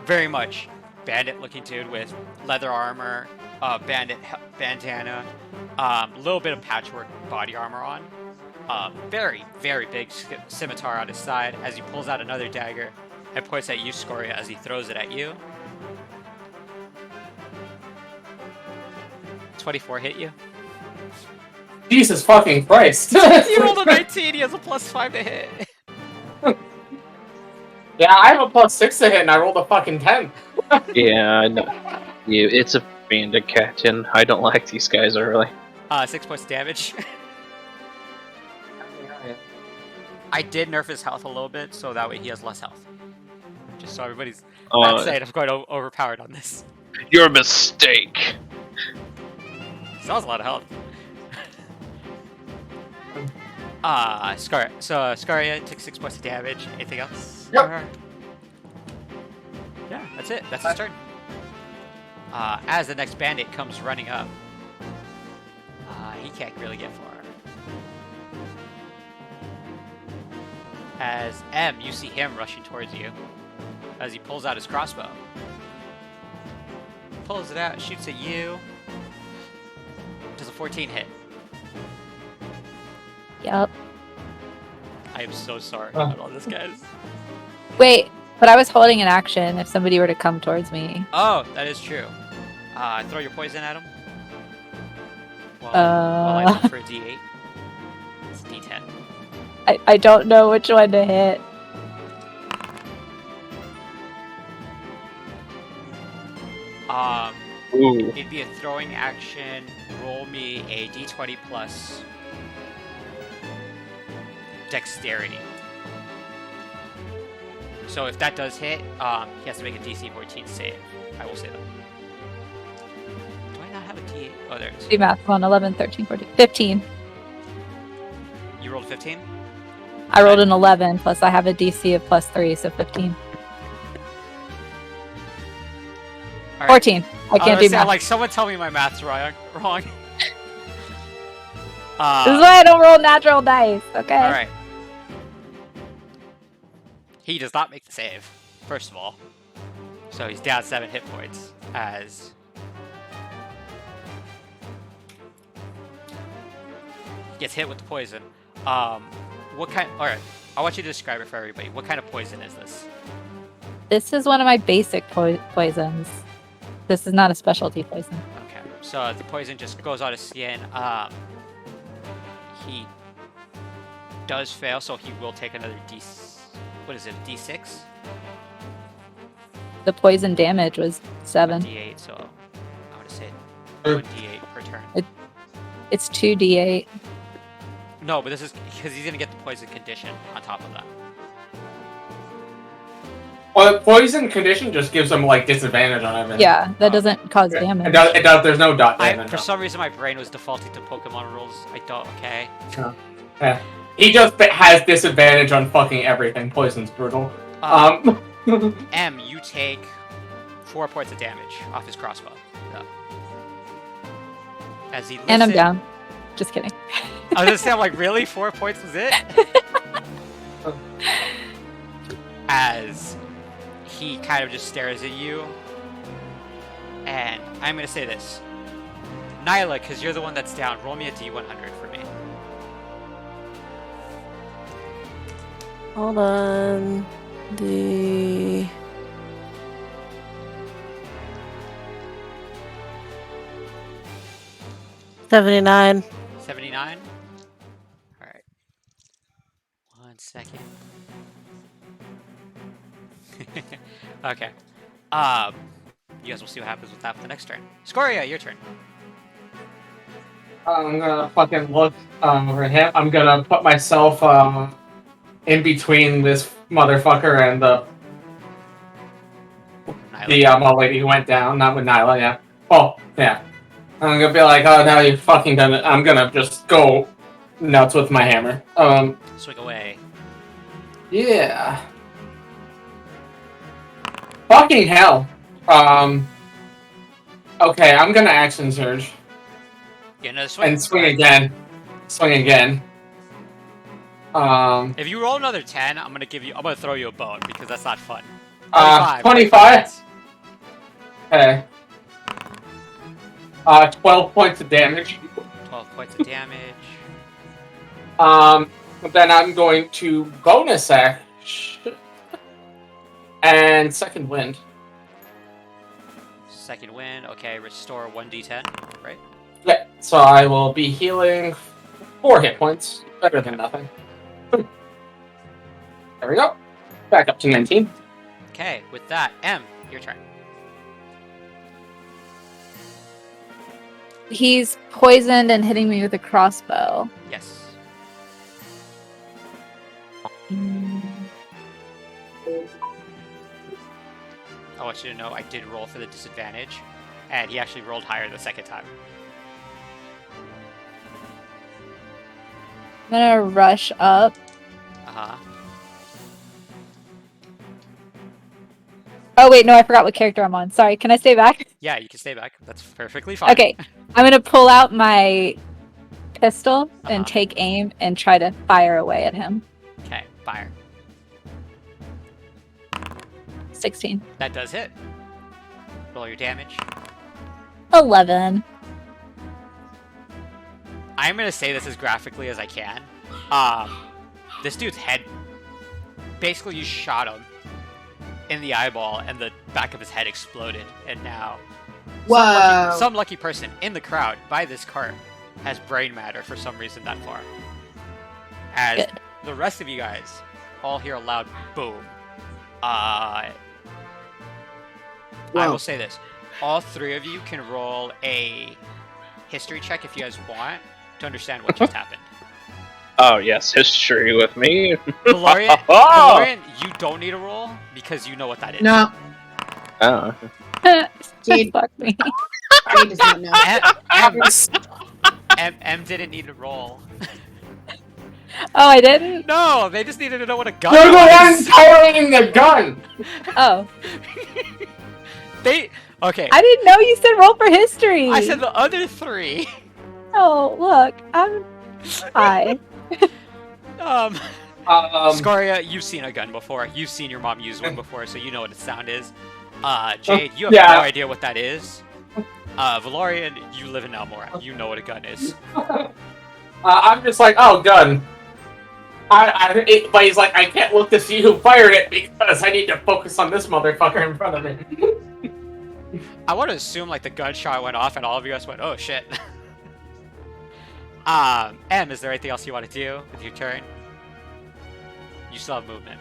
very much bandit-looking dude with leather armor, bandit bandana, little bit of patchwork body armor on. Very, very big scimitar on his side as he pulls out another dagger and points at you, Scoria, as he throws it at you. 24 hit you. Jesus fucking Christ! You rolled a 19, he has a +5 to hit. Yeah, I have a +6 to hit and I rolled a fucking 10. Yeah, I know. Yeah, it's a bandit captain. I don't like these guys early. 6 points of damage. I did nerf his health a little bit, so that way he has less health. Just so everybody's not saying I'm going overpowered on this. Your mistake. That was a lot of health. Scaria took 6 points of damage. Anything else? Yep. Yeah, that's it. That's his turn. As the next bandit comes running up, he can't really get far. As M, you see him rushing towards you as he pulls out his crossbow. Pulls it out, shoots at you. Does a 14 hit? Yep. I am so sorry about all this, guys. Wait, but I was holding an action if somebody were to come towards me. Oh, that is true. Throw your poison at him. While I look for a D8. It's a D10. I don't know which one to hit. Ooh. It'd be a throwing action. Roll me a D20 plus dexterity. So if that does hit, he has to make a DC 14 save. I will say that. Do I not have a D8? Oh, there it is. Do math. 1, 11, 13, 14, 15. You rolled 15? I rolled an 11, plus I have a DC of +3, so 15. All right. 14. I can't do math. Like, someone tell me my math's wrong. This is why I don't roll natural dice, okay? Alright. He does not make the save, first of all. So he's down 7 hit points as he gets hit with the poison. What kind? Alright, I want you to describe it for everybody. What kind of poison is this? This is one of my basic poisons. This is not a specialty poison. Okay, so the poison just goes on his skin. He does fail, so he will take another D6? The poison damage was 7. D8, so I would say 1d8 per turn. It's 2d8. No, but this is because he's gonna get the poison condition on top of that. Well, poison condition just gives them like disadvantage on everything. Yeah, that doesn't cause damage. It does. There's no dot damage. For some reason, my brain was defaulting to Pokemon rules. I don't. Okay. Yeah. He just has disadvantage on fucking everything. Poison's brutal. M, you take 4 points of damage off his crossbow. As he lifts And I'm it, down. Just kidding. I was gonna say, I'm like, really? 4 points was it? As he kind of just stares at you, and I'm gonna say this: Nyla, because you're the one that's down, roll me a D100 for me. Hold on. The 79. 79? Alright. 1 second. Okay. You guys will see what happens with that for the next turn. Scoria, your turn. I'm gonna fucking look over him. I'm gonna put myself in between this motherfucker and the old lady who went down. Not with Nyla, yeah. Oh, yeah. I'm gonna be like, oh, now you fucking done it. I'm gonna just go nuts with my hammer. Swing away. Yeah. Fucking hell. Okay, I'm gonna action surge. Get another swing. And swing again. Swing again. If you roll another 10, I'm gonna throw you a bone because that's not fun. 25. Okay. 12 points of damage. 12 points of damage. Then I'm going to bonus action and second wind. Second wind. Okay, restore 1d10, right? Yeah. So I will be healing 4 hit points. Better than nothing. There we go. Back up to 19. Okay, with that, M, your turn. He's poisoned and hitting me with a crossbow. Yes. I want you to know I did roll for the disadvantage, and he actually rolled higher the second time. I'm gonna rush up. Uh-huh. Oh wait, no, I forgot what character I'm on. Sorry, can I stay back? Yeah, you can stay back. That's perfectly fine. Okay, I'm gonna pull out my pistol and take aim and try to fire away at him. Okay, fire. 16. That does hit. Roll your damage. 11. I'm gonna say this as graphically as I can. This dude's head, basically you shot him in the eyeball and the back of his head exploded, and now some lucky person in the crowd by this cart has brain matter for some reason that far. As Good. The rest of you guys all hear a loud boom. I will say this. All 3 of you can roll a history check if you guys want to understand what just happened. Oh, yes, history with me. Valorian, you don't need a roll because you know what that is. No. Oh. Jade. Fuck me. Jade does not know. M didn't need a roll. Oh, I didn't? No, they just needed to know what a gun You're was. the one firing the gun! Oh. Okay. I didn't know you said roll for history. I said the other 3. Oh, look. I'm... Hi. Scoria, you've seen a gun before. You've seen your mom use one before, so you know what its sound is. Jade, you have no idea what that is. Valorian, you live in Elmora. You know what a gun is. I'm just like, oh, gun. But he's like, I can't look to see who fired it because I need to focus on this motherfucker in front of me. I want to assume like the gunshot went off and all of you guys went, oh shit. M, is there anything else you want to do with your turn? You still have movement.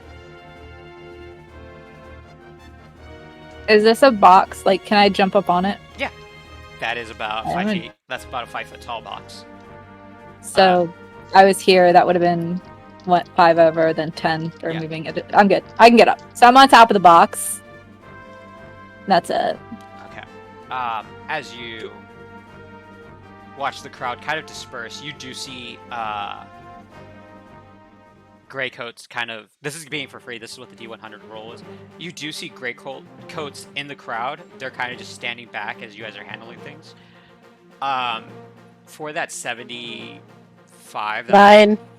Is this a box? Like, can I jump up on it? Yeah. That is about 5 feet. That's about a 5 foot tall box. So, I was here. That would have been, what, 5 over, then 10 for moving it. I'm good. I can get up. So, I'm on top of the box. That's it. Okay. As you watch the crowd kind of disperse, you do see gray coats kind of... This is being for free. This is what the D100 roll is. You do see gray coats in the crowd. They're kind of just standing back as you guys are handling things. For that 75...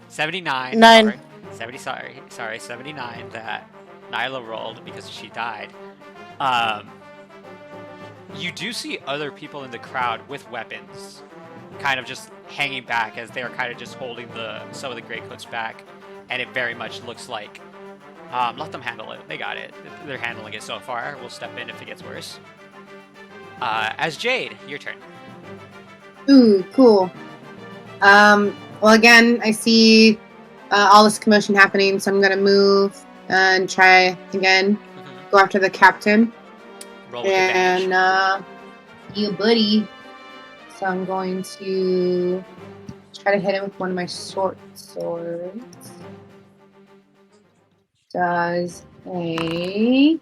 79. 9. 79 that Nyla rolled because she died. You do see other people in the crowd with weapons, kind of just hanging back as they are kind of just holding some of the Greycoats back, and it very much looks like, let them handle it. They got it. They're handling it so far. We'll step in if it gets worse. As Jade, your turn. Ooh, cool. Well, again, I see all this commotion happening, so I'm gonna move and try again. Go after the captain. Roll with advantage. And you buddy. So I'm going to try to hit him with one of my short swords. Does a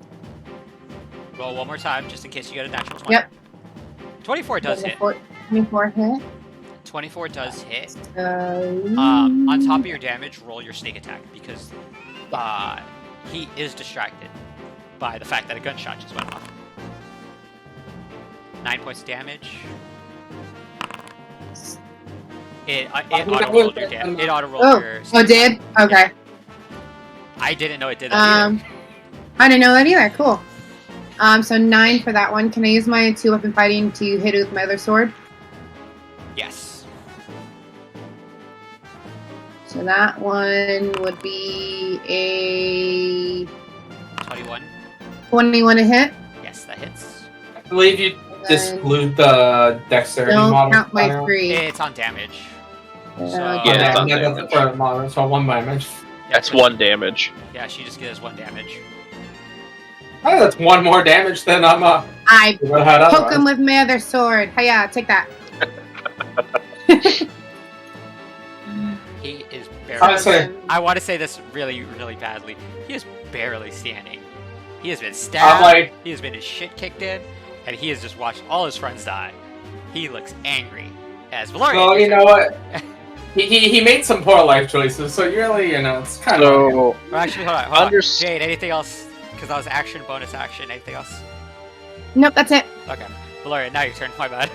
Roll one more time, just in case you get a natural 20. Yep. 24 does hit. 24 hit. 24 does hit. So... On top of your damage, roll your sneak attack, because he is distracted by the fact that a gunshot just went off. 9 points of damage. It auto-rolled your damage. It auto-rolled your... Oh, it did? Okay. I didn't know it did that either. I didn't know that either. Cool. So 9 for that one. Can I use my 2-weapon fighting to hit it with my other sword? Yes. So that one would be a 21. 21 to hit. Yes, that hits. I believe you just blew the dexterity Don't model. count my 3. It's on damage. So, Yeah, it's on that's damage. the model, so 1 damage. That's 1 damage. Yeah, she just gives 1 damage. Oh, that's 1 more damage than I'm I would have had poke otherwise. him with my other sword. Hiya, take that. He is Honestly, barely... I want to say this really, really badly. He is barely standing. He has been stabbed, I'm like, he has been his shit kicked in, and he has just watched all his friends die. He looks angry. As Valorian... well, you know what? He made some poor life choices, so you really, it's kind of... So, Well, actually, hold on. Jade, anything else? Because that was action, bonus action, anything else? Nope, that's it. Okay. Valorian, now your turn. My bad.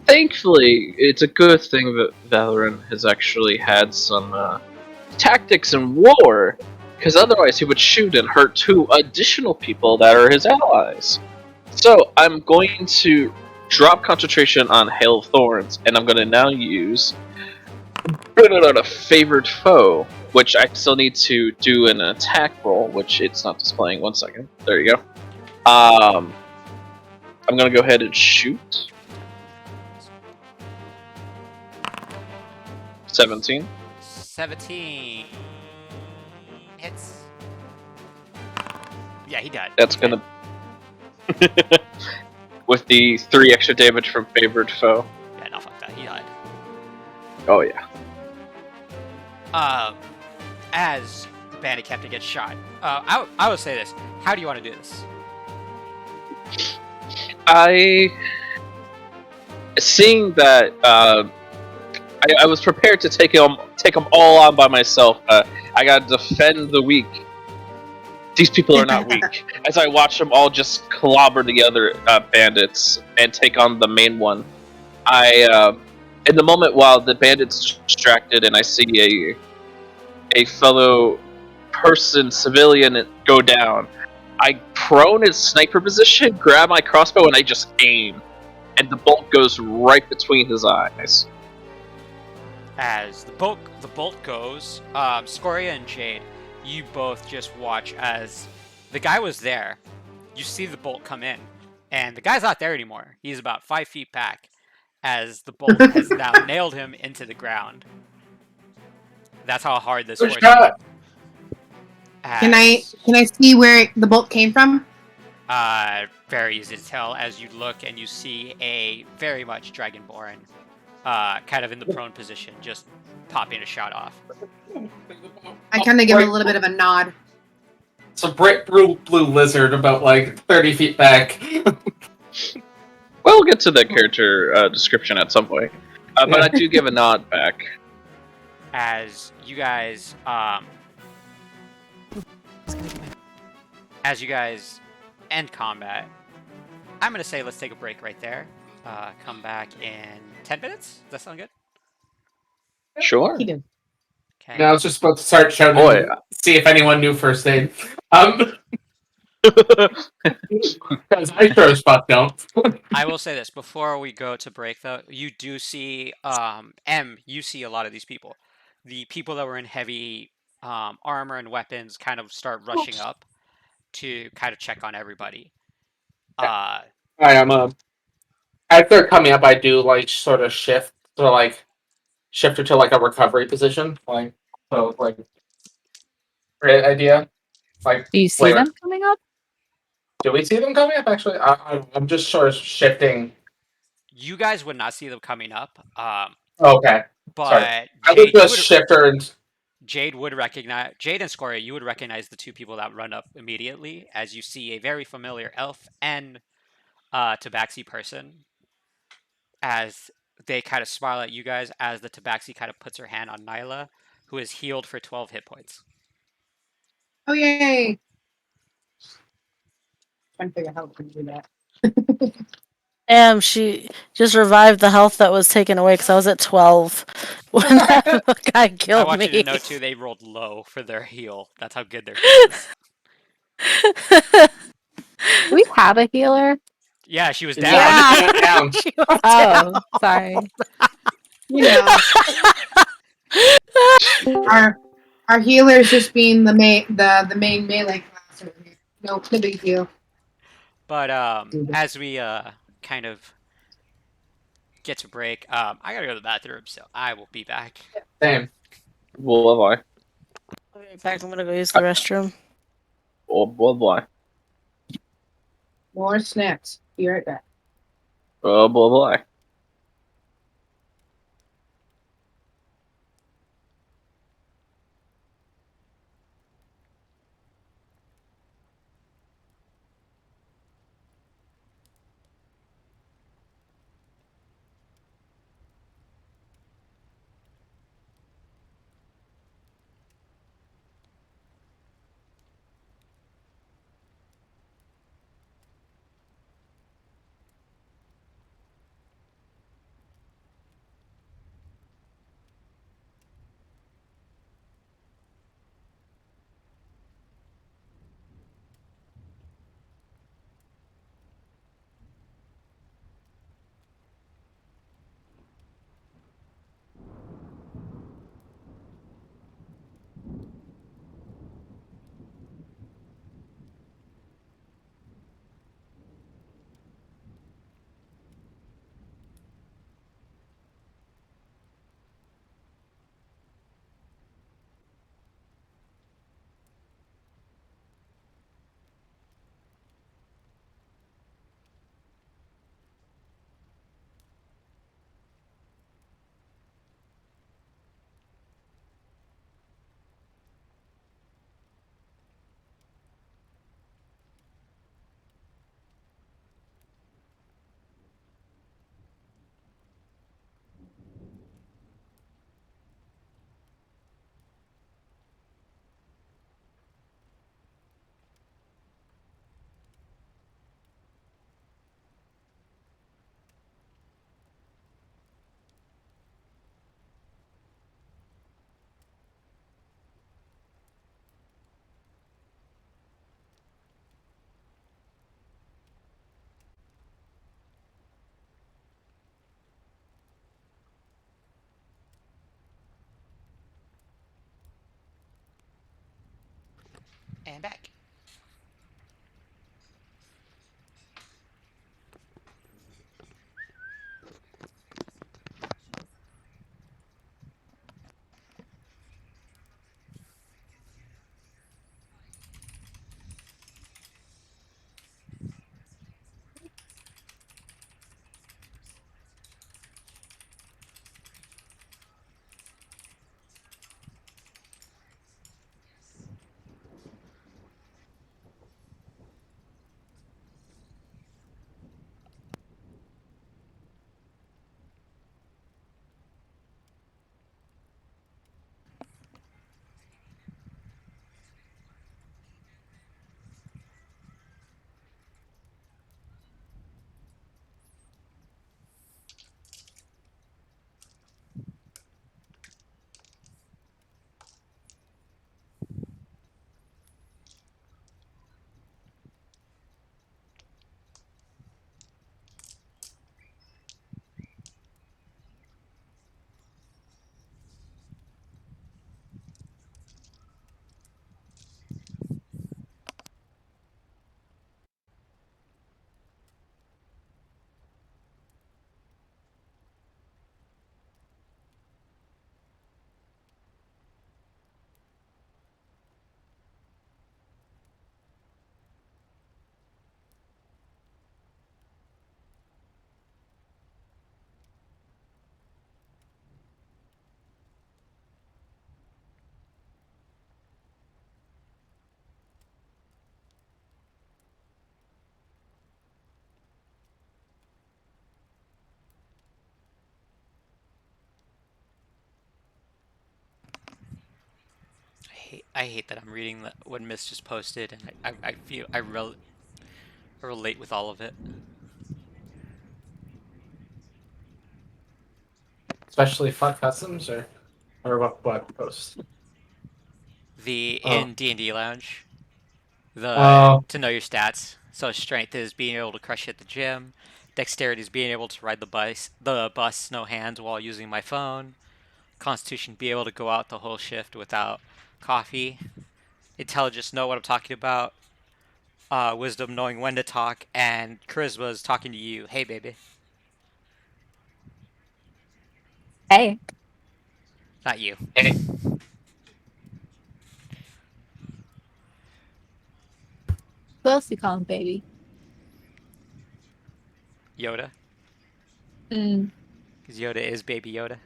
Thankfully, it's a good thing that Valorant has actually had some tactics in war, because otherwise he would shoot and hurt 2 additional people that are his allies. So I'm going to drop concentration on Hail of Thorns, and I'm going to now use Put It on a Favored Foe, which I still need to do an attack roll, which it's not displaying. 1 second. There you go. I'm going to go ahead and shoot. 17. 17 hits. Yeah, he died. That's gonna... With the 3 extra damage from Favored Foe. Yeah, no, fuck that. He died. Oh yeah. As the bandit captain gets shot, I would say this. How do you want to do this? Seeing that I was prepared to take them all on by myself. I gotta defend the weak. These people are not weak. As I watch them all just clobber the other bandits and take on the main one, in the moment while the bandit's distracted and I see a fellow person, civilian, go down, I prone in sniper position, grab my crossbow, and I just aim. And the bolt goes right between his eyes. As the bolt goes, Scoria and Jade, you both just watch as the guy was there. You see the bolt come in, and the guy's not there anymore. He's about 5 feet back, as the bolt has now nailed him into the ground. That's how hard this was. Can I see where the bolt came from? Very easy to tell as you look and you see a very much Dragonborn, kind of in the prone position, just popping a shot off. I kind of give it a little bit of a nod. It's a bright blue lizard about like 30 feet back. Well, we'll get to the character description at some point. But I do give a nod back. As you guys, end combat, I'm gonna say let's take a break right there. Come back in 10 minutes. Does that sound good? Sure. He did. Okay. Yeah, I was just about to start shouting. Boy. See if anyone knew first aid. Because I sure as fuck don't. I will say this before we go to break, though. You do see, you see a lot of these people. The people that were in heavy armor and weapons kind of start rushing up to kind of check on everybody. I am as they're coming up, I do like sort of shift to like shift it to like a recovery position, like so like great idea. Like Do you see wait, them coming up? do we see them coming up? Actually, I'm just sort of shifting. You guys would not see them coming up, Okay, sorry. but I would just shift her and Jade would recognize Jade and Scoria. You would recognize the two people that run up immediately as you see a very familiar elf and Tabaxi person as they kind of smile at you guys as the Tabaxi kind of puts her hand on Nyla, who is healed for 12 hit points. Oh, yay. Trying to figure out how we can do that. Damn, she just revived the health that was taken away because I was at 12 when that guy I killed want me. you to know too, they rolled low for their heal. That's how good their heal is. Do we have a healer? Yeah, she was down. Yeah. down. She was Oh, sorry. You know, our healers just being the main melee class. No big deal. But as we kind of get to break, I gotta go to the bathroom, so I will be back. Same. Blah blah. I'll be right back. I'm gonna go use the restroom. Oh, blah blah. More snacks. Be right back. Oh, blah blah. And back. I hate that I'm reading what Miss just posted, and I feel I relate with all of it. Especially fuck customs or what post? The Oh. in D&D lounge, Oh. to know your stats. So strength is being able to crush at the gym. Dexterity is being able to ride the bus no hands while using my phone. Constitution, be able to go out the whole shift without coffee. Intelligence, know what I'm talking about. Wisdom, knowing when to talk, and charisma is talking to you. Hey, baby. Hey, Not you. Hey. who else you calling baby? Yoda, Mm. because Yoda is Baby Yoda.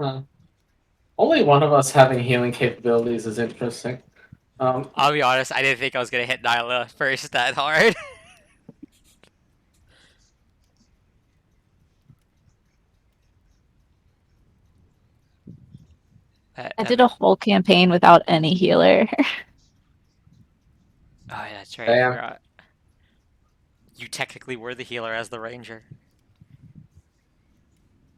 Huh. Only one of us having healing capabilities is interesting. I'll be honest, I didn't think I was gonna hit Nyla first that hard. I did a whole campaign without any healer. Oh, yeah, that's right. I Damn. forgot. You technically were the healer as the ranger.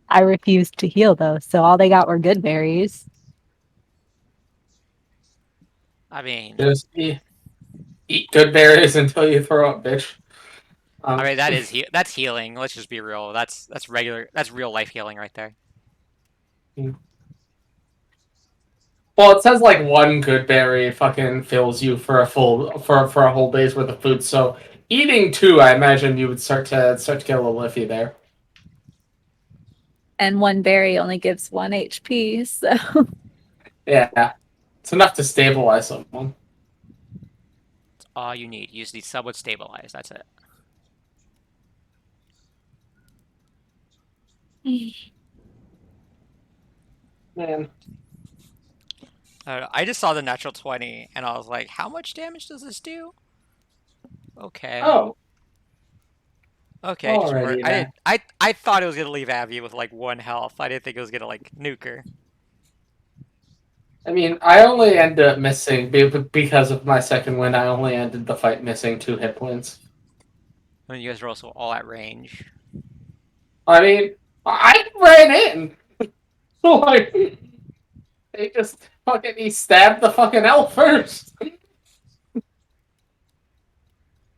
I refused to heal though, so all they got were good berries. I mean, Just eat good berries until you throw up, bitch. that's healing. Let's just be real. That's regular. That's real life healing right there. Well, it says like one good berry fucking fills you for a whole day's worth of food. So eating two, I imagine you would start to get a little iffy there. And one berry only gives 1 HP, so Yeah, it's enough to stabilize someone. That's all you need. You just need someone stabilized. That's it. Man, I don't know. I just saw the natural 20, and I was like, how much damage does this do? Okay. oh, Okay, just work. already then. I thought it was gonna leave Abby with like 1 health. I didn't think it was gonna like nuke her. I mean, I only ended up missing because of my second win. I only ended the fight missing 2 hit points. I mean, you guys are also all at range. I mean, I ran in. Like, they just he stabbed the fucking elf first,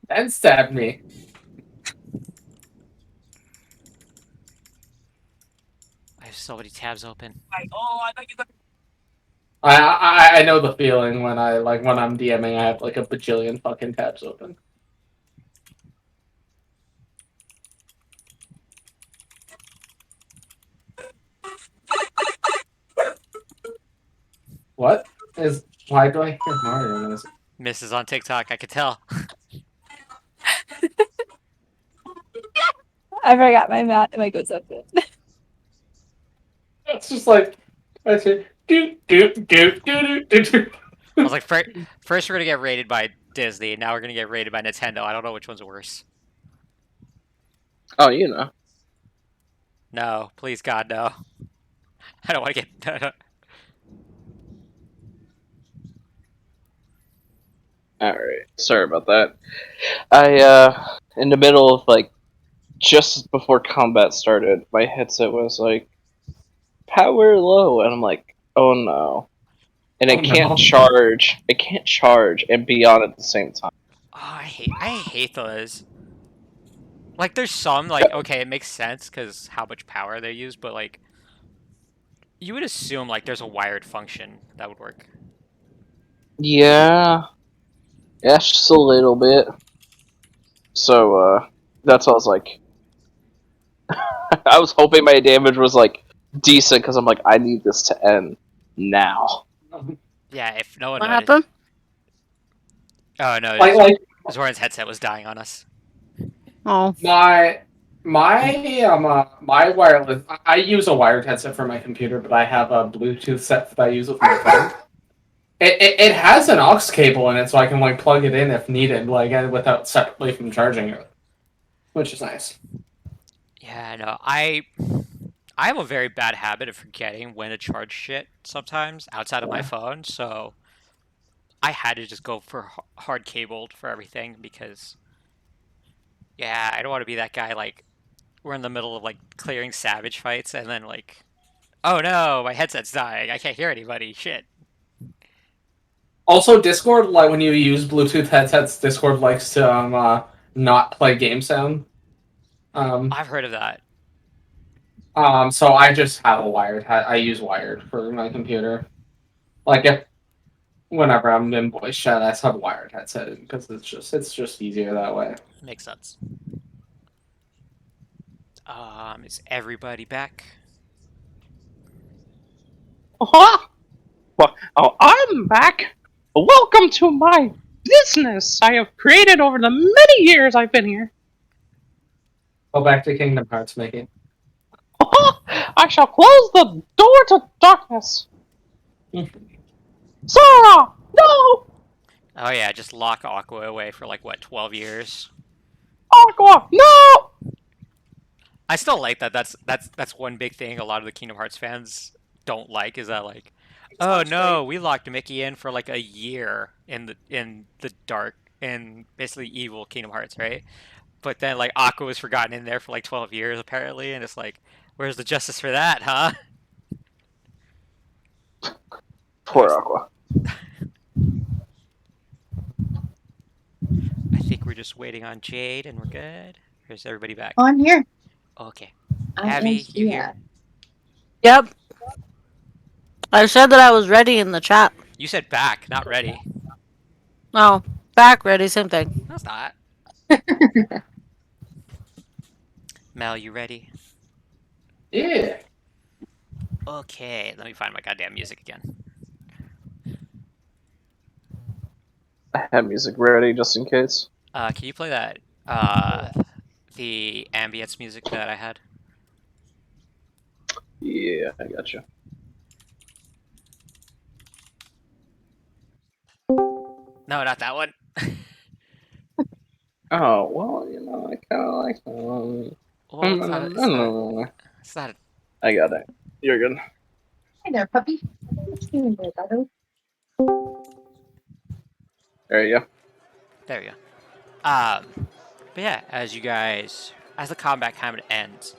then stabbed me. I have so many tabs open. I know the feeling when when I'm DMing, I have like a bajillion fucking tabs open. What is? Why do I hear Mario music? Miss is on TikTok. I could tell. I forgot my mic was open. It's just like I say, do do do do do do. I was like, first we're gonna get raided by Disney, and now we're gonna get raided by Nintendo. I don't know which one's worse. Oh, you know. No, please God, no. I don't want to get. Alright, sorry about that. In the middle of, like, just before combat started, my headset was like, power low, and I'm like, oh no. And Oh, no. it can't charge and be on at the same time. Oh, I hate those. Like, there's some like, okay, it makes sense because how much power they use, but like, you would assume like there's a wired function that would work. Yeah. Yeah, just a little bit. So, that's what I was like. I was hoping my damage was, like, decent, because I'm like, I need this to end now. Yeah, if no one What noticed. happened? Oh no, Like Zoran's headset was dying on us. Oh, my My wireless. I use a wired headset for my computer, but I have a Bluetooth set that I use with my phone. It has an aux cable in it, so I can like plug it in if needed, like without separately from charging it, which is nice. Yeah, no, I have a very bad habit of forgetting when to charge shit sometimes outside of my phone, so I had to just go for hard cabled for everything because yeah, I don't want to be that guy like we're in the middle of like clearing savage fights and then like oh no, my headset's dying. I can't hear anybody. Shit. Also, Discord, like when you use Bluetooth headsets, Discord likes to not play game sound. I've heard of that. So I just have a wired. I use wired for my computer. Like if whenever I'm in voice chat, I just have a wired headset because it's just easier that way. Makes sense. Is everybody back? Well, I'm back. Welcome to my business I have created over the many years I've been here. Go back to Kingdom Hearts making. I shall close the door to darkness. Sora, no! Oh yeah, just lock Aqua away for like what, 12 years? Aqua, no! I still like that. That's one big thing a lot of the Kingdom Hearts fans don't like is that like, oh no, we locked Mickey in for like a year in the dark and basically evil Kingdom Hearts, right? But then like Aqua was forgotten in there for like 12 years apparently, and it's like, where's the justice for that, huh? Poor Aqua. I think we're just waiting on Jade and we're good. Or is everybody back? Oh, I'm here. Okay. I Abby, am you here? Yep. I said that I was ready in the chat. You said back, not ready. No, back ready, same thing. No, it's not. Mel, you ready? Yeah. Okay, let me find my goddamn music again. I have music ready just in case. Can you play that? The ambience music that I had? Yeah, I gotcha. No, not that one. Oh, well, I kind of like Well, it's not. I got it. You're good. Hi there, puppy. What you doing there, Bubba? There you go. There we go. But yeah, as the combat kind of ends,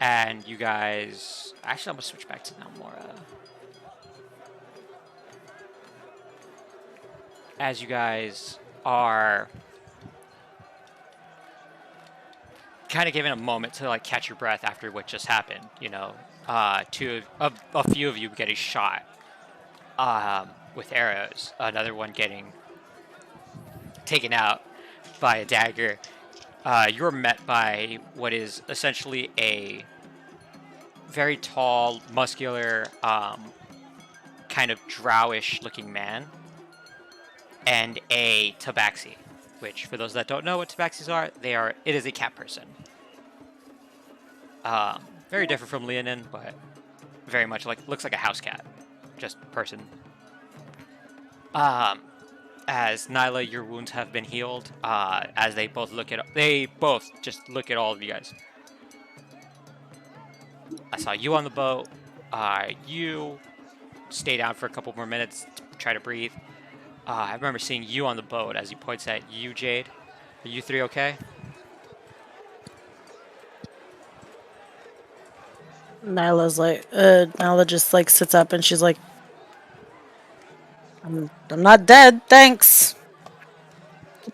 and you guys, actually, I'm gonna switch back to Namora. As you guys are kind of given a moment to like catch your breath after what just happened, a few of you getting shot with arrows, another one getting taken out by a dagger. You're met by what is essentially a very tall, muscular, kind of drowish looking man, and a tabaxi, which for those that don't know what tabaxis are, it is a cat person. Very different from Leonin, but very much looks like a house cat, just person. As Nyla, your wounds have been healed. As they both just look at all of you guys. I saw you on the boat. You stay down for a couple more minutes to try to breathe. I remember seeing you on the boat as he points at you, Jade. Are you three okay? Nyla just like sits up and she's like, I'm not dead, thanks.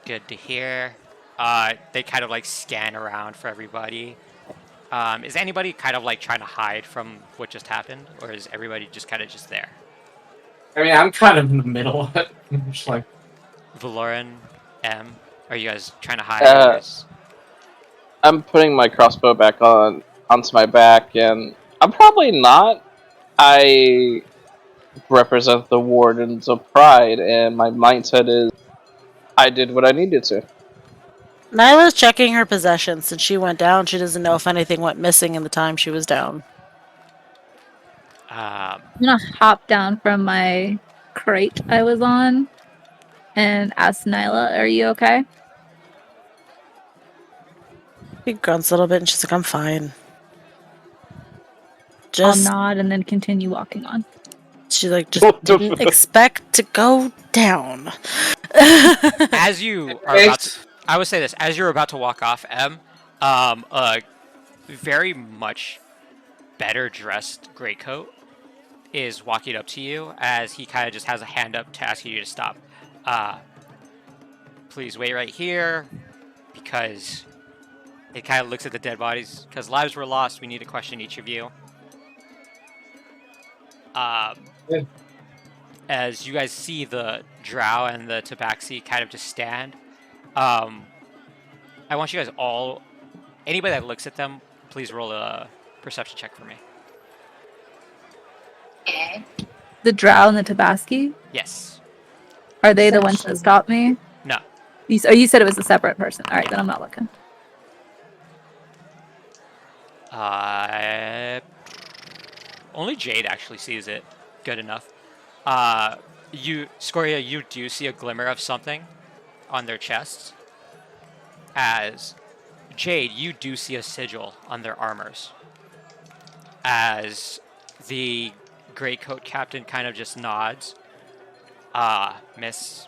Good to hear. They kind of like scan around for everybody. Is anybody kind of like trying to hide from what just happened, or is everybody just kind of just there? I mean, I'm kind of in the middle of it. I'm just like Valoran, M, are you guys trying to hide? I'm putting my crossbow back onto my back, and I'm probably not. I represent the Wardens of Pride, and my mindset is I did what I needed to. Nyla's checking her possessions. Since she went down, she doesn't know if anything went missing in the time she was down. I'm gonna hop down from my crate I was on and ask Nyla, "Are you okay?" She grunts a little bit and she's like, I'm fine. I'll nod and then continue walking on. She just didn't expect to go down. As you are about to, I would say this, as you're about to walk off, a very much better dressed greatcoat is walking up to you as he kind of just has a hand up to ask you to stop. Please wait right here, because it kind of looks at the dead bodies. Because lives were lost, we need to question each of you. As you guys see the drow and the tabaxi kind of just stand, I want you guys all, anybody that looks at them, please roll a perception check for me. The drow and the tabaxi? Yes. Are they the ones that stopped me? No. You said it was a separate person. All right, then I'm not looking. Only Jade actually sees it good enough. Scoria, you do see a glimmer of something on their chests. As Jade, you do see a sigil on their armors. As the greatcoat captain kind of just nods. Miss,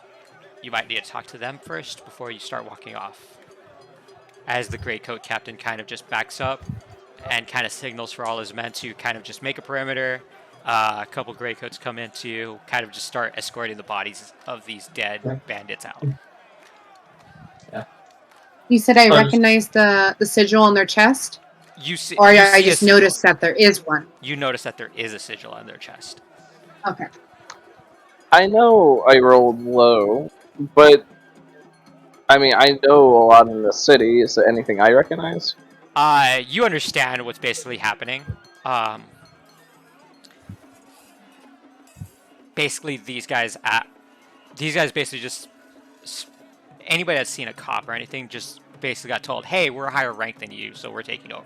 you might need to talk to them first before you start walking off. As the greatcoat captain kind of just backs up and kind of signals for all his men to kind of just make a perimeter. A couple greatcoats come in to kind of just start escorting the bodies of these dead bandits out. Yeah. You said I recognize the sigil on their chest? I just noticed that there is one. You notice that there is a sigil on their chest. Okay. I know I rolled low, but I mean, I know a lot in the city. Is there anything I recognize? You understand what's basically happening. Basically, these guys basically just, anybody that's seen a cop or anything just basically got told, hey, we're a higher rank than you, so we're taking over.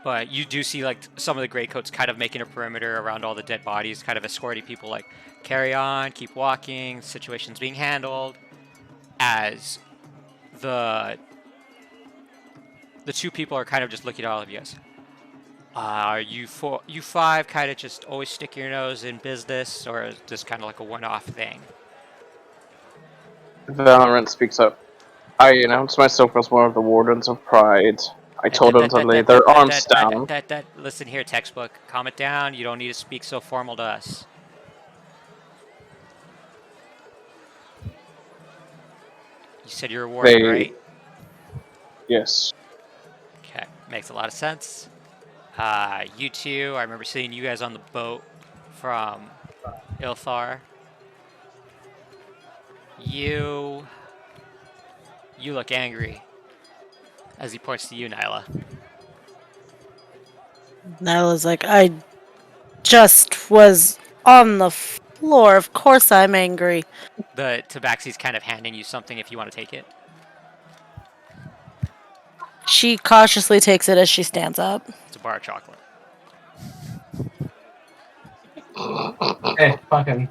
But you do see like some of the greatcoats kind of making a perimeter around all the dead bodies, kind of escorting people like, carry on, keep walking, situation's being handled. As the two people are kind of just looking at all of you guys. You five kind of just always stick your nose in business, or is this kind of like a one-off thing? Valorant speaks up. I announced myself as one of the Wardens of Pride. I told them to lay their arms down. Listen here, textbook. Calm it down. You don't need to speak so formal to us. You said you're a warden, right? Yes. Okay, makes a lot of sense. You two, I remember seeing you guys on the boat from Ilthar. You look angry. As he points to you, Nyla. Nyla's like, I just was on the floor. Of course I'm angry. The tabaxi's kind of handing you something if you want to take it. She cautiously takes it as she stands up. It's a bar of chocolate. Hey, fucking.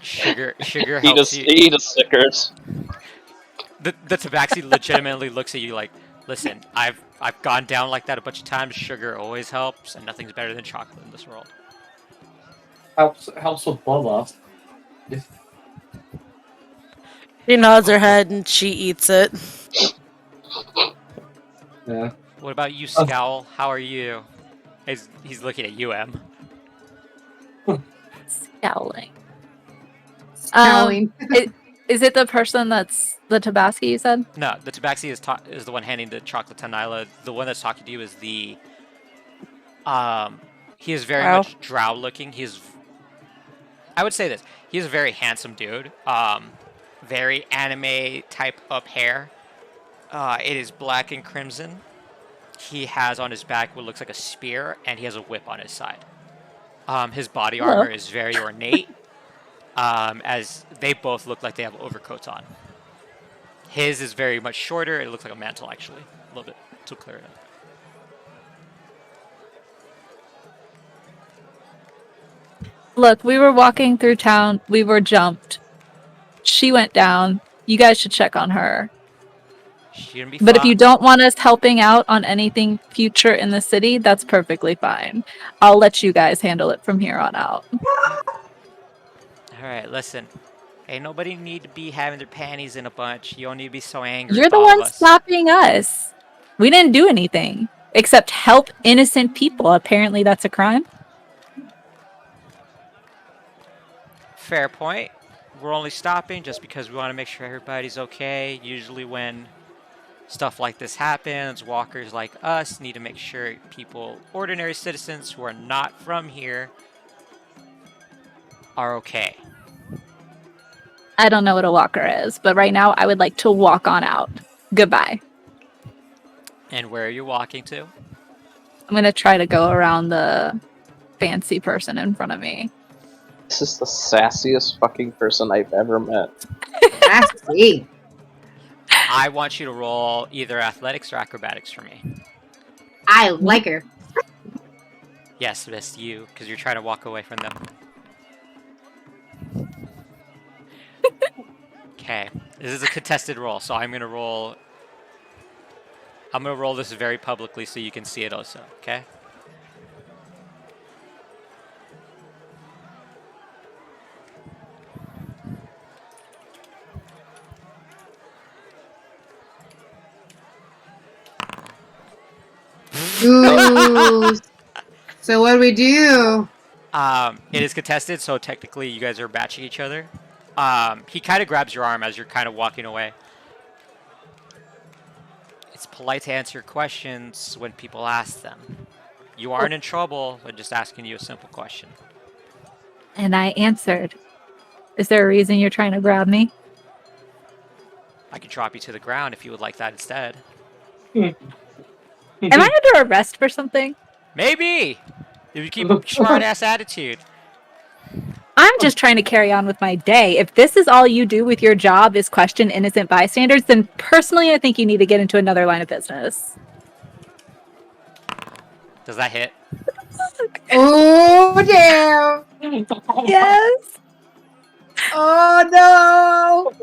Sugar helps you. Eat a Snickers. The tabaxi legitimately looks at you like, listen, I've gone down like that a bunch of times. Sugar always helps, and nothing's better than chocolate in this world. Helps with blood loss. She nods her head and she eats it. Yeah. What about you, Scowl? How are you? He's looking at you, Em. Scowling. Scowling. Is it the person that's the tabaxi you said? No, the tabaxi is the one handing the chocolate to Nyla. The one that's talking to you is the... he is very much drow looking. I would say this. He is a very handsome dude. Very anime type up hair. It is black and crimson. He has on his back what looks like a spear, and he has a whip on his side. His body armor is very ornate, as they both look like they have overcoats on. His is very much shorter. It looks like a mantle, actually. A little bit to clear it up. Look, we were walking through town. We were jumped. She went down. You guys should check on her. She gonna be But if fine. you don't want us helping out on anything future in the city, that's perfectly fine. I'll let you guys handle it from here on out. Alright, listen. Ain't nobody need to be having their panties in a bunch. You don't need to be so angry You're with the all of one us. stopping us. We didn't do anything except help innocent people. Apparently that's a crime. Fair point. We're only stopping just because we want to make sure everybody's okay. Usually when stuff like this happens, walkers like us need to make sure people, ordinary citizens who are not from here, are okay. I don't know what a walker is, but right now I would like to walk on out. Goodbye. And where are you walking to? I'm going to try to go around the fancy person in front of me. This is the sassiest fucking person I've ever met. Sassy. I want you to roll either athletics or acrobatics for me. I like her. Yes, Miss, you, because you're trying to walk away from them. Okay, this is a contested roll, so I'm gonna roll this very publicly so you can see it also, okay? Ooh. So what do we do? It is contested, so technically you guys are matching each other. He kind of grabs your arm as you're kind of walking away. It's polite to answer your questions when people ask them. You aren't in trouble. I'm just asking you a simple question. And I answered. Is there a reason you're trying to grab me? I can drop you to the ground if you would like that instead. Am I under arrest for something? Maybe! If you keep a smart-ass attitude. I'm just trying to carry on with my day. If this is all you do with your job is question innocent bystanders, then personally I think you need to get into another line of business. Does that hit? Oh damn! Yes. Oh no!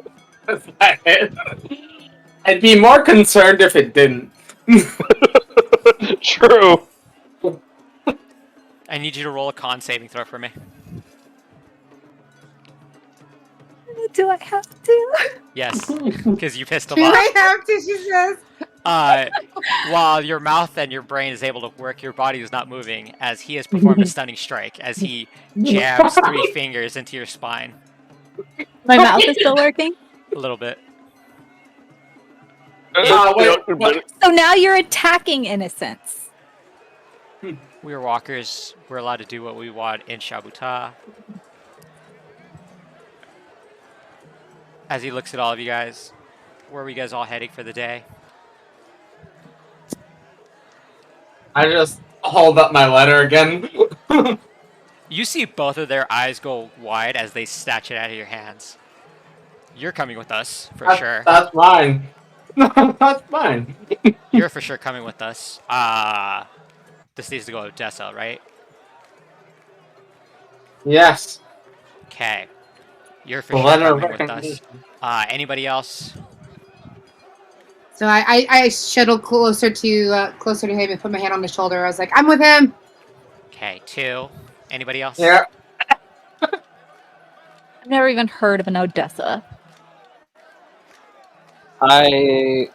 That's not it. I'd be more concerned if it didn't. True. I need you to roll a con saving throw for me. Do I have to? Yes, because you pissed him Do off. I have to? She says. While your mouth and your brain is able to work, your body is not moving as he has performed a stunning strike as he jabs 3 fingers into your spine. My mouth is still working? A little bit. Wait. So now you're attacking innocents. We are walkers. We're allowed to do what we want in Shabuta. As he looks at all of you guys, where are you guys all heading for the day? I just hold up my letter again. You see both of their eyes go wide as they snatch it out of your hands. You're coming with us, for sure. That's mine. That's mine. You're for sure coming with us. This needs to go to Odessa, right? Yes. Okay. You're for The sure letter of coming with us. recommendation. Anybody else? So I shuttled closer to him and put my hand on his shoulder. I was like, I'm with him. Okay, 2. Anybody else? Yeah. I've never even heard of an Odessa. I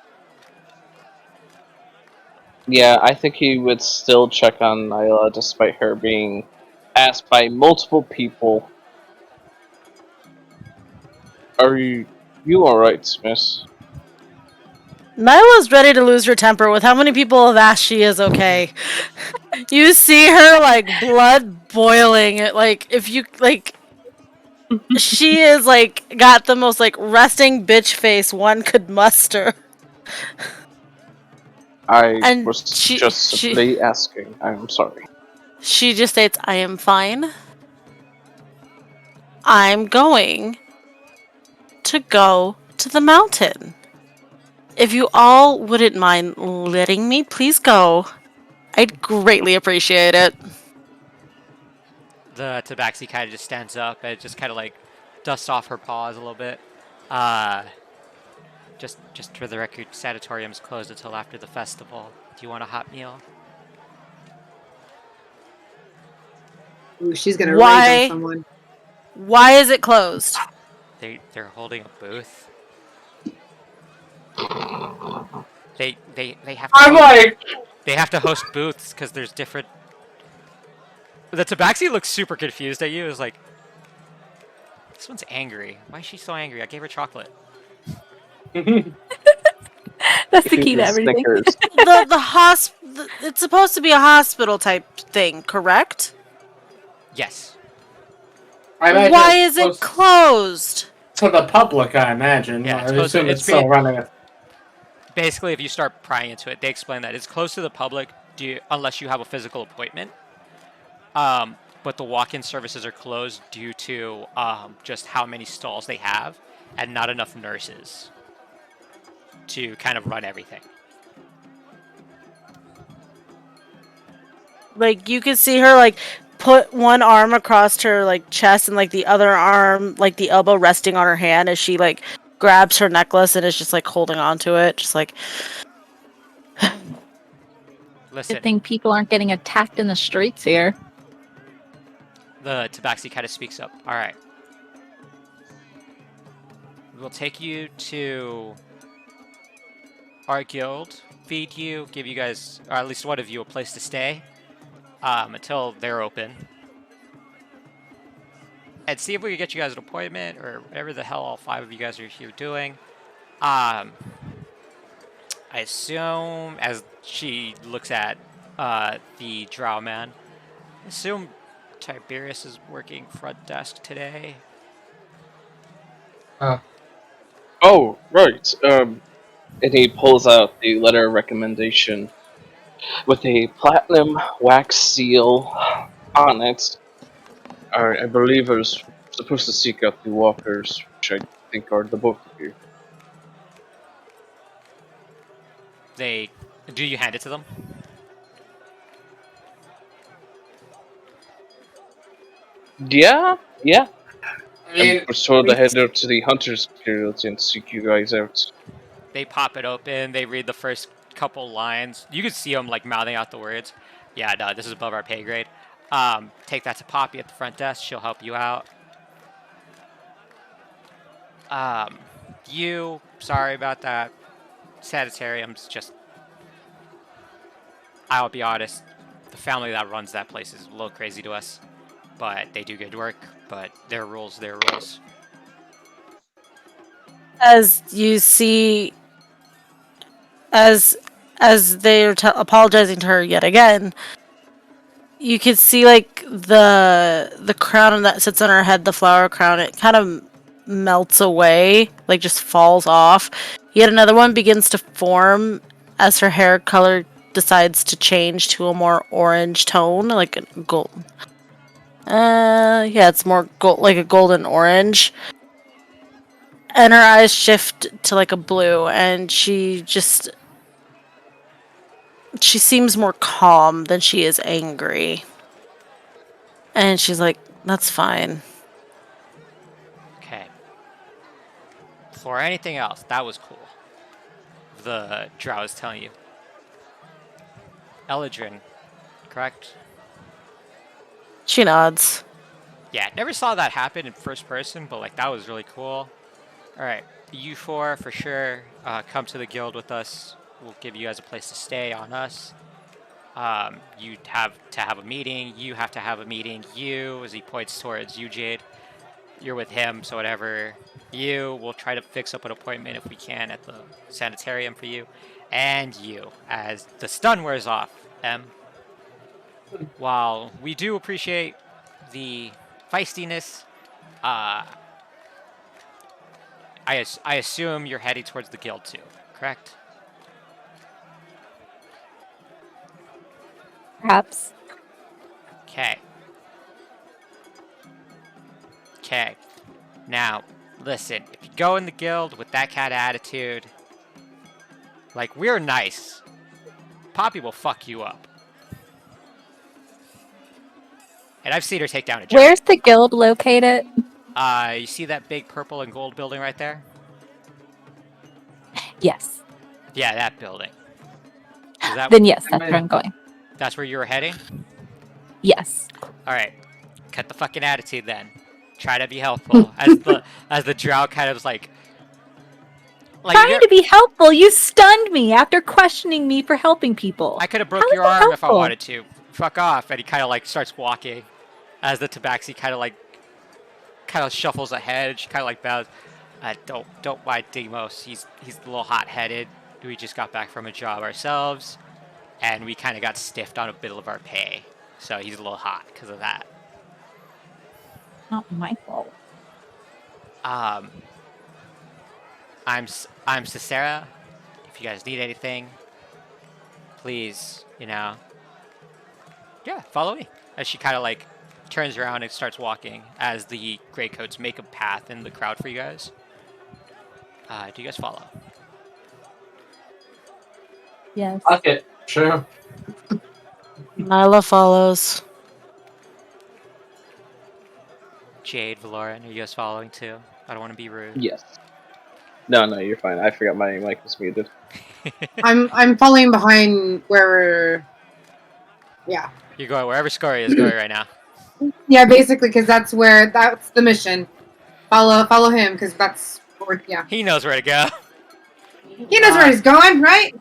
think he would still check on Nyla despite her being asked by multiple people. Are you alright, Smith? Nyla's ready to lose her temper with how many people have asked she is okay. You see her like blood boiling. Like if you like, she is like got the most like resting bitch face one could muster. I was just simply asking. I'm sorry. She just states, "I am fine. I'm going to go to the mountain." If you all wouldn't mind letting me please go, I'd greatly appreciate it. The Tabaxi kind of just stands up and just kind of like dusts off her paws a little bit. Just for the record, sanatorium's closed until after the festival. Do you want a hot meal? Ooh, she's gonna rage on someone. Why is it closed? They're holding a booth. They have to. They have to host booths because there's different. The Tabaxi looks super confused at you. Is like, this one's angry. Why is she so angry? I gave her chocolate. That's the key to everything. It's supposed to be a hospital type thing, correct? Yes. Why is it closed? To the public, I imagine. Yeah, I assume it's still running it. Basically, if you start prying into it, they explain that it's closed to the public unless you have a physical appointment. But the walk-in services are closed due to just how many stalls they have and not enough nurses to kind of run everything. Like, you can see her, like, put one arm across her, like, chest and, like, the other arm, like, the elbow resting on her hand as she, like, grabs her necklace and is just, like, holding on to it. Just, like... Listen. Good thing people aren't getting attacked in the streets here. The Tabaxi kind of speaks up. All right. We'll take you to our guild, feed you, give you guys, or at least one of you, a place to stay until they're open. And see if we can get you guys an appointment or whatever the hell all 5 of you guys are here doing. I assume, as she looks at the drow man, I assume Tiberius is working front desk today. Oh, right. And he pulls out the letter of recommendation with a platinum wax seal on it. I believe I was supposed to seek out the walkers, which I think are the both of you. Do you hand it to them? Yeah. I mean, I was told to head out to the Hunter's Guild and seek you guys out. They pop it open. They read the first couple lines. You can see them like mouthing out the words. Yeah, no, this is above our pay grade. Take that to Poppy at the front desk. She'll help you out. Sorry about that. Sanitarium's just... I'll be honest. The family that runs that place is a little crazy to us. But they do good work. But their rules, their rules. As you see... As they're apologizing to her yet again, you can see, like, the crown that sits on her head, the flower crown, it kind of melts away, like, just falls off. Yet another one begins to form as her hair color decides to change to a more orange tone, like a gold. Yeah, it's more gold, like a golden orange. And her eyes shift to, like, a blue, and she seems more calm than she is angry. And she's like, that's fine. Okay. For anything else, that was cool. The drow is telling you. Eladrin, correct? She nods. Yeah, never saw that happen in first person, but like that was really cool. Alright, you 4 for sure. Come to the guild with us. We'll give you guys a place to stay on us. You have to have a meeting. You have to have a meeting. You, as he points towards you, Jade, you're with him, so whatever. We'll try to fix up an appointment if we can at the sanitarium for you. And you, as the stun wears off, while we do appreciate the feistiness, I assume you're heading towards the guild too, correct? Perhaps. Okay. Now, listen, if you go in the guild with that kind of attitude, Like, we're nice. Poppy will fuck you up. And I've seen her take down a giant. Where's the guild located? You see that big purple and gold building right there? Yes. Yeah, that building. That, then yes, that's where I'm going. That's where you were heading? Yes. Alright. Cut the fucking attitude then. Try to be helpful. as the drow kind of is like trying to be helpful. You stunned me after questioning me for helping people. I could have broke your arm if I wanted to. Fuck off. And he kind of like starts walking as the tabaxi kind of shuffles ahead. She kind of like bows. Don't mind Demos. He's a little hot-headed. We just got back from a job ourselves, and we kind of got stiffed on a bit of our pay. So he's a little hot because of that. Not my fault. I'm Cicera. If you guys need anything, please, yeah, follow me. As she kind of like turns around and starts walking as the Greycoats make a path in the crowd for you guys. Do you guys follow? Yes. Okay, sure. Nyla follows. Jade, Valoran, are you guys following too? I don't want to be rude. Yes. No, you're fine. I forgot my mic was muted. I'm following behind where. Yeah. You're going wherever Scurry is going right now. Yeah, basically, because that's the mission. Follow him, because that's yeah. He knows where to go. He knows where he's going, right?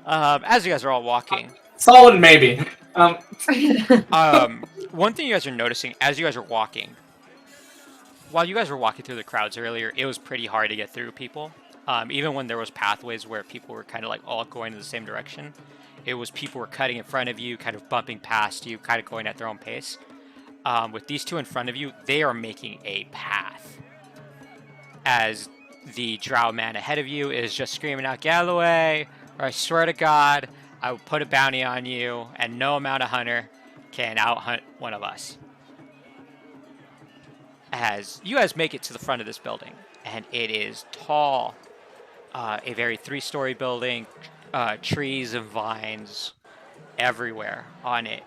As you guys are all walking, solid maybe. One thing you guys are noticing as you guys are walking, while you guys were walking through the crowds earlier, it was pretty hard to get through people. Even when there was pathways where people were kind of like all going in the same direction, it was people were cutting in front of you, kind of bumping past you, kind of going at their own pace. With these two in front of you, they are making a path. As the drow man ahead of you is just screaming out, Galloway, or I swear to God, I will put a bounty on you, and no amount of hunter can outhunt one of us. As you guys make it to the front of this building, and it is tall, a very 3-story building, trees and vines everywhere on it.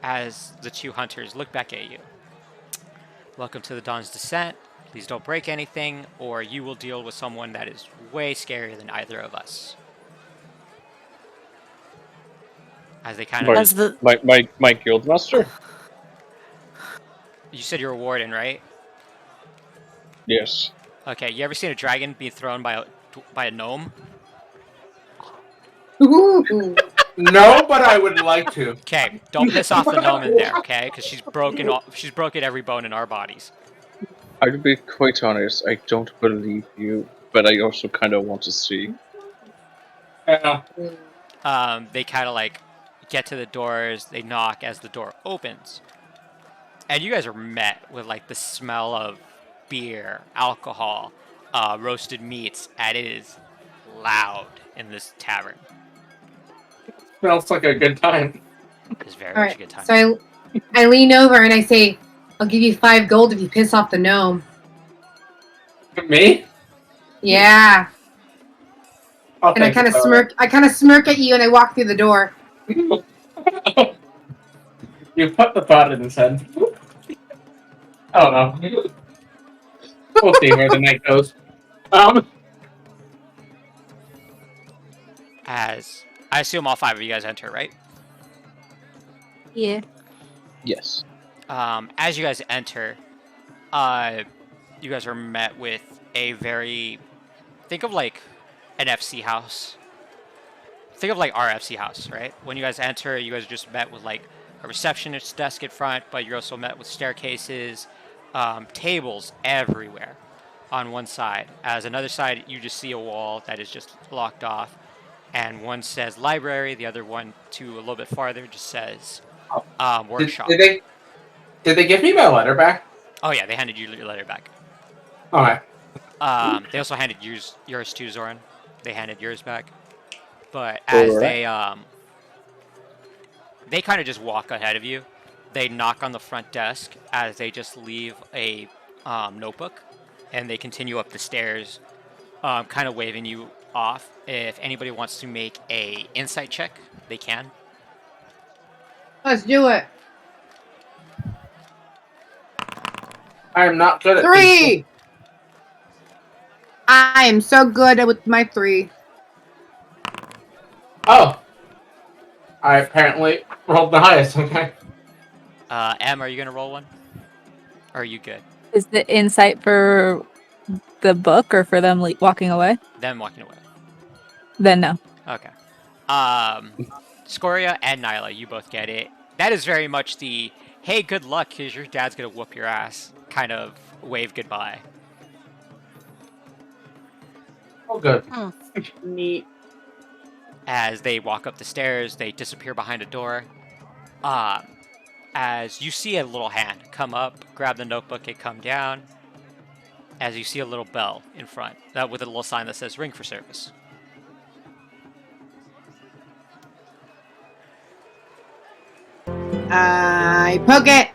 As the two hunters look back at you. Welcome to the Dawn's Descent. Please don't break anything, or you will deal with someone that is way scarier than either of us. As they kind of... My guild master? You said you're a warden, right? Yes. Okay, you ever seen a dragon be thrown by a gnome? No, but I would like to. Okay, don't piss off the gnome in there, okay? Because she's broken every bone in our bodies. I'll be quite honest, I don't believe you, but I also kind of want to see. Yeah. They kind of like get to the doors, they knock as the door opens. And you guys are met with like the smell of beer, alcohol, roasted meats, and it is loud in this tavern. Smells like a good time. It's very much a good time. So I lean over and I say, I'll give you 5 gold if you piss off the gnome. Me? Yeah. And I kind of smirk. I kind of smirk at you, and I walk through the door. You put the thought in his head. I don't know. We'll see where the night goes. As I assume all 5 of you guys enter, right? Yeah. Yes. As you guys enter, you guys are met with a very... Think of like an FC house. Think of like our FC house, right? When you guys enter, you guys are just met with like a receptionist desk in front, but you're also met with staircases, tables everywhere on one side. As another side, you just see a wall that is just locked off. And one says library, the other one, to a little bit farther, just says workshop. Did they give me my letter back? Oh yeah, they handed you your letter back. Alright. They also handed yours to Zoran. They handed yours back. But as they kind of just walk ahead of you, they knock on the front desk as they just leave a notebook, and they continue up the stairs, kind of waving you off. If anybody wants to make a insight check, they can. Let's do it. I am not good at 3. I am so good with my 3. Oh, I apparently rolled the highest. Okay. Em, are you gonna roll one? Or are you good? Is the insight for the book or for them walking away? Them walking away. Then no. Okay. Scoria and Nyla, you both get it. That is very much the hey, good luck, because your dad's gonna whoop your ass kind of wave goodbye. Oh, good. Neat. As they walk up the stairs, they disappear behind a door. As you see a little hand come up, grab the notebook, and come down. As you see a little bell in front, with a little sign that says ring for service. I poke it.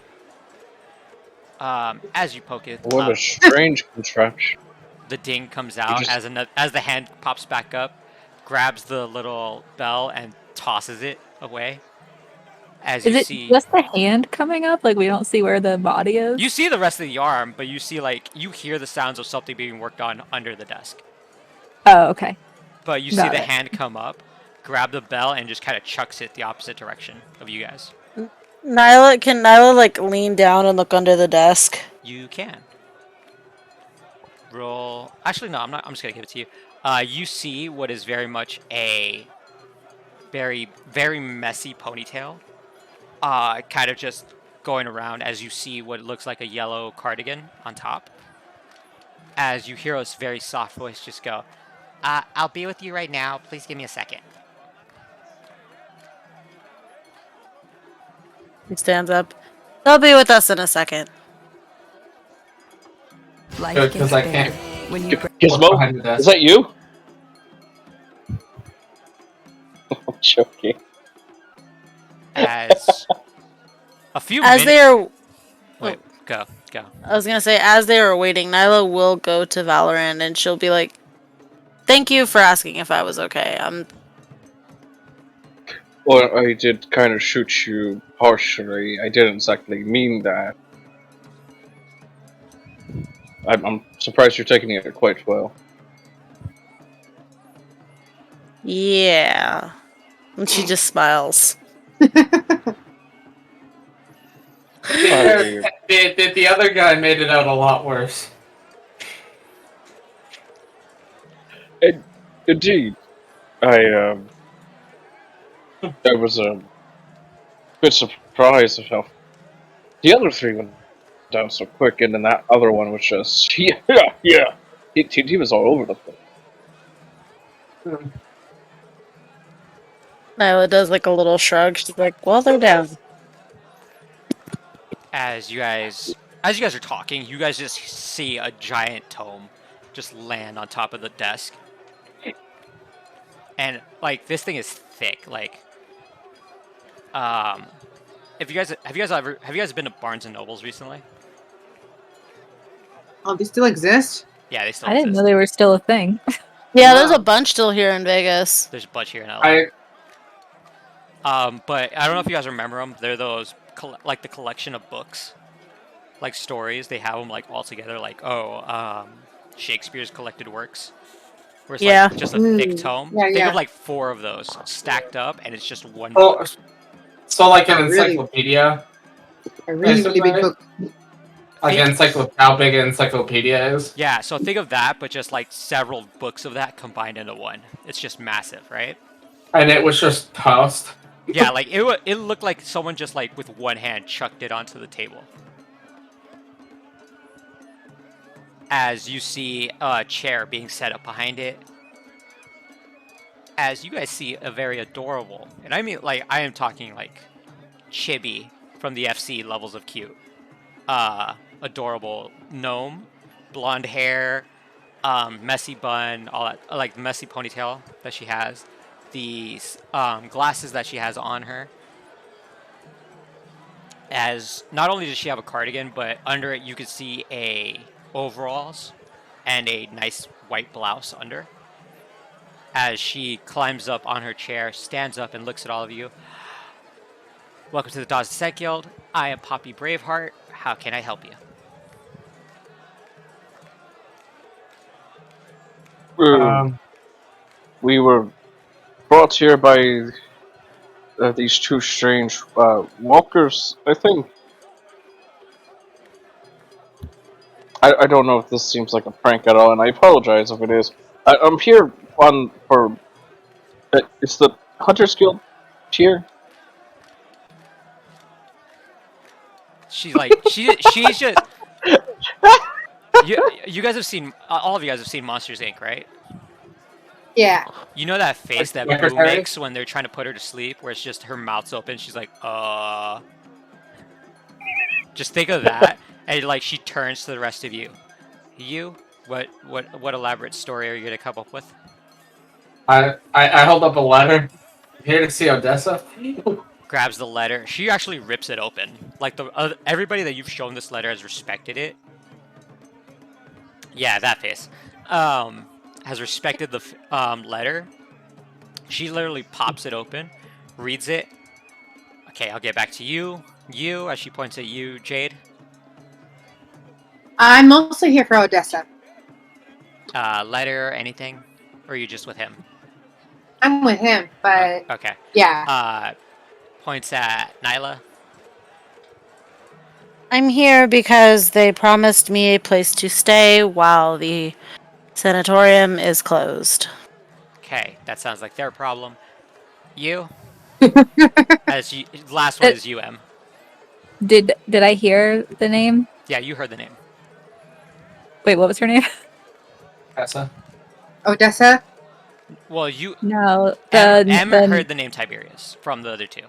As you poke it, What a strange contraption. the ding comes out as the hand pops back up, grabs the little bell and tosses it away. As Is you it see, just the hand coming up? Like we don't see where the body is? you see the rest of the arm, but you see you hear the sounds of something being worked on under the desk. Oh, okay. But you see the hand come up, grab the bell, and just kind of chucks it the opposite direction of you guys. Can Nyla lean down and look under the desk? You can. Roll. Actually, no, I'm not. I'm just gonna give it to you. You see what is very much a very, very messy ponytail. Kind of just going around as you see what looks like a yellow cardigan on top. As you hear a very soft voice just go, I'll be with you right now. Please give me a second. He stands up. They'll be with us in a second. Good, because I can't. Gizmo, is that you? I'm joking. As a few As minutes... they are... Wait, go. I was gonna say, as they are waiting, Nyla will go to Valorant and she'll be like, thank you for asking if I was okay. Well, I did kind of shoot you partially. I didn't exactly mean that. I'm surprised you're taking it quite well. Yeah. And she just smiles. The other guy made it out a lot worse. Indeed. I was a bit surprised of how the other 3 went down so quick, and then that other one was just yeah. He was all over the place. Nyla does a little shrug. She's like, well, they're down. As you guys are talking, you guys just see a giant tome just land on top of the desk. And this thing is thick. Have you guys been to Barnes and Nobles recently? Oh, they still exist? Yeah, they still I exist. didn't know they were still a thing. Yeah, there's a bunch still here in Vegas. There's a bunch here in LA. But I don't know if you guys remember them. They're those the collection of books, stories. They have them all together. Shakespeare's collected works. Where it's just a thick tome. Yeah, Think of 4 of those stacked up, and it's just one Oh, book. so an encyclopedia. A really big book. How big an encyclopedia is. Yeah, so think of that, but just several books of that combined into one. It's just massive, right? And it was just tossed. Yeah, it looked like someone just with one hand chucked it onto the table. As you see a chair being set up behind it. As you guys see a very adorable, and I mean I am talking chibi from the FC levels of cute. Adorable gnome, blonde hair, messy bun, all that, messy ponytail that she has, these glasses that she has on her. As not only does she have a cardigan, but under it you could see overalls and a nice white blouse under. as she climbs up on her chair, stands up, and looks at all of you. Welcome to the Dawes Descent Guild. I am Poppy Braveheart. How can I help you? We were brought here by these two strange walkers, I think. I don't know if this seems like a prank at all, and I apologize if it is. I'm here for... it's the Hunter's Guild here? She's like, she's just... You guys have seen, all of you guys have seen Monsters, Inc., right? Yeah. You know that face that Boo Secretary? makes when they're trying to put her to sleep, where it's just her mouth's open, she's like, Just think of that, and like she turns to the rest of you. You? What elaborate story are you gonna come up with? I hold up a letter. Here to see Odessa. Grabs the letter. She actually rips it open. Like everybody that you've shown this letter has respected it. Yeah, that face. Has respected the letter. She literally pops it open, reads it. Okay, I'll get back to you. You, as she points at you, Jade. I'm mostly here for Odessa. Letter, anything? Or are you just with him? I'm with him, but Okay. yeah. Points at Nyla. I'm here because they promised me a place to stay while the sanatorium is closed. Okay, that sounds like their problem. You? As you, last one is UM. Did I hear the name? Yeah, you heard the name. Wait, what was her name? Odessa. Odessa? Well, you... No, M heard the name Tiberius from the other two.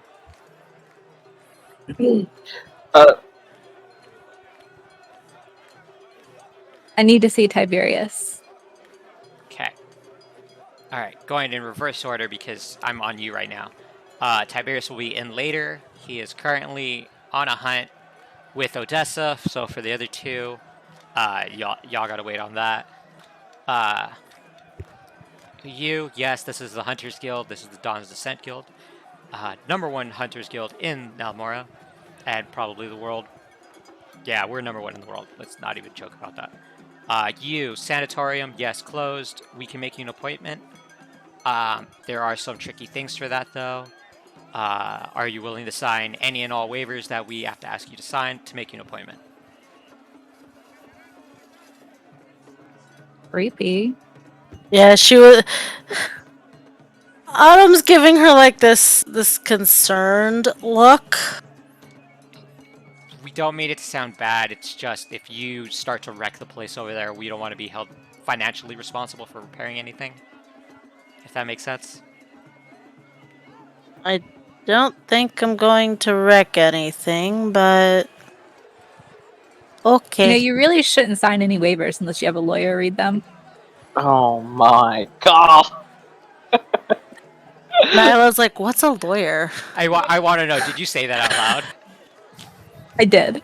I need to see Tiberius. Okay. Alright, going in reverse order because I'm on you right now. Tiberius will be in later. He is currently on a hunt with Odessa, so for the other two, y'all gotta wait on that. You, yes, this is the Hunters Guild. This is the Dawn's Descent Guild. #1 Hunters Guild in Nalmora, and probably the world. Yeah, we're #1 in the world. Let's not even joke about that. You, Sanatorium, yes, closed. We can make you an appointment. There are some tricky things for that, though. Are you willing to sign any and all waivers that we have to ask you to sign to make you an appointment? Creepy. Yeah, she was. Autumn's giving her like this concerned look. We don't mean it to sound bad. It's just if you start to wreck the place over there, we don't want to be held financially responsible for repairing anything. If that makes sense. I don't think I'm going to wreck anything, but okay. You know, you really shouldn't sign any waivers unless you have a lawyer read them. Oh my god! Nyla's like, what's a lawyer? I want to know, did you say that out loud? I did.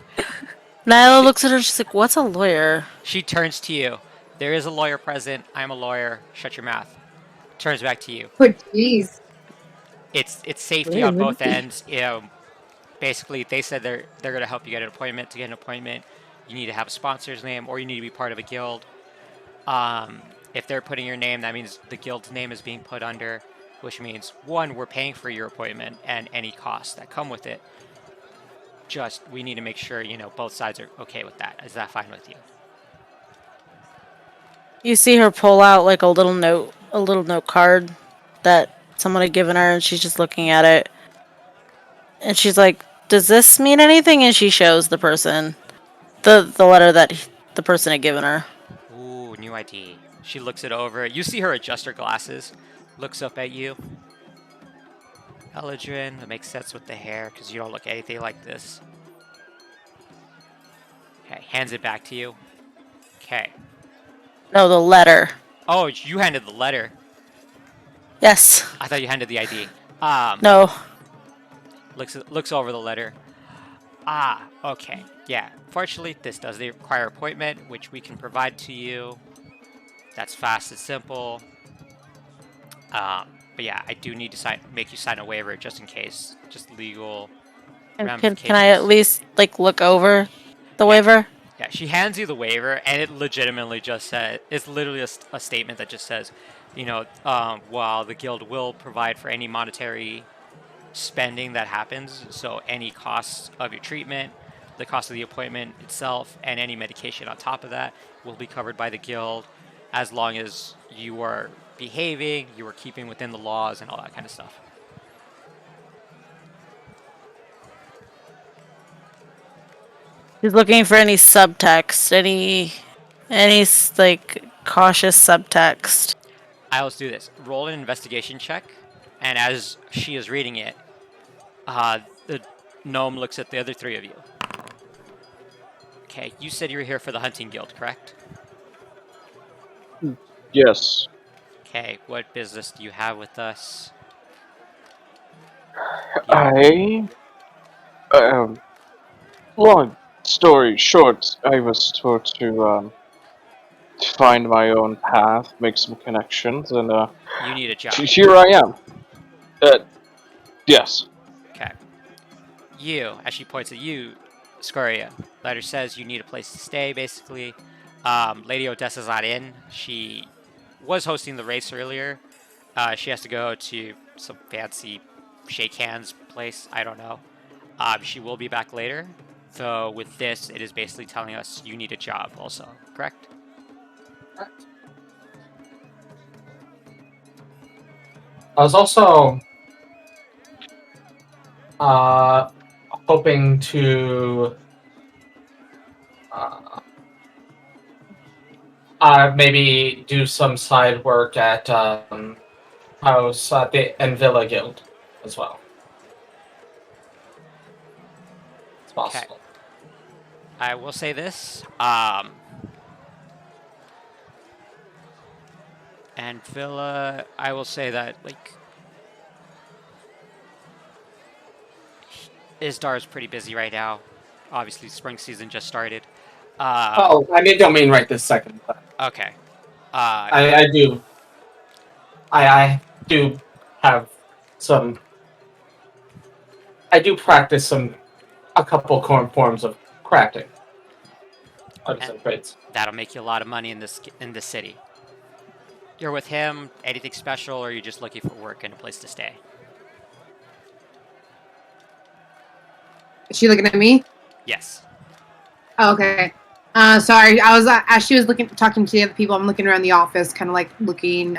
Nyla looks at her, she's like, what's a lawyer? She turns to you. There is a lawyer present. I'm a lawyer. Shut your mouth. Turns back to you. Oh, jeez. It's safety on both ends. You know, basically, they said they're going to help you get an appointment. To get an appointment, you need to have a sponsor's name or you need to be part of a guild. If they're putting your name, that means the guild's name is being put under, which means, one, we're paying for your appointment and any costs that come with it. Just, we need to make sure, you know, both sides are okay with that. Is that fine with you? You see her pull out like a little note card that someone had given her, and she's just looking at it. And she's like, does this mean anything? And she shows the person the letter that the person had given her. Ooh, new ID. She looks it over. You see her adjust her glasses, looks up at you. Eladrin, that makes sense with the hair because you don't look anything like this. Okay, hands it back to you. Okay. No, the letter. Oh, you handed the letter. Yes. I thought you handed the ID. No. Looks over the letter. Okay. Yeah. Fortunately, this does require appointment, which we can provide to you. That's fast and simple. But yeah, I do need to make you sign a waiver just in case, just legal And ramifications. can I at least like look over the waiver? Yeah, she hands you the waiver, and it legitimately just says it's literally a statement that just says, while the guild will provide for any monetary spending that happens, so any costs of your treatment, the cost of the appointment itself, and any medication on top of that will be covered by the guild, as long as you are behaving, you are keeping within the laws, and all that kind of stuff. He's looking for any subtext, any like cautious subtext. I'll do this. Roll an investigation check, and as she is reading it, the gnome looks at the other three of you. Okay, you said you were here for the hunting guild, correct? Yes. Okay, what business do you have with us? I. Long story short, I was told to find my own path, make some connections, and You need a job. here I am. Yes. Okay. You, as she points at you, Scoria. Letter says you need a place to stay, basically. Lady Odessa's not in. She was hosting the race earlier. She has to go to some fancy shake hands place. I don't know. She will be back later. Though with this, it is basically telling us you need a job also, correct? I was also hoping to maybe do some side work at House the Villa Guild as well. It's possible. Okay. I will say this. And Villa, I will say that, like, Isdar is pretty busy right now. Obviously, spring season just started. I don't mean right this second. But Okay. I do. I do have some. I do practice a couple forms of crafting. Artisan trades. That'll make you a lot of money in this city. You're with him. Anything special, or are you just looking for work and a place to stay? Is she looking at me? Yes. Oh, okay. Sorry, I was as she was talking to the other people. I'm looking around the office, kind of like looking,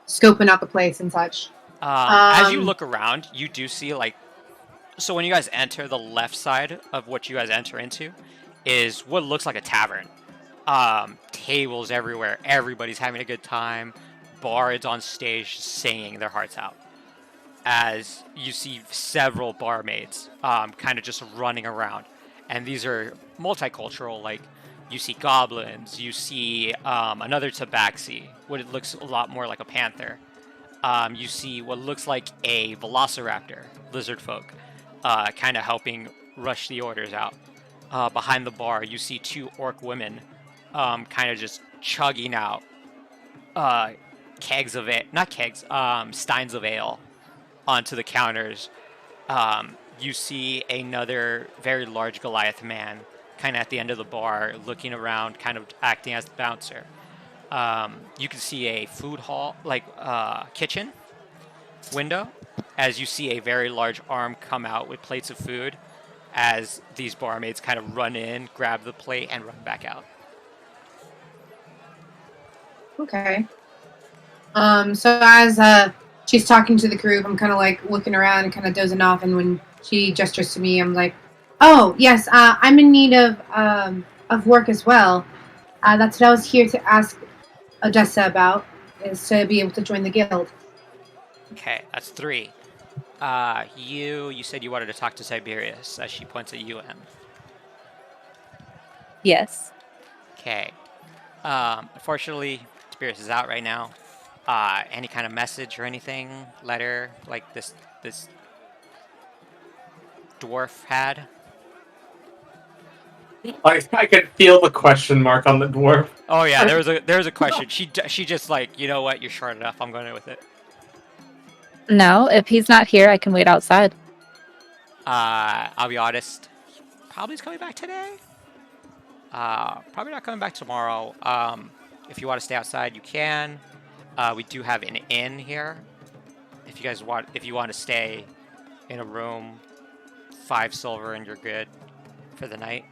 scoping out the place and such. As you look around, you do see so when you guys enter the left side of what you guys enter into is what looks like a tavern. Tables everywhere. Everybody's having a good time. Bards on stage singing their hearts out. As you see several barmaids kind of just running around. And these are multicultural, like you see goblins, you see another tabaxi, what it looks a lot more like a panther. You see what looks like a velociraptor, lizard folk, kind of helping rush the orders out. Behind the bar, you see two orc women kind of just chugging out kegs of it, not kegs, steins of ale onto the counters. You see another very large Goliath man kind of at the end of the bar looking around, kind of acting as the bouncer. You can see a food hall, like kitchen window, as you see a very large arm come out with plates of food as these barmaids kind of run in, grab the plate, and run back out. Okay. So as she's talking to the group, I'm kind of like looking around and kind of dozing off, and when she gestures to me, I'm like, "Oh yes, I'm in need of work as well. That's what I was here to ask Odessa about, is to be able to join the guild." Okay, that's 3. You said you wanted to talk to Tiberius, as she points at you, Em. Yes. Okay. Unfortunately, Tiberius is out right now. Any kind of message or anything, letter like this dwarf had? Like I could feel the question mark on the dwarf. Oh yeah, there was a question. She just like, you know what? You're short enough. I'm going with it. No, if he's not here, I can wait outside. I'll be honest. Probably is coming back today. Probably not coming back tomorrow. If you want to stay outside, you can. We do have an inn here. If you want to stay in a room, 5 silver and you're good for the night.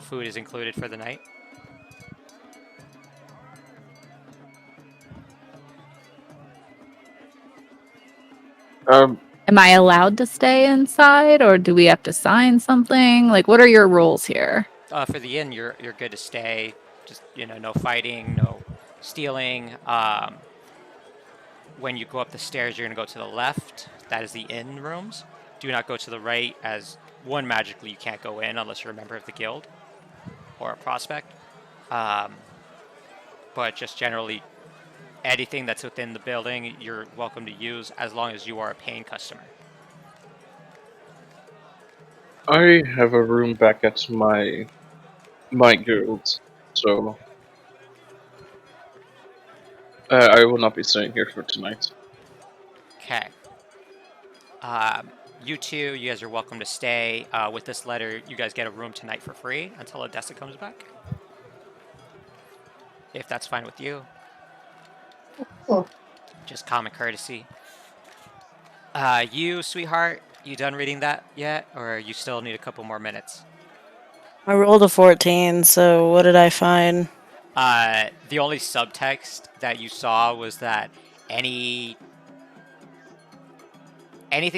Food is included for the night. Am I allowed to stay inside, or do we have to sign something? Like, what are your rules here? For the inn, you're good to stay. Just no fighting, no stealing. When you go up the stairs, you're gonna go to the left. That is the inn rooms. Do not go to the right, as one, magically you can't go in unless you're a member of the guild or a prospect. But just generally, anything that's within the building, you're welcome to use as long as you are a paying customer. I have a room back at my guild, so I will not be staying here for tonight. Okay. You two, you guys are welcome to stay. With this letter, you guys get a room tonight for free until Odessa comes back. If that's fine with you. Cool. Just common courtesy. You, sweetheart, you done reading that yet? Or you still need a couple more minutes? I rolled a 14, so what did I find? The only subtext that you saw was that anything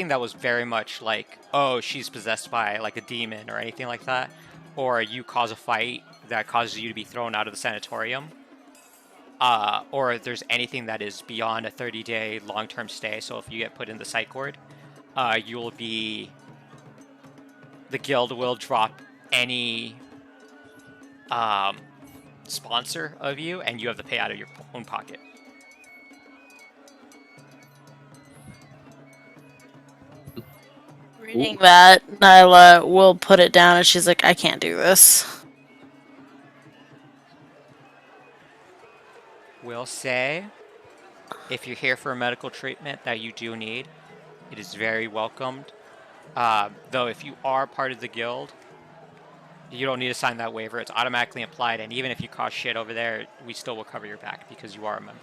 that was very much like, oh, she's possessed by like a demon or anything like that, or you cause a fight that causes you to be thrown out of the sanatorium, or if there's anything that is beyond a 30-day long-term stay, so if you get put in the psych ward, the guild will drop any sponsor of you, and you have to pay out of your own pocket. Reading that, Nyla will put it down and she's like, I can't do this. Will say, if you're here for a medical treatment that you do need, it is very welcomed. Though if you are part of the guild, you don't need to sign that waiver. It's automatically applied, and even if you cause shit over there, we still will cover your back because you are a member.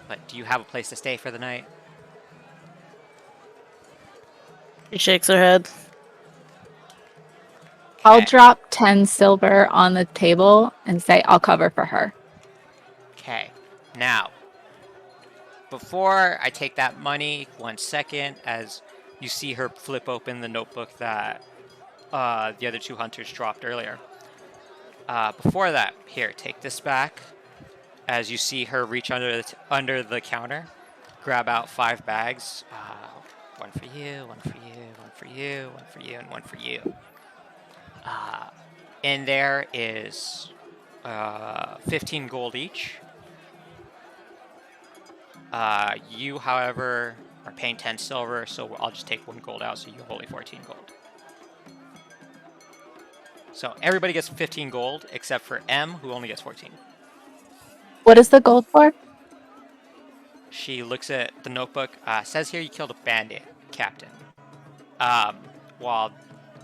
But do you have a place to stay for the night? She shakes her head. I'll drop 10 silver on the table and say I'll cover for her. Okay. Now, before I take that money, 1 second, as you see her flip open the notebook that the other 2 hunters dropped earlier. Before that, here, take this back. As you see her reach under the counter, grab out 5 bags. 1 for you, 1 for you, 1 for you, 1 for you, and 1 for you. In there is 15 gold each. You, however, are paying 10 silver, so I'll just take 1 gold out, so you have only 14 gold. So everybody gets 15 gold, except for M, who only gets 14. What is the gold for? She looks at the notebook. Says here you killed a bandit, Captain. While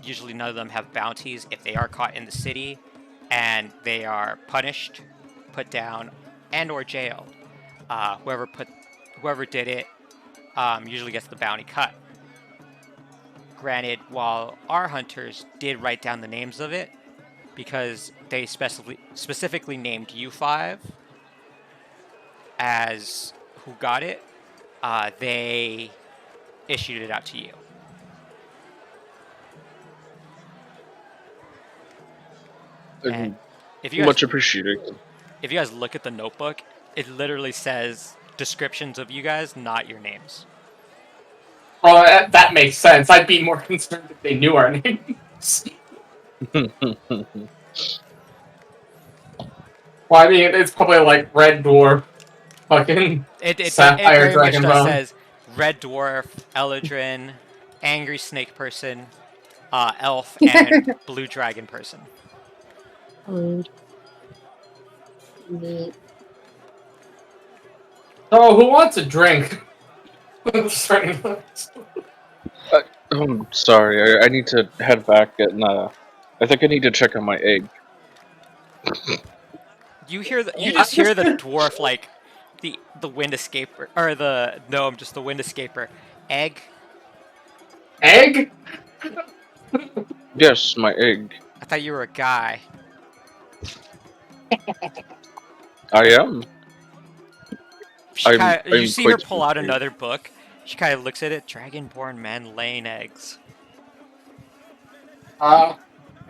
usually none of them have bounties, if they are caught in the city and they are punished, put down, and or jailed, whoever did it usually gets the bounty cut. Granted, while our hunters did write down the names of it, because they specifically named you 5 as who got it, they issued it out to you. And if you guys, Much appreciated. If you guys look at the notebook, it literally says descriptions of you guys, not your names. Well, that makes sense. I'd be more concerned if they knew our names. Well, I mean, it's probably like Red Dwarf, fucking It Sapphire very much Dragonbone. says Red Dwarf, Eladrin, angry snake person, elf, and blue dragon person. Neat. So, who wants a drink? Sorry. I'm sorry. I need to head back and I think I need to check on my egg. You just hear the dwarf like the wind escaper or the gnome, just the wind escaper. Egg. Egg? Yes, my egg. I thought you were a guy. I am. You see her quite pull out confused. another book. She kind of looks at it. Dragonborn men laying eggs.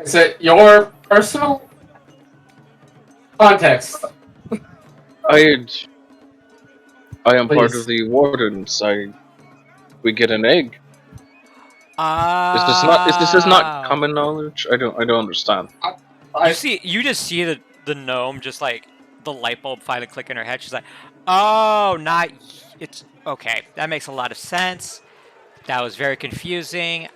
Is it your personal context? I am part Please. of the wardens. We get an egg. Is this not common knowledge? I don't understand. You just see the gnome just like the light bulb finally click in her head. She's like, "Oh, it's okay. That makes a lot of sense. That was very confusing.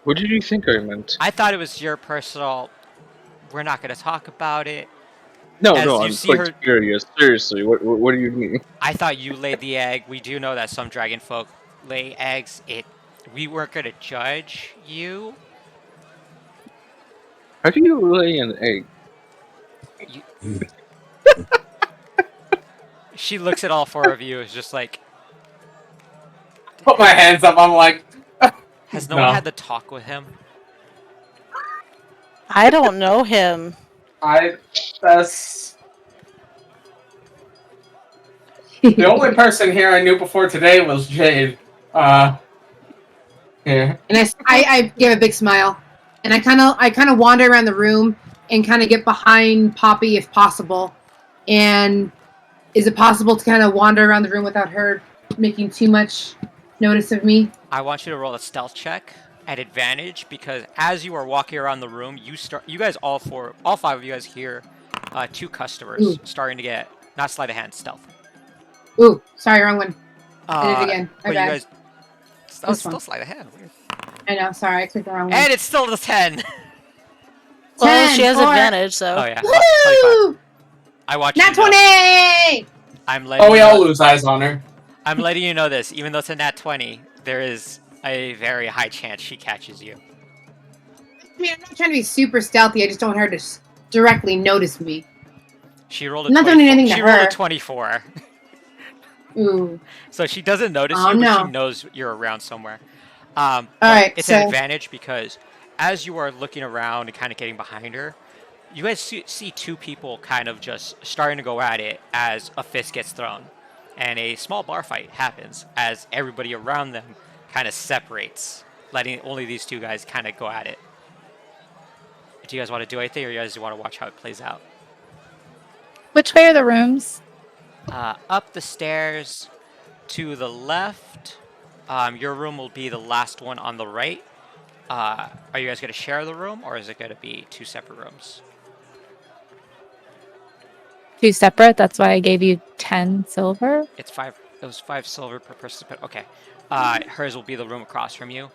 What did you think I meant? I thought it was your personal. We're not going to talk about it. No, As you I'm see quite her- curious. Seriously, what do you mean? I thought you laid the egg. We do know that some dragon folk lay eggs. We weren't going to judge you. How do you lay an egg? She looks at all four of you. Is just like, Put my hands up. I'm like, has no one had the talk with him? I don't know him. That's the only person here I knew before today was Jade. Yeah. And I give a big smile, and I kind of wander around the room and kind of get behind Poppy if possible. And is it possible to kind of wander around the room without her making too much notice of me? I want you to roll a stealth check at advantage because as you are walking around the room, you guys all five of you guys hear two customers starting to get not sleight of hand, stealth. Ooh, sorry, wrong one. I did it again. My but bad. you guys still sleight of hand. Weird. I know, sorry, I clicked the wrong one. And it's still the 10. Well, she has 4. advantage, so. Oh yeah. Woo! I watch Nat you know. 20! I'm letting We you all know, lose eyes on her. I'm letting you know this. Even though it's a nat 20, there is a very high chance she catches you. I mean, I'm not trying to be super stealthy. I just don't want her to directly notice me. She rolled a I'm not 24. doing anything to She rolled her. a 24. Ooh. So she doesn't notice Oh, you, but no. she knows you're around somewhere. Alright, it's so an advantage because as you are looking around and kind of getting behind her, you guys see two people kind of just starting to go at it as a fist gets thrown. And a small bar fight happens as everybody around them kind of separates, letting only these two guys kind of go at it. Do you guys want to do anything, or you guys want to watch how it plays out? Which way are the rooms? Up the stairs to the left. Your room will be the last one on the right. Are you guys going to share the room, or is it going to be two separate rooms? 2 separate. That's why I gave you 10 silver. It's 5. It was 5 silver per participant. Okay. Hers will be the room across from you.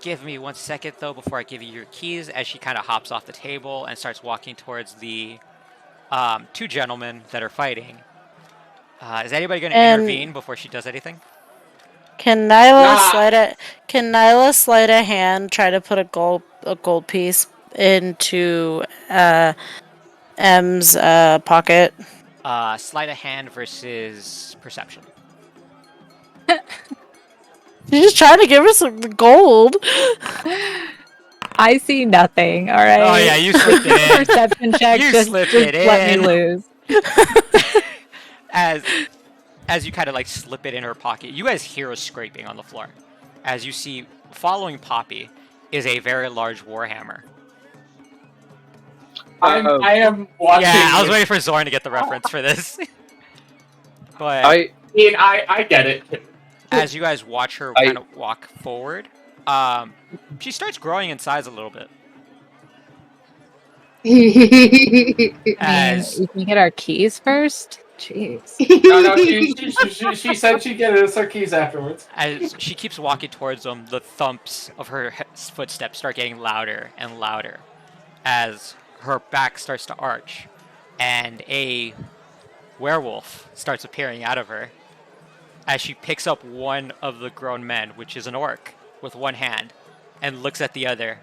Give me 1 second though before I give you your keys. As she kind of hops off the table and starts walking towards the two gentlemen that are fighting. Is anybody going to intervene before she does anything? Can Nyla sleight a hand, try to put a gold piece into M's pocket? Sleight of hand versus perception. She's just trying to give her some gold. I see nothing. All right. Oh yeah, you slipped it in. Perception check. You just slipped it let in. me lose. As you kind of like slip it in her pocket, you guys hear a scraping on the floor. As you see, following Poppy is a very large warhammer. I am watching. Yeah, I was waiting for Zorn to get the reference for this. But I get it. As you guys watch her kind of walk forward, she starts growing in size a little bit. I mean, we can get our keys first. Jeez. No, she said she'd get us our keys afterwards. As she keeps walking towards them, the thumps of her footsteps start getting louder and louder as her back starts to arch, and a werewolf starts appearing out of her as she picks up one of the grown men, which is an orc, with one hand, and looks at the other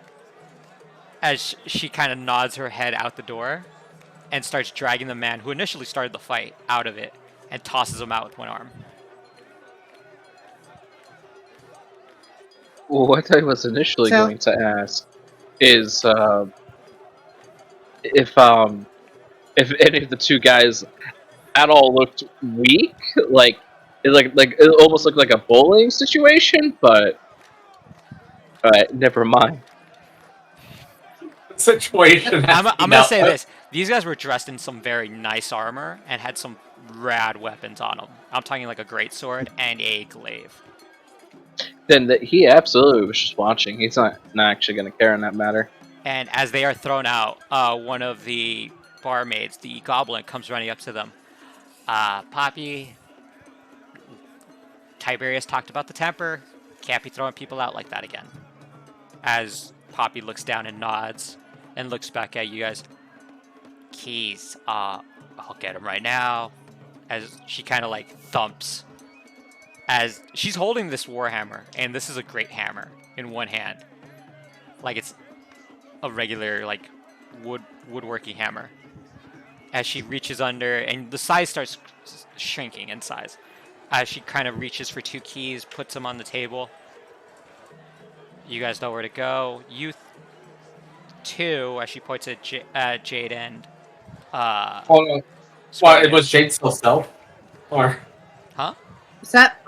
as she kind of nods her head out the door and starts dragging the man who initially started the fight out of it and tosses him out with one arm. Well, what I was initially going to ask is if any of the two guys at all looked weak, like it almost looked like a bullying situation, but never mind. Situation. I'm gonna say this: these guys were dressed in some very nice armor and had some rad weapons on them. I'm talking like a greatsword and a glaive. Then he absolutely was just watching. He's not actually going to care in that matter. And as they are thrown out, one of the barmaids, the goblin, comes running up to them. Poppy, Tiberius talked about the temper. Can't be throwing people out like that again. As Poppy looks down and nods and looks back at you guys. Keys, I'll get them right now. As she kind of like thumps. As she's holding this warhammer, and this is a great hammer in one hand. Like it's a regular like woodworking hammer. As she reaches under, and the size starts shrinking in size. As she kind of reaches for two keys, puts them on the table. You guys know where to go. You two, as she points at Jade and Hold on. What, it was Jade still stealth? Or huh? What's that?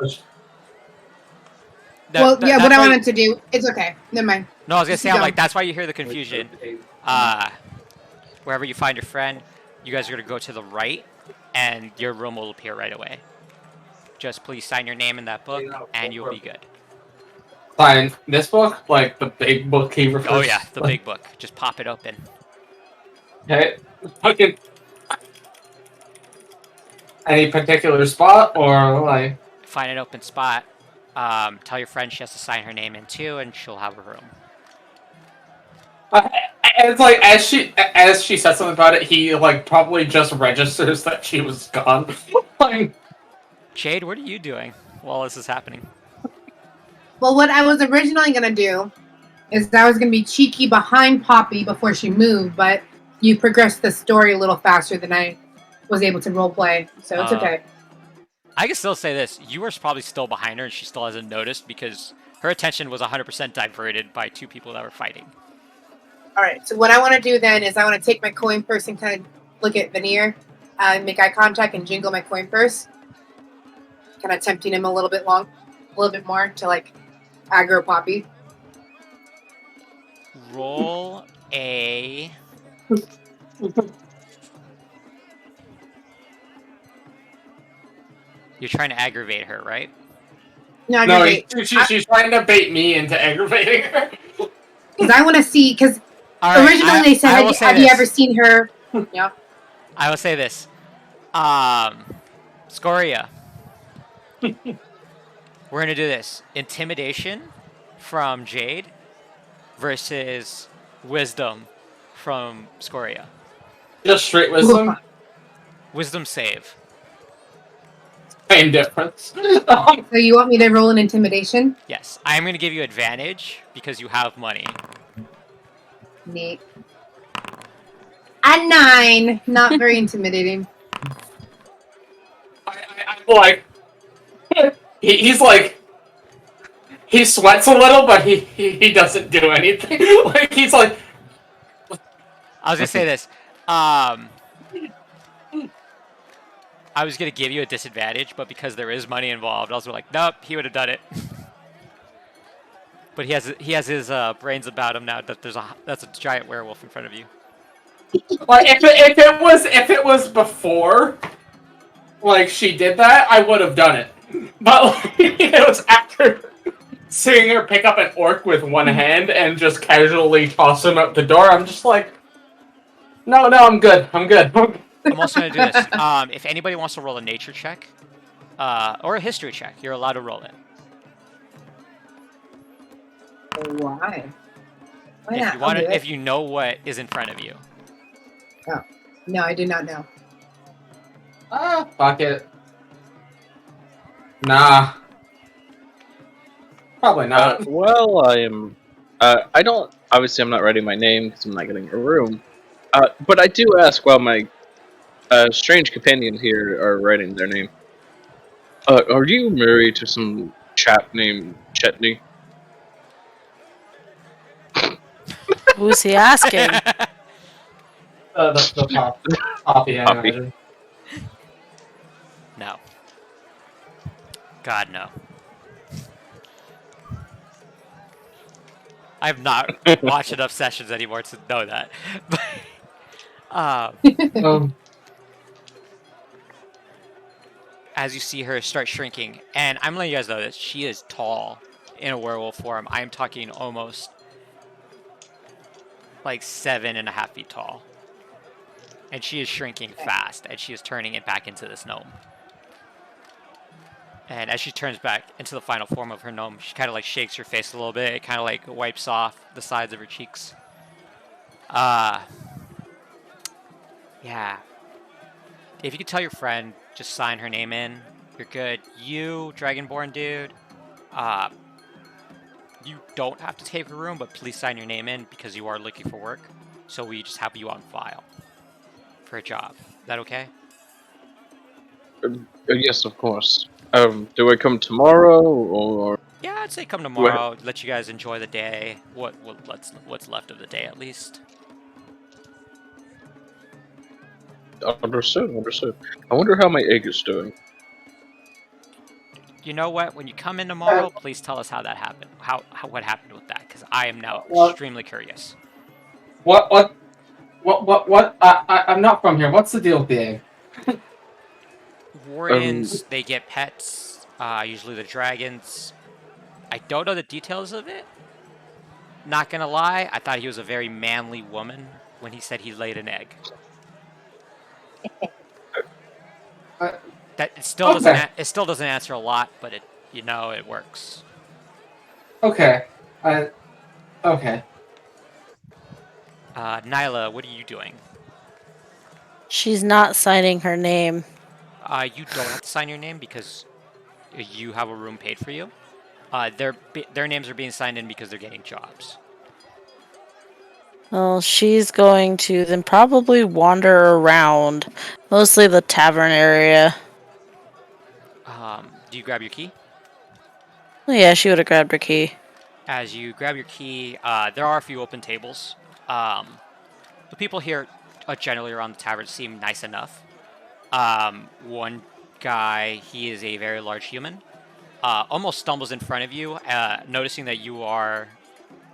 What I wanted to do. It's okay. Never mind. No, I was gonna say, I'm like, that's why you hear the confusion. Wherever you find your friend, you guys are gonna go to the right, and your room will appear right away. Just please sign your name in that book, and you'll be good. Sign this book? Like the big book he refers to? Oh yeah, the big book. Just pop it open. Okay. Fucking... Any particular spot, or like... Find an open spot. Tell your friend she has to sign her name in too, and she'll have her room. It's like as she said something about it, he like probably just registers that she was gone. Like, Jade, what are you doing while this is happening? Well, what I was originally gonna do is I was gonna be cheeky behind Poppy before she moved, but you progressed the story a little faster than I was able to roleplay, so it's okay. I can still say this. You were probably still behind her and she still hasn't noticed because her attention was 100% diverted by two people that were fighting. Alright, so what I want to do then is I want to take my coin purse and kind of look at Veneer, make eye contact and jingle my coin purse. Kind of tempting him a little bit more to like aggro Poppy. Roll a... You're trying to aggravate her, right? No, she's trying to bait me into aggravating her. Because I want to see, because originally they said, have you ever seen her? Yeah. I will say this. Scoria. We're going to do this. Intimidation from Jade versus wisdom from Scoria. Just straight wisdom? Wisdom save. Same difference. So you want me to roll an intimidation? Yes. I am going to give you advantage because you have money. Neat. A 9. Not very intimidating. I'm like... He's like... He sweats a little, but he doesn't do anything. Like, he's like... I was going to say this. I was going to give you a disadvantage, but because there is money involved, I was like, nope, he would have done it. But he has his brains about him now that that's a giant werewolf in front of you. Like, if it was before, like, she did that, I would have done it. But like, it was after seeing her pick up an orc with one hand and just casually toss him out the door. I'm just like, no, I'm good. I'm also going to do this. If anybody wants to roll a nature check or a history check, you're allowed to roll it. Why? Why If not? you want I'll do to, it. if you know what is in front of you. Oh. No, I do not know. Fuck it. Nah. Probably not. Well, I am. I don't. Obviously, I'm not writing my name because I'm not getting a room. But I do ask while my strange companion here are writing their name. Are you married to some chap named Chetney? Who's he asking? The coffee, I Coffee. imagine. No. God, no. I've not watched enough sessions anymore to know that. Um, As you see her start shrinking, and I'm letting you guys know that she is tall in a werewolf form. I am talking almost like 7.5 feet tall. And she is shrinking fast, and she is turning it back into this gnome. And as she turns back into the final form of her gnome, she kind of like shakes her face a little bit. It kind of like wipes off the sides of her cheeks. Yeah. If you could tell your friend, just sign her name in. You're good. You, Dragonborn dude, you don't have to take her room, but please sign your name in because you are looking for work. So we just have you on file for a job. Is that okay? Yes, of course. Do I come tomorrow or? Yeah, I'd say come Do I... tomorrow. Let you guys enjoy the day. What's left of the day at least. Understood. Understood. I wonder how my egg is doing. You know what? When you come in tomorrow, please tell us how that happened. What happened with that? Because I am now extremely curious. what? I'm not from here. What's the deal with the egg? Wardens, they get pets. Usually the dragons. I don't know the details of it. Not gonna lie, I thought he was a very manly woman when he said he laid an egg. That it still doesn't answer a lot, but it works. Okay. Okay. Nyla, what are you doing? She's not signing her name. You don't have to sign your name because you have a room paid for you. Their names are being signed in because they're getting jobs. Well, she's going to then probably wander around, mostly the tavern area. Do you grab your key? Well, yeah, she would have grabbed her key. As you grab your key, there are a few open tables. The people here generally around the tavern seem nice enough. One guy, he is a very large human. Almost stumbles in front of you, noticing that you are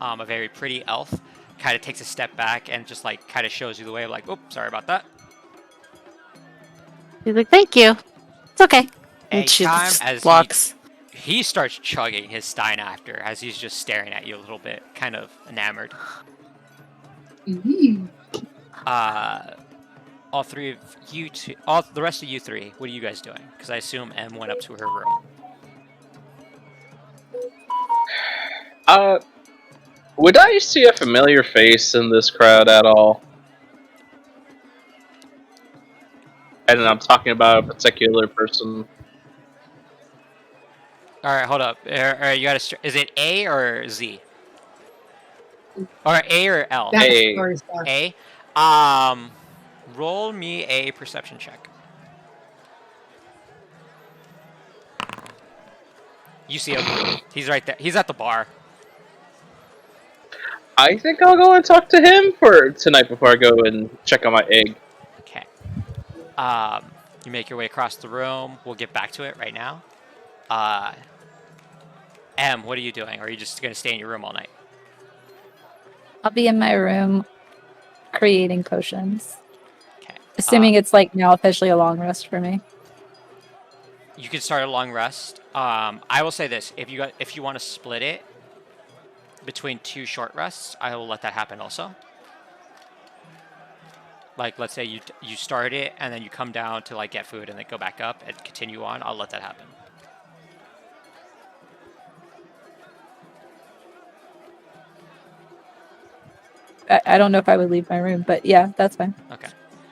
a very pretty elf. Kind of takes a step back and just like kind of shows you the way. Like, oops, sorry about that. She's like, "Thank you. It's okay." And she Anytime just as walks. he starts chugging his stein after, as he's just staring at you a little bit, kind of enamored. All three of you two, the rest of you three, what are you guys doing? Because I assume M went up to her room. Would I see a familiar face in this crowd at all? And I'm talking about a particular person. All right, hold up. You gotta. Is it A or Z? Or A or L? That's A. story stuff. A. Roll me a perception check. You see him. He's right there. He's at the bar. I think I'll go and talk to him for tonight before I go and check on my egg. Okay. You make your way across the room. We'll get back to it right now. M, what are you doing? Or are you just gonna stay in your room all night? I'll be in my room creating potions. Okay. Assuming it's like now officially a long rest for me. You can start a long rest. I will say this: if you want to split it between 2 short rests, I will let that happen also. Like, let's say you start it and then you come down to like get food and then go back up and continue on, I'll let that happen. I don't know if I would leave my room, but yeah, that's fine. Okay.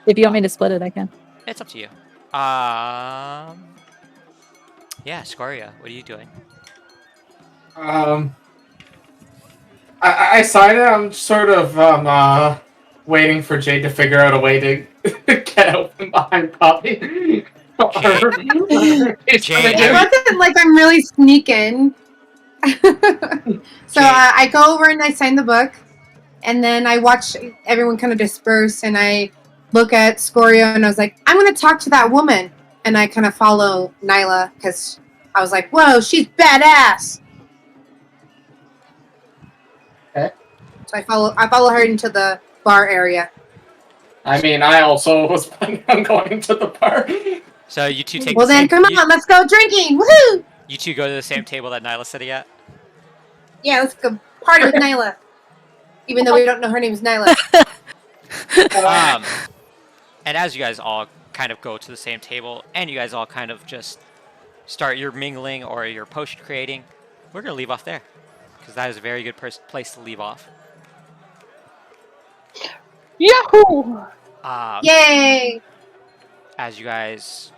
If you want me to split it, I can. It's up to you. Yeah, Scoria, what are you doing? I decided I'm sort of waiting for Jade to figure out a way to get open behind Poppy. Jade, It wasn't like I'm really sneaking. So I go over and I sign the book, and then I watch everyone kind of disperse, and I look at Scorio, and I was like, I'm going to talk to that woman. And I kind of follow Nyla, because I was like, whoa, she's badass. Okay. So I follow her into the bar area. I mean, I also was planning on going to the bar. So you two take Well, the then same, come on, let's go drinking. Woohoo! You two go to the same table that Nyla's sitting at? Yeah, let's go party with Nyla. Even though we don't know her name is Nyla. And as you guys all kind of go to the same table, and you guys all kind of just start your mingling or your potion creating, we're going to leave off there. Because that is a very good place to leave off. Yahoo! Yay! As you guys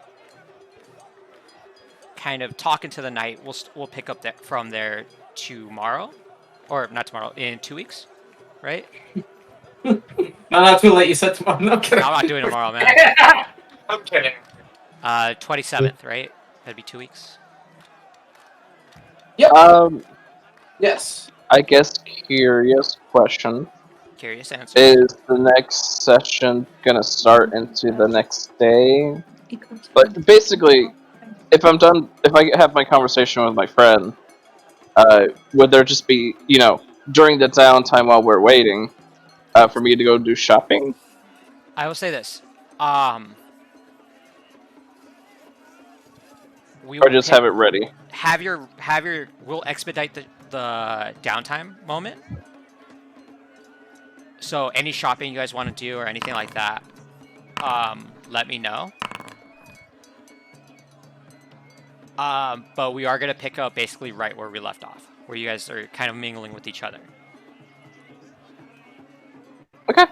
kind of talk into the night, we'll pick up from there tomorrow. Or not tomorrow, in 2 weeks, right? No, not too late. You said tomorrow. No, I'm kidding. No, I'm not doing tomorrow, man. I'm kidding. 27th, right? That'd be 2 weeks. Yep. Yes. I guess curious question. Curious answer. Is the next session gonna start into the next day? But basically, if I have my conversation with my friend, would there just be, during the downtime while we're waiting, for me to go do shopping? I will say this. Or just have it ready? We'll expedite the downtime moment. So any shopping you guys want to do or anything like that, let me know. But we are going to pick up basically right where we left off, where you guys are kind of mingling with each other. Okay.